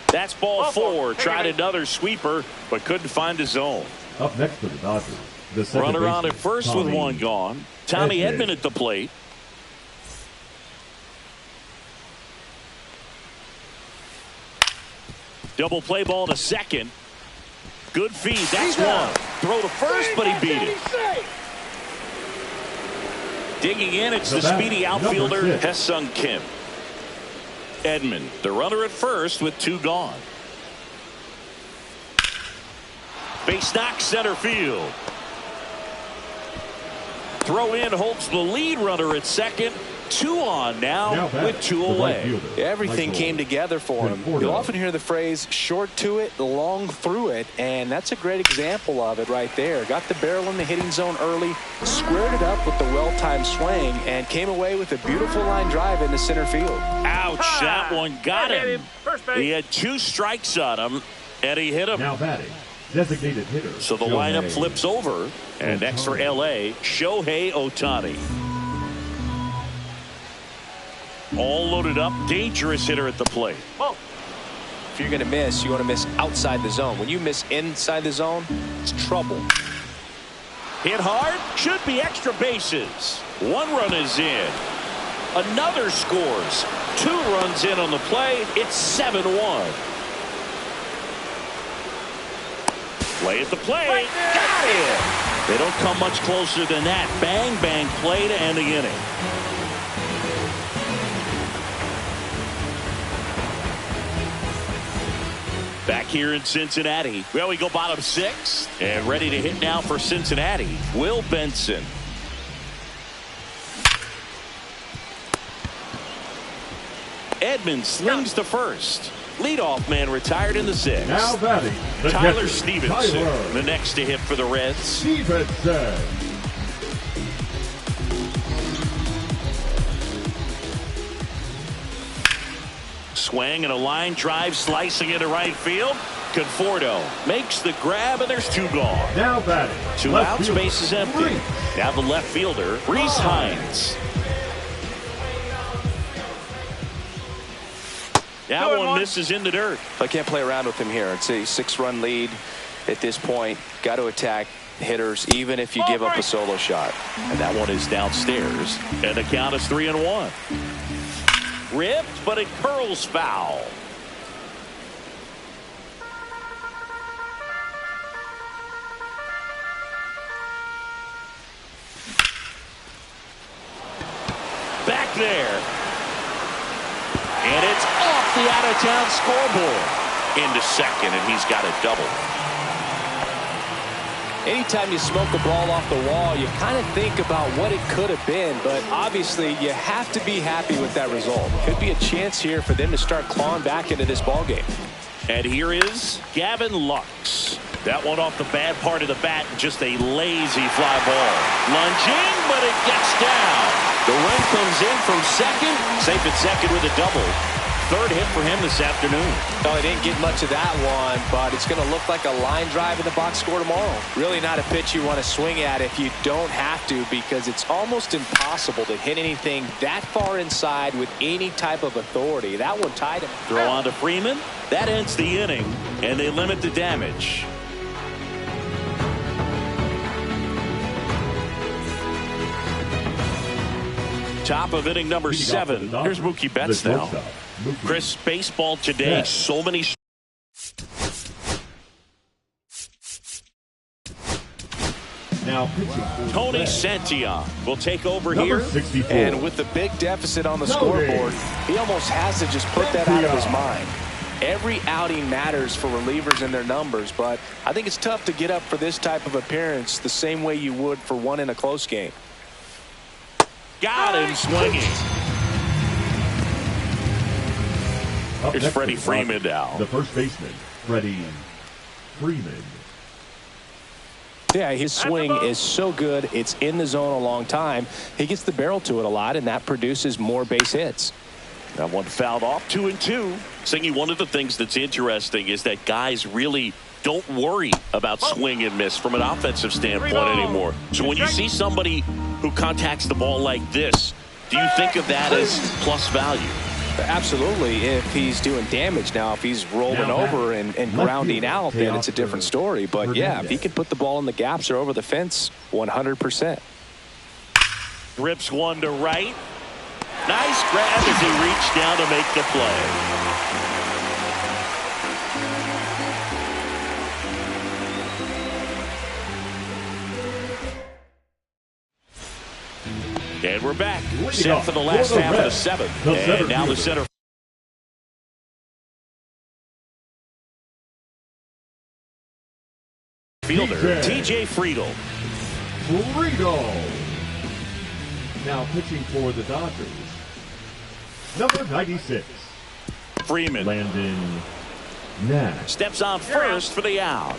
That's ball 4. Tried another sweeper, but couldn't find a zone. Up next for the Dodgers. Runner on at first with 1 gone. Tommy Edman at the plate. Double play ball to second. Good feed. That's 1. Throw to first, but he beat it. Digging in, it's the speedy outfielder Hesung Kim. Edman, the runner at first with 2 gone. Base knock center field. Throw in holds the lead runner at second. 2 on now with 2 away. Everything came together for him. You'll often hear the phrase short to it, long through it, and that's a great example of it right there. Got the barrel in the hitting zone early, squared it up with the well-timed swing, and came away with a beautiful line drive into center field. Ouch, that one got him. He had 2 strikes on him, and he hit him. Now batting, designated hitter. So the lineup flips over, and next for L.A., Shohei Ohtani. All loaded up, dangerous hitter at the plate. If you're going to miss, you want to miss outside the zone. When you miss inside the zone, it's trouble. Hit hard, should be extra bases. 1 run is in. Another scores. 2 runs in on the play. It's 7-1. Play at the plate. Got it. They don't come much closer than that. Bang, bang play to end the inning. Back here in Cincinnati. Well, we go bottom 6. And ready to hit now for Cincinnati, Will Benson. Edmonds slings to first. Leadoff man retired in the 6th. Now batting, Tyler Stevenson, the next to hit for the Reds. Stevenson. Swing and a line drive slicing into right field. Conforto makes the grab, and there's 2 gone. Now batting, 2 outs, base is empty. Now the left fielder, Reese Hines. That one misses in the dirt. I can't play around with him here. It's a 6-run lead at this point. Got to attack hitters, even if you give up a solo shot. And that one is downstairs. And the count is 3-1. Ripped, but it curls foul. Back there. And it's off the out-of-town scoreboard. Into second, and he's got a double. Anytime you smoke a ball off the wall, you kind of think about what it could have been, but obviously you have to be happy with that result. Could be a chance here for them to start clawing back into this ball game. And here is Gavin Lux. That one off the bad part of the bat, just a lazy fly ball. Lunging, but it gets down. The run comes in from second. Safe at second with a double. 3rd hit for him this afternoon. No, he didn't get much of that one, but it's going to look like a line drive in the box score tomorrow. Really not a pitch you want to swing at if you don't have to, because it's almost impossible to hit anything that far inside with any type of authority. That one tied him. Throw on to Freeman. That ends the inning, and they limit the damage. Top of inning number 7. Here's Mookie Betts now. Chris, baseball today, so many. Now Tony Santillan will take over here. 64. And with the big deficit on the scoreboard, he almost has to just put that out of his mind. Every outing matters for relievers and their numbers, but I think it's tough to get up for this type of appearance the same way you would for one in a close game. Got him swinging. Here's Freddie Freeman now. The first baseman, Freddie Freeman. Yeah, his swing is so good. It's in the zone a long time. He gets the barrel to it a lot, and that produces more base hits. That one fouled off. 2-2. Singy, one of the things that's interesting is that guys really don't worry about swing and miss from an offensive standpoint anymore. So when you see somebody who contacts the ball like this, do you think of that as plus value? Absolutely. If he's doing damage now, if he's rolling over and grounding out, then it's a different story. But yeah, if he can put the ball in the gaps or over the fence, 100%. Rips one to right. Nice grab as he reached down to make the play. And we're back. Set for the last half of the 7th. And now the center fielder, TJ Friedel. Now pitching for the Dodgers, number 96. Freeman. Landon Nash. Steps on first for the out.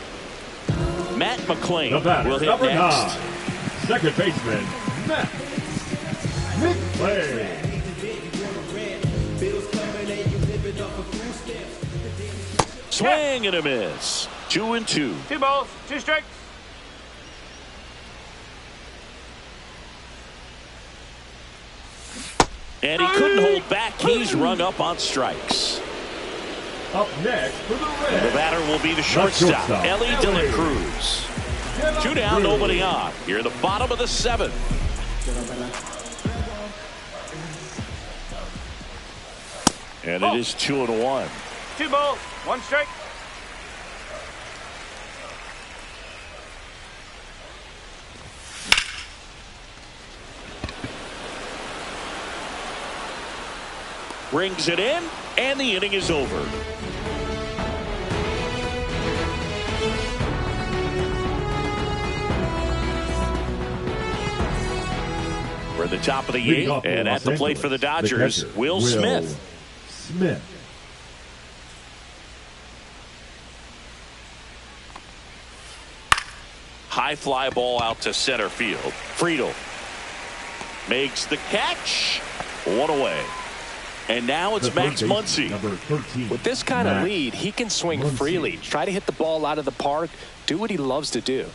Matt McClain The batter, will hit number next. 9. Second baseman, Matt McClain. Swing and a miss. 2-2. 2 balls, 2 strikes. And he couldn't hold back. He's rung up on strikes. Up next for the Reds. The batter will be the shortstop, Ellie De La Cruz. 2 down, nobody on. Here in the bottom of the 7th. And it is 2-1. 2 balls, 1 strike. Brings it in, and the inning is over. We're at the top of the eighth, and at the plate for the Dodgers, Will Smith. High fly ball out to center field. Friedel makes the catch. One away. And now it's Max Muncy. With this kind of lead, he can swing freely. Try to hit the ball out of the park. Do what he loves to do.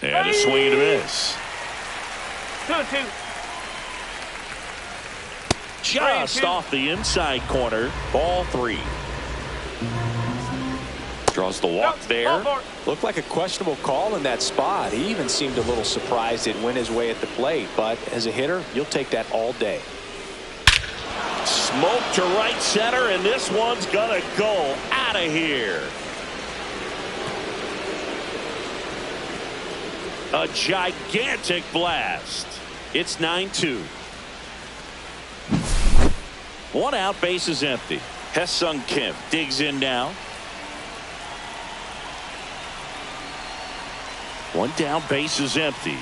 And a swing and a miss. 2-2. Just off the inside corner. Ball 3. Draws the walk there. Looked like a questionable call in that spot. He even seemed a little surprised it went his way at the plate. But as a hitter, you'll take that all day. Smoke to right center, and this one's gonna go out of here. A gigantic blast. It's 9-2. One out, base is empty. Hesung Kim digs in now. One down, base is empty.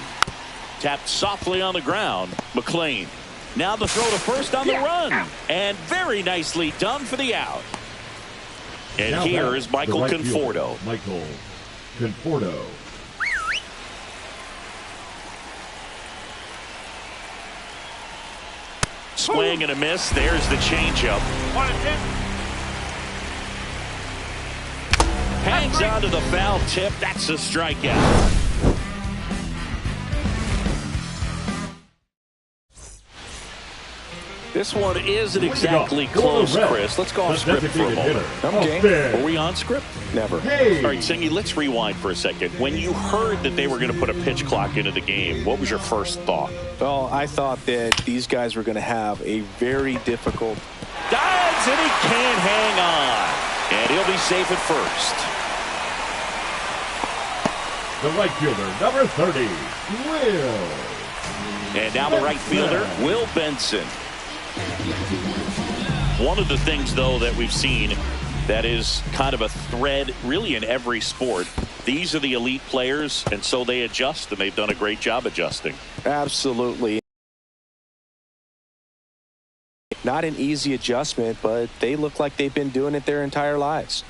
Tapped softly on the ground. McLean. Now the throw to first on the run. And very nicely done for the out. And now here is Michael Conforto. Swing and a miss. There's the changeup. 1-2. Hangs on to the foul tip. That's a strikeout. This one isn't exactly close, Chris. Let's go off script for a moment. I'm game. Were we on script? Never. All right, Singy, let's rewind for a second. When you heard that they were going to put a pitch clock into the game, what was your first thought? Well, I thought that these guys were going to have a very difficult. Dives, and he can't hang on. And he'll be safe at first. The right fielder, number 30, Will. And now the right fielder, Will Benson. One of the things, though, that we've seen that is kind of a thread really in every sport. These are the elite players, and so they adjust, and they've done a great job adjusting. Absolutely. Not an easy adjustment, but they look like they've been doing it their entire lives.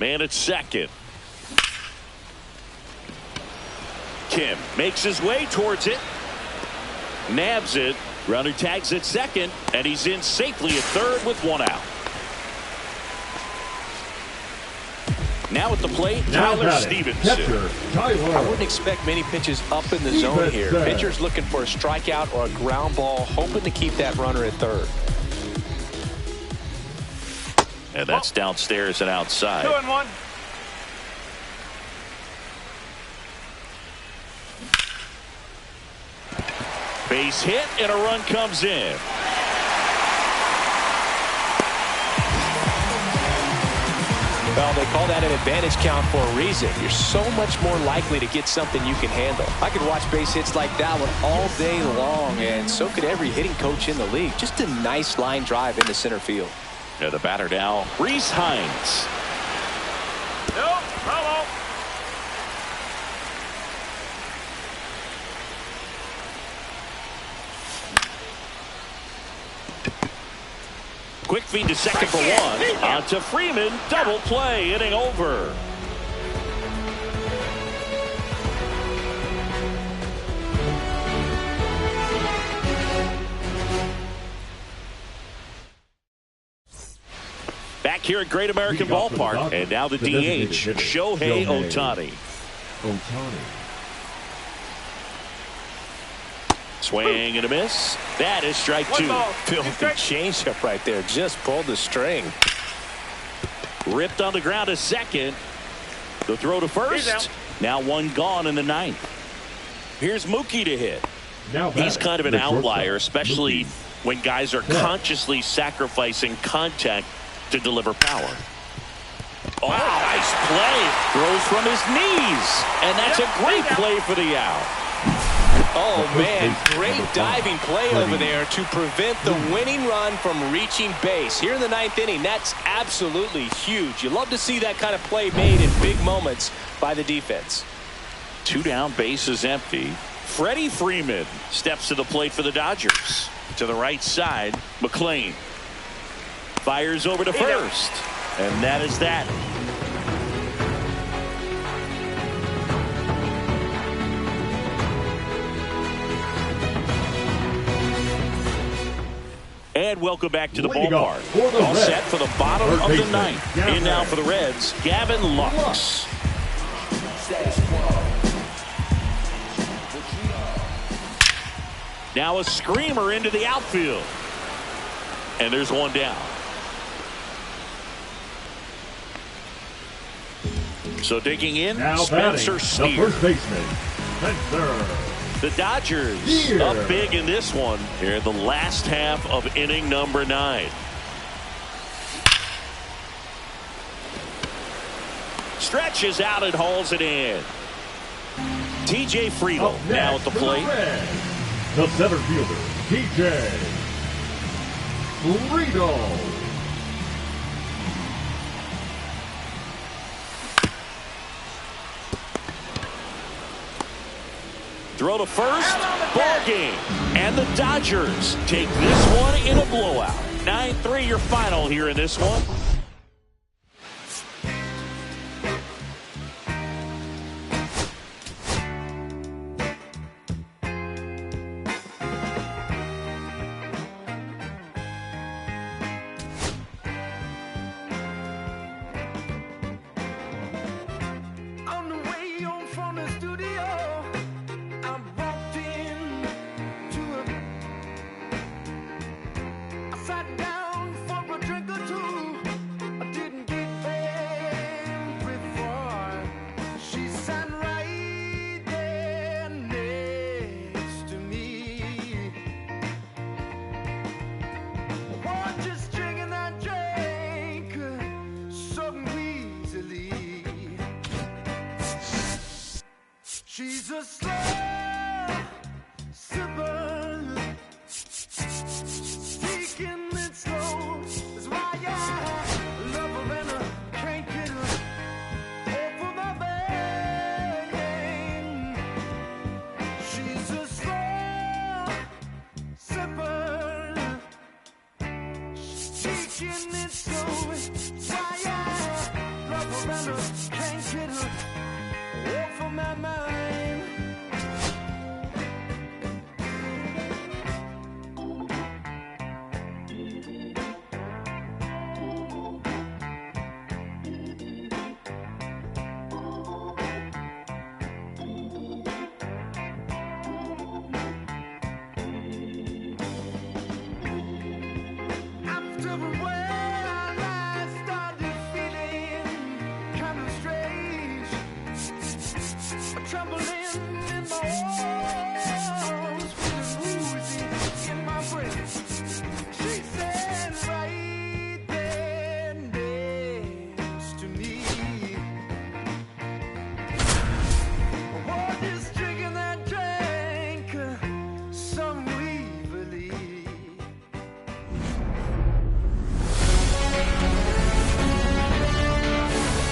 Man at second. Kim makes his way towards it. Nabs it. Runner tags at second, and he's in safely at third with one out. Now at the plate, Tyler Stevenson. I wouldn't expect many pitches up in the zone here. Pitcher's looking for a strikeout or a ground ball, hoping to keep that runner at third. And that's downstairs and outside. 2-1. Base hit, and a run comes in. Well, they call that an advantage count for a reason. You're so much more likely to get something you can handle. I could watch base hits like that one all day long, and so could every hitting coach in the league. Just a nice line drive into center field. Yeah, the batter now, Reese Hines. No, hello. Quick feed to second for one. On to Freeman. Double play. Inning over. Back here at Great American Ballpark. And now the DH, Shohei Ohtani. Swing and a miss. That is strike two. Filthy changeup right there. Just pulled the string. Ripped on the ground to second. The throw to first. Now one gone in the ninth. Here's Mookie to hit. He's kind of an outlier, especially when guys are consciously sacrificing contact to deliver power. Oh, nice play. Throws from his knees. And that's a great play for the out. Oh, man, great diving play over there to prevent the winning run from reaching base. Here in the ninth inning, that's absolutely huge. You love to see that kind of play made in big moments by the defense. 2 down, bases empty. Freddie Freeman steps to the plate for the Dodgers. To the right side, McLean fires over to first. And that is that. And welcome back to the ballpark. All set for the bottom of the ninth. In now for the Reds, Gavin Lux. Now a screamer into the outfield. And there's one down. So digging in, now Spencer Steer. The first baseman, Spencer. The Dodgers Steer. Up big in this one here in the last half of inning number 9. Stretches out and hauls it in. TJ Friedel now at the plate. The center fielder, TJ Friedel. Throw to first, ball game. And the Dodgers take this one in a blowout. 9-3 your final here in this one. She's a slow sipper, speaking it slow is why I love her and I can't get her off of my brain. She's a slow sipper, speaking it slow is why I love her and I can't get her off of my mind.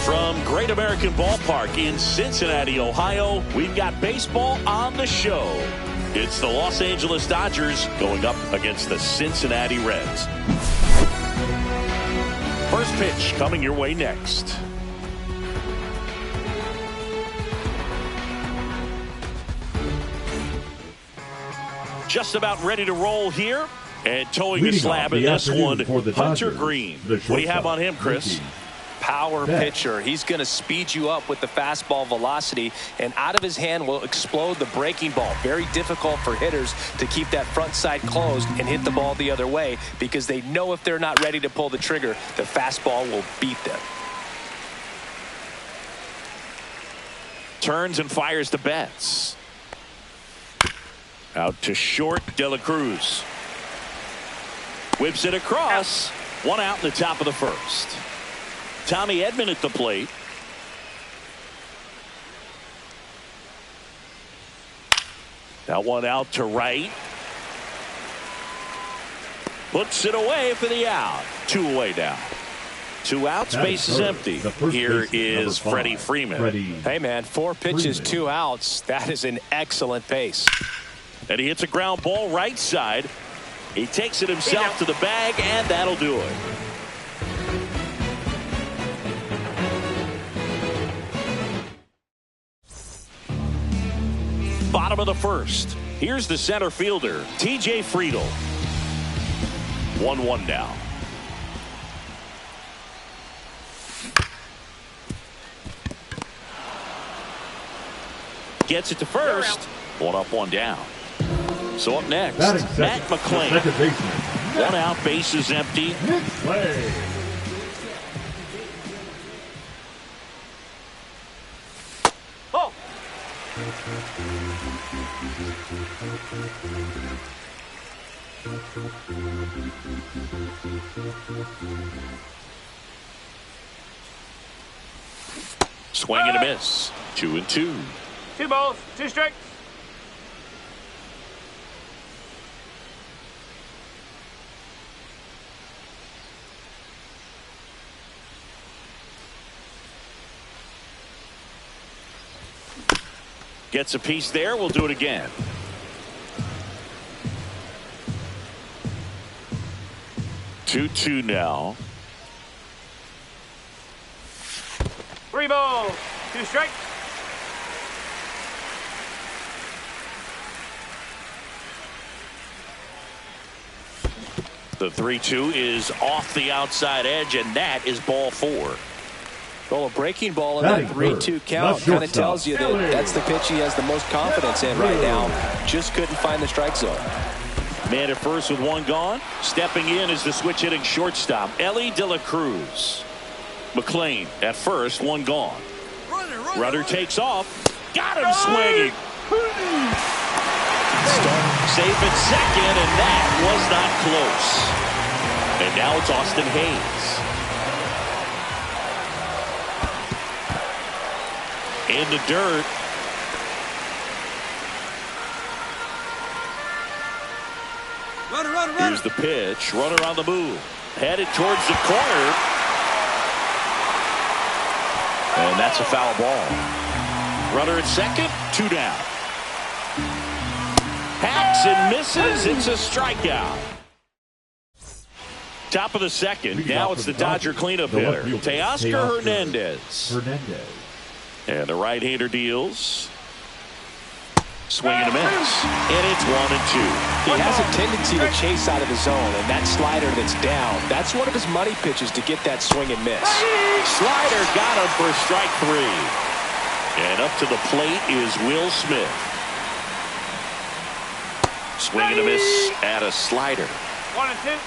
From Great American Ballpark in Cincinnati, Ohio, we've got baseball on the show. It's the Los Angeles Dodgers going up against the Cincinnati Reds. First pitch coming your way next. Just about ready to roll here. And towing the slab in this one, Hunter Green. What do you have on him, Chris? Power pitcher. He's going to speed you up with the fastball velocity, and out of his hand will explode the breaking ball. Very difficult for hitters to keep that front side closed and hit the ball the other way, because they know if they're not ready to pull the trigger, the fastball will beat them. Turns and fires to Betts. Out to short, De La Cruz. Whips it across. One out in the top of the first. Tommy Edman at the plate. That one out to right. Puts it away for the out. 2 away now. 2 outs, base is empty. Here is Freddie Freeman. Hey, man, 4 pitches, 2 outs. That is an excellent pace. And he hits a ground ball right side. He takes it himself to the bag, and that'll do it. Bottom of the first. Here's the center fielder, T.J. Friedel. 1-1 now. Gets it to first. 1 up, 1 down. So up next, Matt McLean. 1 out, base is empty. Oh. Swing and a miss. 2-2. 2 balls, 2 strikes. Gets a piece there. We'll do it again. 2-2 now. 3 balls, 2 strikes. The 3-2 is off the outside edge, and that is ball 4. Well, a breaking ball in that 3-2 count kind of tells you that that's the pitch he has the most confidence in right now. Just couldn't find the strike zone. Man at first with 1 gone. Stepping in is the switch hitting shortstop, Ellie De La Cruz. McLean at first, 1 gone. Runner takes off. Got him swinging. Safe at second, and that was not close. And now it's Austin Hayes. In the dirt. Runner. Here's the pitch. Runner on the move. Headed towards the corner. And that's a foul ball. Runner at second. 2 down. Hacks and misses. It's a strikeout. Top of the second. Now it's the Dodger cleanup hitter, Teoscar Hernandez. And the right-hander deals. Swing and a miss. And it's 1-2. He has a tendency to chase out of the zone, and that slider that's down, that's one of his money pitches to get that swing and miss. Slider got him for strike 3. And up to the plate is Will Smith. Swing and a miss at a slider. 1-2.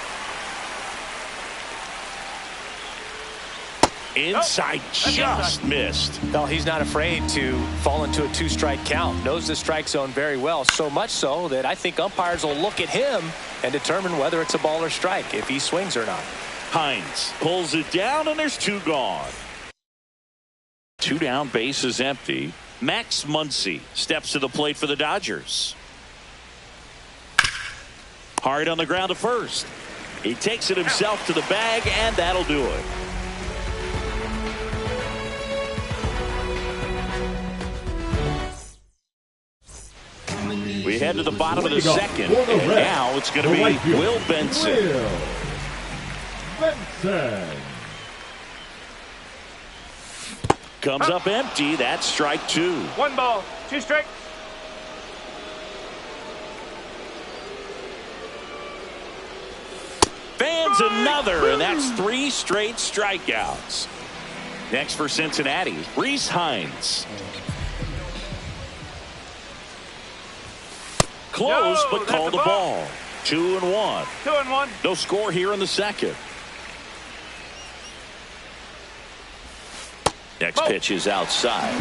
Inside, just missed. No, he's not afraid to fall into a 2-strike count. Knows the strike zone very well, so much so that I think umpires will look at him and determine whether it's a ball or strike, if he swings or not. Hines pulls it down, and there's 2 gone. 2 down, base is empty. Max Muncy steps to the plate for the Dodgers. Hard on the ground to first. He takes it himself to the bag, and that'll do it. We head to the bottom of the second, and now it's going to be Will Benson. Comes up empty. That's strike 2. 1 ball, 2 strikes. Fans another, and that's 3 straight strikeouts. Next for Cincinnati, Reese Hines. Close, but called the ball. 2-1. 2-1. No score here in the second. Next pitch is outside.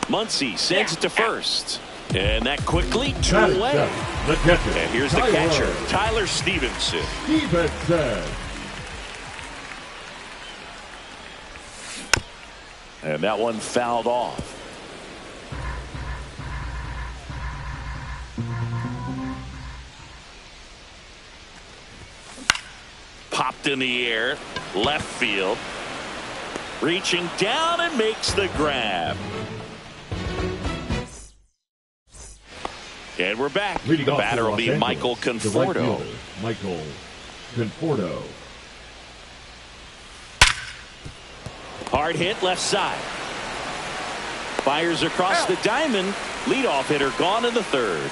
Muncy sends it to first. And that quickly 2 away. And here's the catcher, Tyler Stevenson. And that one fouled off. Popped in the air, left field. Reaching down and makes the grab. And we're back. The batter will be Michael Conforto. Michael Conforto. Hard hit left side. Fires across the diamond. Leadoff hitter gone in the third.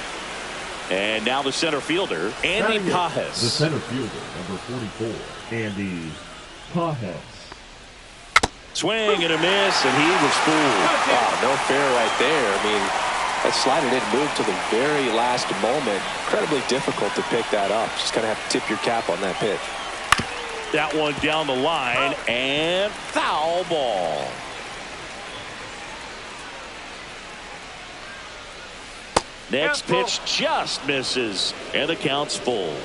And now the center fielder, Andy Pajes. The center fielder, number 44, Andy Pajes. Swing and a miss, and he was fooled. Oh, no fair right there. I mean, that slider didn't move to the very last moment. Incredibly difficult to pick that up. Just kind of have to tip your cap on that pitch. That one down the line, and foul ball. Next pitch just misses, and the count's full.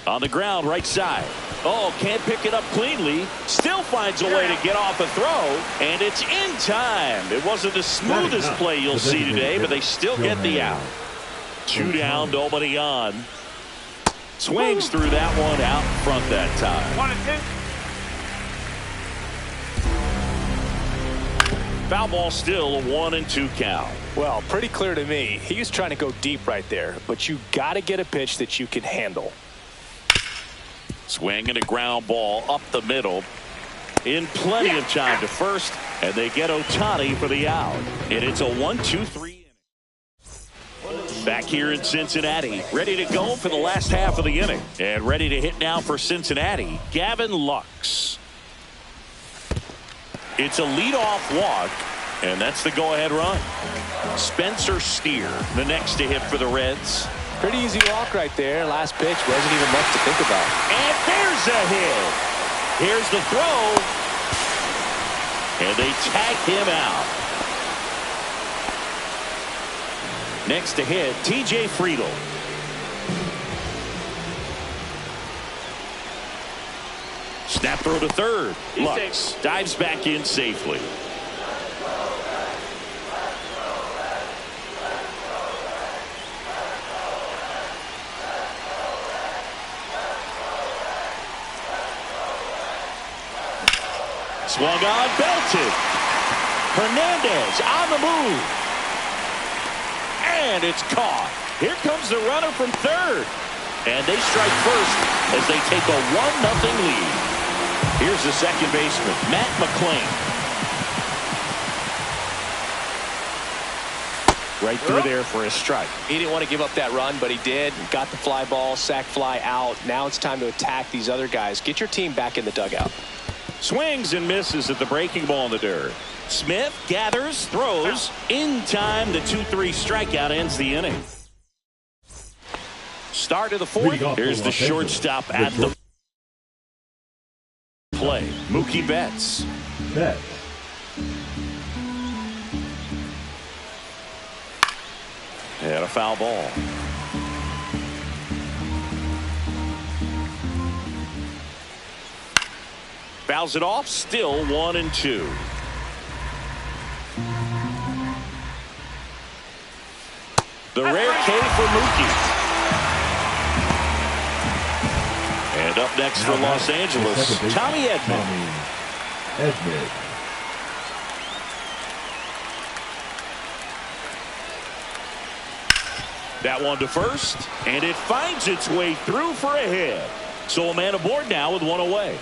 On the ground, right side. Oh, can't pick it up cleanly. Still finds a way to get off a throw, and it's in time. It wasn't the smoothest play you'll see today, but they still get the out. 2 down, nobody on. Swings through that one out front that time. 1-2. Foul ball still, a 1-2 count. Well, pretty clear to me. He was trying to go deep right there, but you got to get a pitch that you can handle. Swing and a ground ball up the middle. In plenty of time to first, and they get Ohtani for the out. And it's a 1-2-3. Back here in Cincinnati, ready to go for the last half of the inning. And ready to hit now for Cincinnati, Gavin Lux. It's a leadoff walk, and that's the go-ahead run. Spencer Steer, the next to hit for the Reds. Pretty easy walk right there. Last pitch wasn't even much to think about. And there's a hit. Here's the throw. And they tag him out. Next to hit, TJ Friedl. Snap throw to third. Lux dives back in safely. Swung on, belted. Hernandez on the move. And it's caught. Here comes the runner from third. And they strike first as they take a 1-0 lead. Here's the second baseman, Matt McClain. Right through there for a strike. He didn't want to give up that run, but he did. Got the fly ball, sac fly out. Now it's time to attack these other guys. Get your team back in the dugout. Swings and misses at the breaking ball in the dirt. Smith gathers, throws. In time, the 2-3 strikeout ends the inning. Start of the fourth. Here's the shortstop at the play. Mookie Betts. And a foul ball. Fouls it off, still 1-2. The rare K for Mookie. And up next for Los Angeles, Tommy Edman. That one to first, and it finds its way through for a hit. So a man aboard now with one away.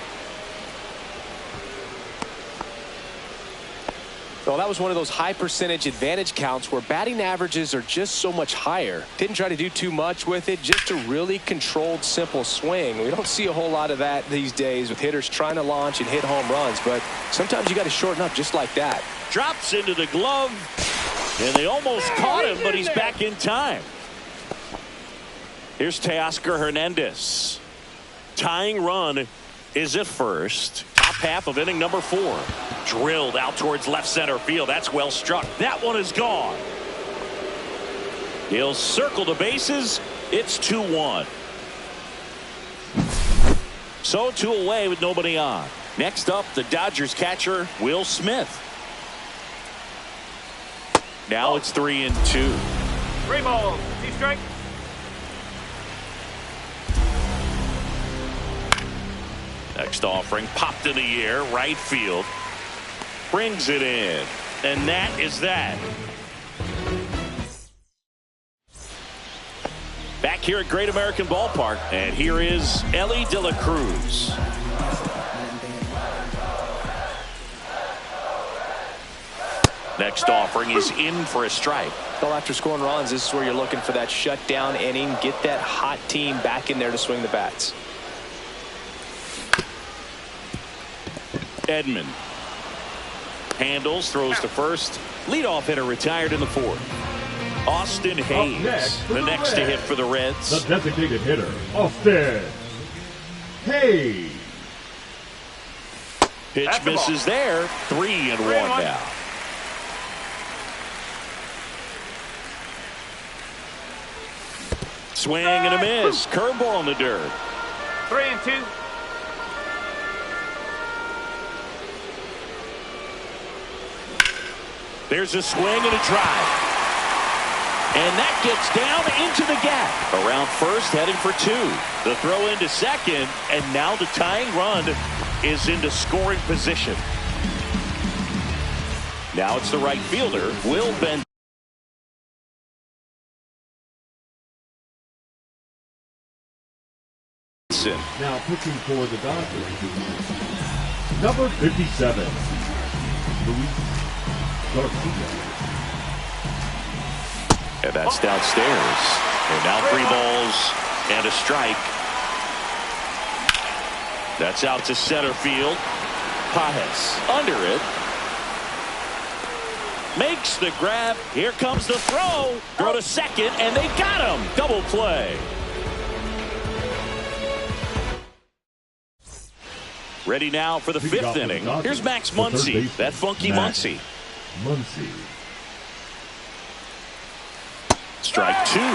Well, that was one of those high percentage advantage counts where batting averages are just so much higher. Didn't try to do too much with it, just a really controlled, simple swing. We don't see a whole lot of that these days with hitters trying to launch and hit home runs, but sometimes you got to shorten up just like that. Drops into the glove, and they almost caught him, but he's back in time. Here's Teoscar Hernandez. Tying run is at first. Top half of inning number 4. Drilled out towards left center field. That's well struck. That one is gone. He'll circle the bases. It's 2-1. So 2 away with nobody on. Next up, the Dodgers catcher, Will Smith. Now it's 3-2. 3 balls, 2 strikes. Next offering popped in the air, right field. Brings it in. And that is that. Back here at Great American Ballpark. And here is Ellie De La Cruz. Next offering is in for a strike. Well, after scoring runs, this is where you're looking for that shutdown inning. Get that hot team back in there to swing the bats. Edman handles, throws to first. Leadoff hitter retired in the 4th. Austin Hayes, the next to hit for the Reds. The designated hitter, Austin Hayes. Pitch misses there. 3-1 now. Swing and a miss. Curveball in the dirt. 3-2. There's a swing and a drive. And that gets down into the gap. Around first, heading for 2. The throw into second, and now the tying run is into scoring position. Now it's the right fielder, Will Benson. Now pitching for the Dodgers, number 57, Luis Garcia. And that's downstairs. And now 3 balls and a strike. That's out to center field. Pajes under it. Makes the grab. Here comes the throw. Throw to second, and they got him. Double play. Ready now for the 5th inning. Here's Max Muncy. That funky Muncy. Strike 2. 1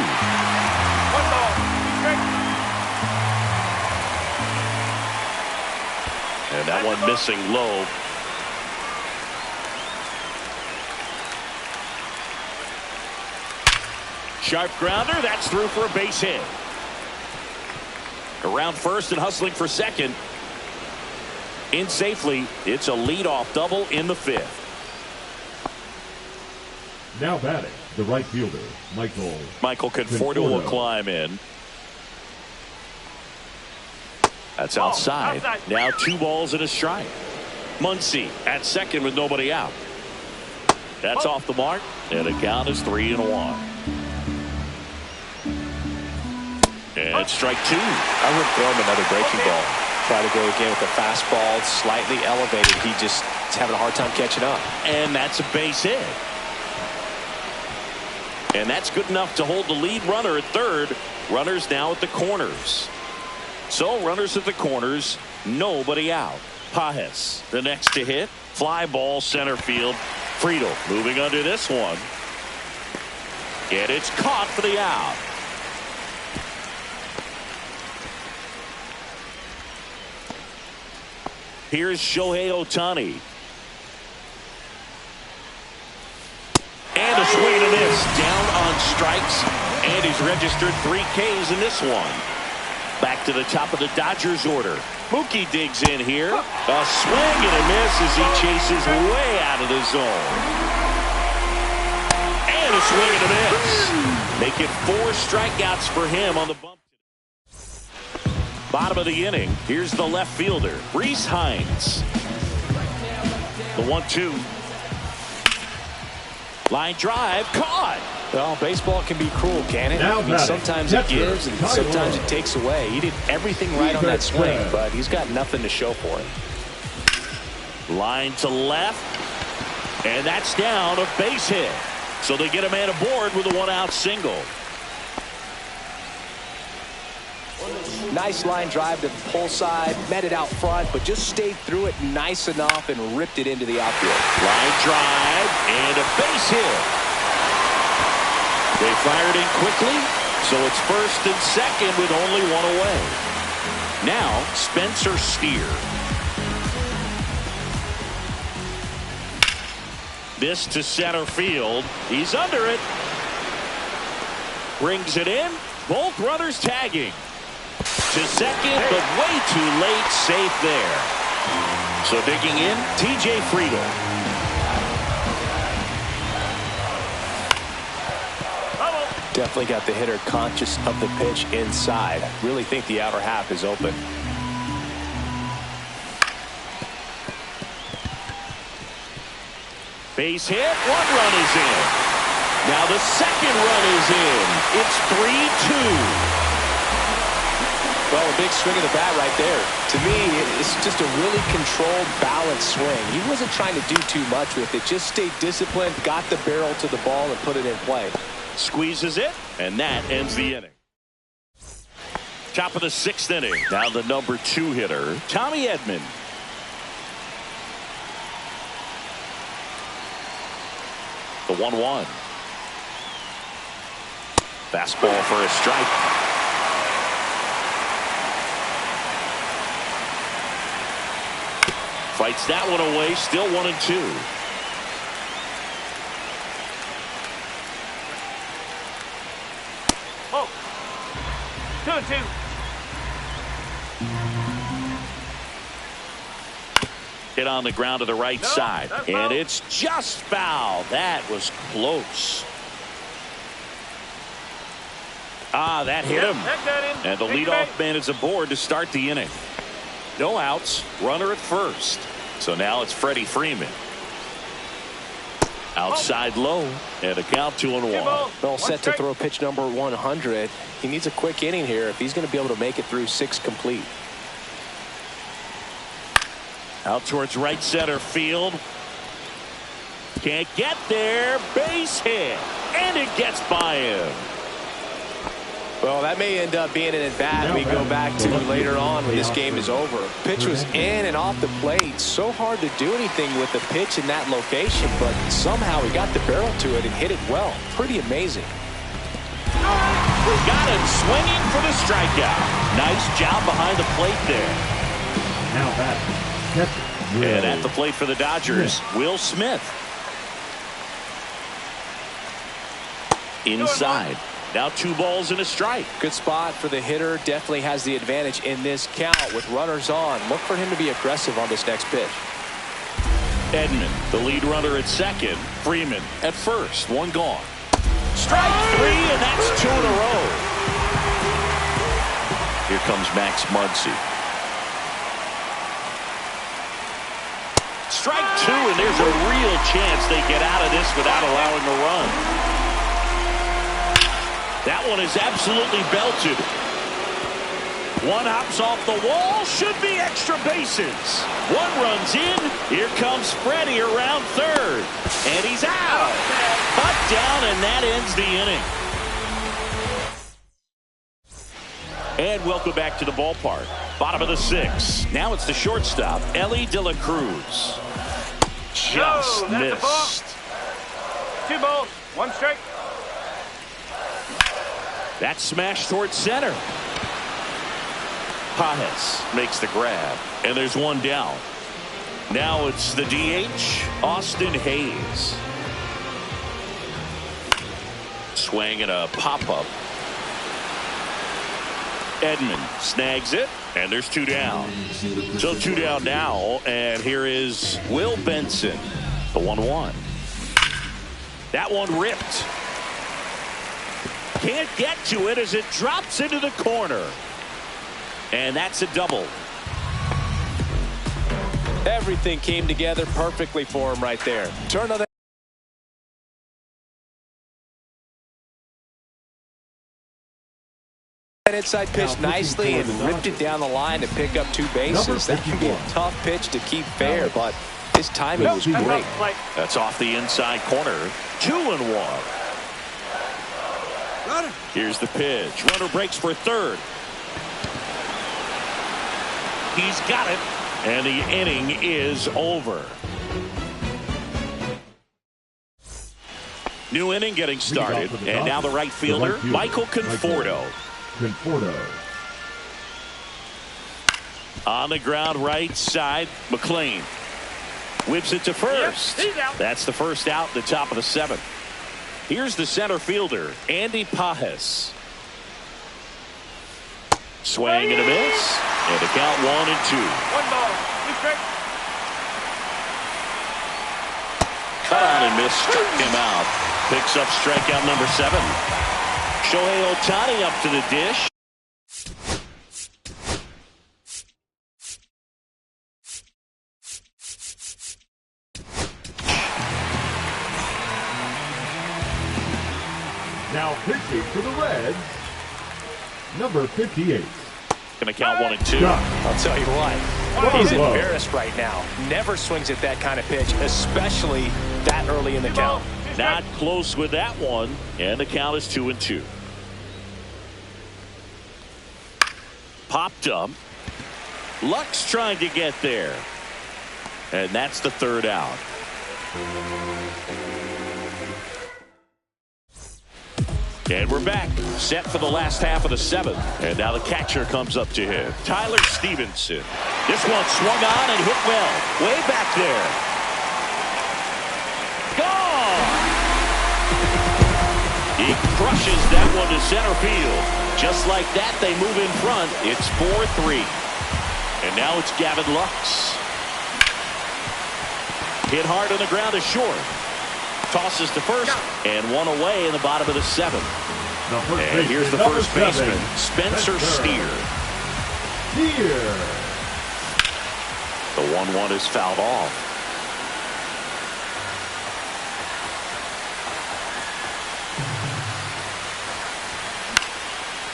ball, 2 strikes. And that one missing low. Sharp grounder. That's through for a base hit. Around first and hustling for second. In safely. It's a leadoff double in the 5th. Now batting, the right fielder, Michael Conforto will climb in. That's outside. Now 2 balls and a strike. Muncy at second with nobody out. That's off the mark, and the count is 3-1. And strike 2. I would throw him another breaking ball. Try to go again with the fastball, slightly elevated. He just is having a hard time catching up. And that's a base hit. And that's good enough to hold the lead runner at third. Runners now at the corners. So runners at the corners, nobody out. Pajes, the next to hit. Fly ball center field. Friedel moving under this one. And it's caught for the out. Here's Shohei Ohtani. And a swing and a miss. Down on strikes. And he's registered 3 Ks in this one. Back to the top of the Dodgers order. Mookie digs in here. A swing and a miss as he chases way out of the zone. And a swing and a miss. Make it 4 strikeouts for him on the bump. Bottom of the inning. Here's the left fielder, Rhys Hines. The 1-2. Line drive, caught. Well, baseball can be cruel, can it? I mean, sometimes it gives and sometimes it takes away. He did everything right on that swing, but he's got nothing to show for it. Line to left, and that's down, a base hit. So they get a man aboard with a 1-out single. Nice line drive to the pull side, met it out front, but just stayed through it nice enough and ripped it into the outfield. Line drive and a base hit. They fired in quickly, so it's first and second with only 1 away. Now, Spencer Steer. This to center field. He's under it. Brings it in. Both runners tagging. To second, but way too late. Safe there. So digging in, TJ Friedel. Definitely got the hitter conscious of the pitch inside. Really think the outer half is open. Base hit. One run is in. Now the second run is in. It's 3-2. Well, a big swing of the bat right there. To me, it's just a really controlled, balanced swing. He wasn't trying to do too much with it. Just stayed disciplined, got the barrel to the ball, and put it in play. Squeezes it, and that ends the inning. Top of the 6th inning. Now the number 2 hitter, Tommy Edman. The 1-1. Fastball for a strike. Fights that one away. Still 1-2. Oh. 2-2. Hit on the ground to the right side. And it's just foul. That was close. That hit him. And the leadoff man is aboard to start the inning. No outs. Runner at first. So now it's Freddie Freeman. Outside low. And a count 2-1. Well, set to throw pitch number 100. He needs a quick inning here if he's going to be able to make it through 6 complete. Out towards right center field. Can't get there. Base hit. And it gets by him. Well, that may end up being an at-bat we go back to later on when this game is over. Pitch was in and off the plate. So hard to do anything with the pitch in that location, but somehow he got the barrel to it and hit it well. Pretty amazing. Got him swinging for the strikeout. Nice job behind the plate there. Now batting. And at the plate for the Dodgers, Will Smith. Inside. Now 2 balls and a strike. Good spot for the hitter. Definitely has the advantage in this count with runners on. Look for him to be aggressive on this next pitch. Edman, the lead runner at second. Freeman at first. 1 gone. Strike 3, and that's 2 in a row. Here comes Max Muncy. Strike 2, and there's a real chance they get out of this without allowing a run. That one is absolutely belted. One hops off the wall. Should be extra bases. 1 runs in. Here comes Freddie around third. And he's out. Butt down, and that ends the inning. And welcome back to the ballpark. Bottom of the 6th. Now it's the shortstop, Ellie De La Cruz. Just missed. 2 balls, 1 strike. That smash towards center. Pajes makes the grab. And there's 1 down. Now it's the DH, Austin Hayes. Swing and a pop-up. Edman snags it. And there's 2 down. So 2 down now. And here is Will Benson. The 1-1. That one ripped. Can't get to it as it drops into the corner. And that's a double. Everything came together perfectly for him right there. Turn on that inside pitch nicely and ripped it down the line to pick up 2 bases. That can be a tough pitch to keep fair, but his timing was great. That's off the inside corner. 2-1. Here's the pitch. Runner breaks for third. He's got it. And the inning is over. New inning getting started. And now the right fielder, Michael Conforto. On the ground right side, McLean whips it to first. That's the first out in the top of the 7th. Here's the center fielder, Andy Pajes. Swing and a miss. And a count 1-2. 1 ball, 2 strikes. Cut on and miss, struck him out. Picks up strikeout number 7. Shohei Ohtani up to the dish. Now pitching for the Reds, number 58. Going to count 1-2. I'll tell you what, he's embarrassed right now. Never swings at that kind of pitch, especially that early in the count. Not close with that one, and the count is 2-2. Popped up. Lux trying to get there. And that's the 3rd out. And we're back, set for the last half of the 7th. And now the catcher comes up to him, Tyler Stevenson. This one swung on and hit well, way back there. Gone! He crushes that one to center field. Just like that, they move in front. It's 4-3. And now it's Gavin Lux. Hit hard on the ground to short. Tosses to first, and 1 away in the bottom of the 7th. And here's the first baseman, Spencer Steer. The 1-1 is fouled off.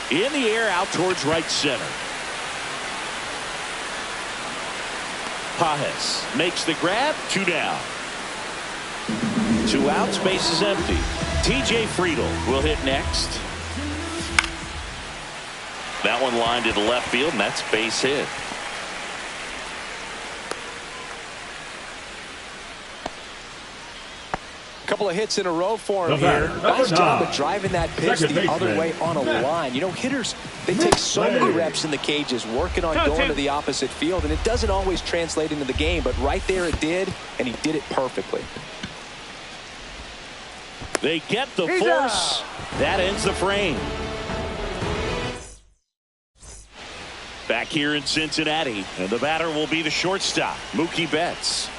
In the air, out towards right center. Pajes makes the grab, 2 down. 2 outs, base is empty. TJ Friedel will hit next. That one lined to the left field, and that's base hit. A couple of hits in a row for him here. Nice job of driving that pitch the other way on a line. You know, hitters, they take so many reps in the cages working on going to the opposite field, and it doesn't always translate into the game, but right there it did, and he did it perfectly. They get the force. That ends the frame. Back here in Cincinnati, and the batter will be the shortstop, Mookie Betts.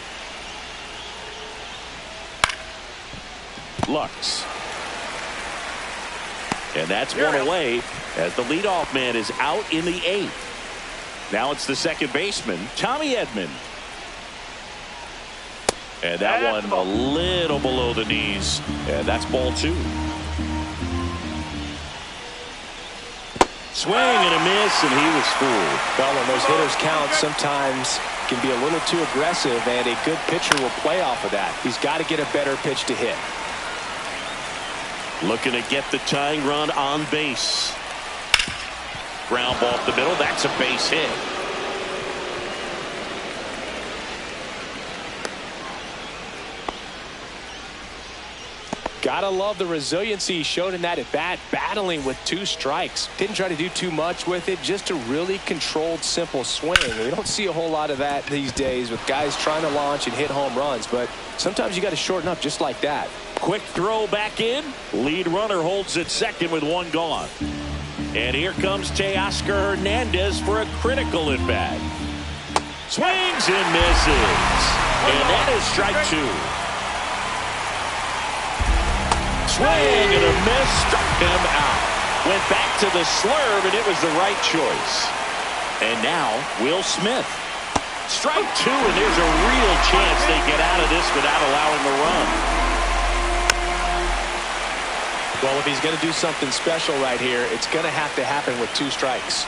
Lux. And that's 1 away as the leadoff man is out in the 8th. Now it's the second baseman, Tommy Edman. And that one a little below the knees. And that's ball 2. Swing and a miss, and he was fooled. Well, when those hitters count, sometimes can be a little too aggressive, and a good pitcher will play off of that. He's got to get a better pitch to hit. Looking to get the tying run on base. Ground ball up the middle. That's a base hit. Gotta love the resiliency he showed in that at bat, battling with 2 strikes. Didn't try to do too much with it, just a really controlled, simple swing. We don't see a whole lot of that these days with guys trying to launch and hit home runs, but sometimes you got to shorten up just like that. Quick throw back in. Lead runner holds at second with 1 gone. And here comes Teoscar Hernandez for a critical at bat. Swings and misses. And that is strike 2. Swing and a miss, struck him out. Went back to the slurve, and it was the right choice. And now, Will Smith. Strike 2, and there's a real chance they get out of this without allowing the run. Well, if he's going to do something special right here, it's going to have to happen with 2 strikes.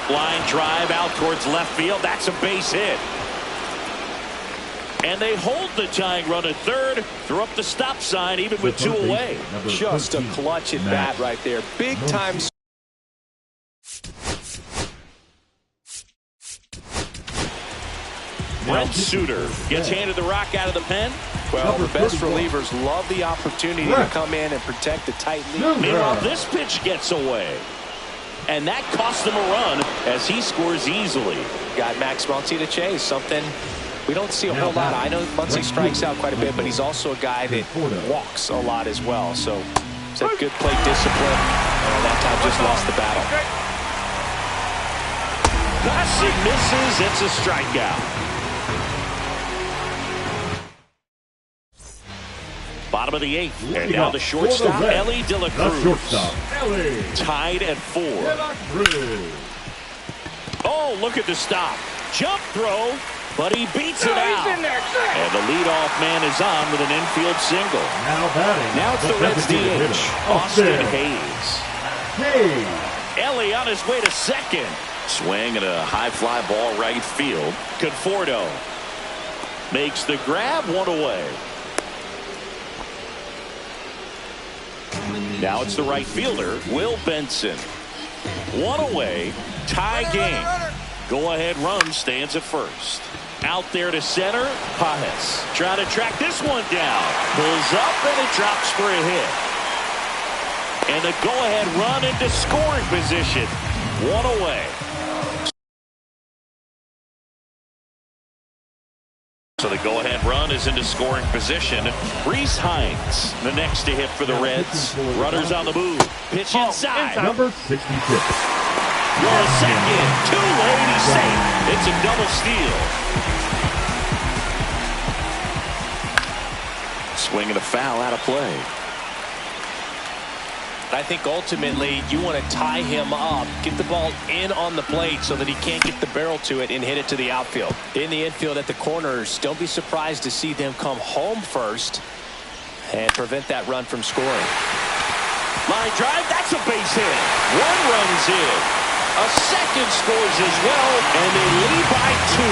Line drive out towards left field. That's a base hit. And they hold the tying run at third. Throw up the stop sign even with 2 away. Just a clutch at bat right there. Big time. Brent Suter gets handed the rock out of the pen. Well, the best relievers love the opportunity to come in and protect the tight lead. Meanwhile, this pitch gets away. And that cost him a run as he scores easily. Got Max Muncy to chase, something we don't see a whole lot. I know Muncy strikes out quite a bit, but he's also a guy that walks a lot as well. So it's a good play discipline. And that time just lost the battle. Passing misses. It's a strikeout. Bottom of the 8th. And now the shortstop, Ellie De La Cruz. Tied at 4. Oh, look at the stop. Jump throw, but he beats it out. And the leadoff man is on with an infield single. Now batting. Now it's the Reds DH, Austin Hayes. Ellie on his way to second. Swing and a high fly ball right field. Conforto makes the grab, 1 away. Now it's the right fielder, Will Benson. 1 away, tie game. Go-ahead run stands at first. Out there to center, Pajes. Trying to track this one down. Pulls up and it drops for a hit. And the go-ahead run into scoring position. 1 away. So the go-ahead run is into scoring position. Reese Hines, the next to hit for the Reds. Runners on the move. Pitch inside. Number 66. For a second. Too late. He's safe. It's a double steal. Swing and a foul out of play. I think ultimately you want to tie him up, get the ball in on the plate so that he can't get the barrel to it and hit it to the outfield. In the infield at the corners, don't be surprised to see them come home first and prevent that run from scoring. Line drive, that's a base hit. 1 runs in. A second scores as well, and they lead by 2.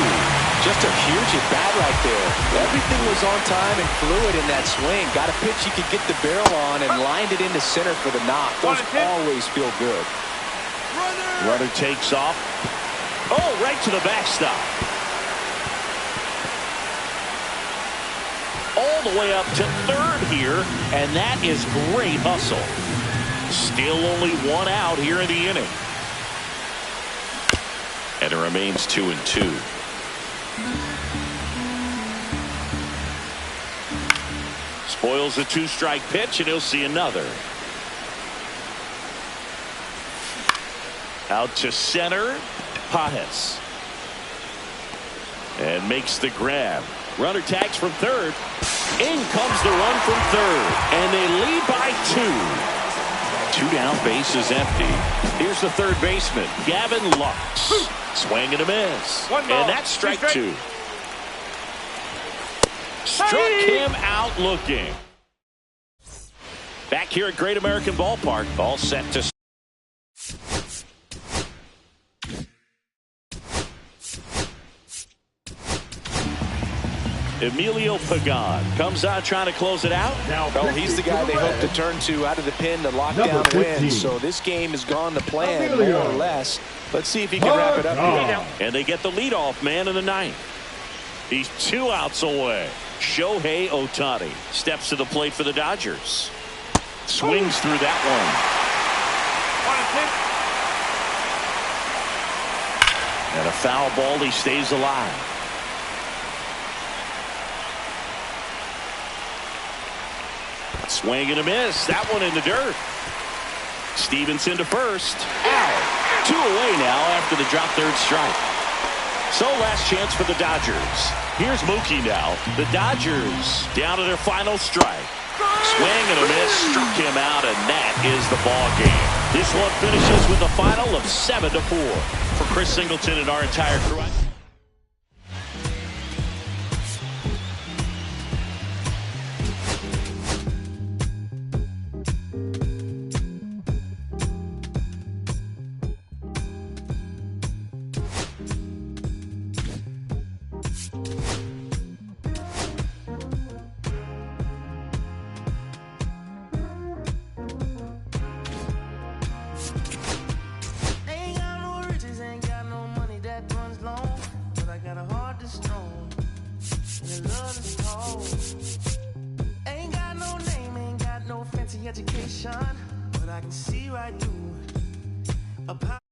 Just a huge at bat right there. Everything was on time and fluid in that swing. Got a pitch you could get the barrel on and lined it into center for the knock. Those always feel good. Runner takes off. Oh, right to the backstop. All the way up to third here, and that is great hustle. Still only 1 out here in the inning. And it remains 2-2. Spoils a 2-strike pitch, and he'll see another. Out to center, Pajes. And makes the grab. Runner tags from third. In comes the run from third. And they lead by 2. 2 down, base is empty. Here's the third baseman, Gavin Lux. Swing and a miss. And that's strike 2. Struck him out looking. Back here at Great American Ballpark, all set to. Emilio Pagan comes out trying to close it out. Well, he's the guy they hope to turn to out of the pen to lock down wins. So this game has gone to plan, more or less. Let's see if he can wrap it up here. And they get the leadoff man in the 9th. He's 2 outs away. Shohei Ohtani steps to the plate for the Dodgers. Swings through that one. And a foul ball. He stays alive. Swing and a miss. That one in the dirt. Stevenson to first. Out. 2 away now after the drop third strike. So last chance for the Dodgers. Here's Mookie now. The Dodgers down to their final strike. Swing and a miss. Struck him out, and that is the ball game. This one finishes with a final of 7-4. For Chris Singleton and our entire crew. Education, but I can see right through it. A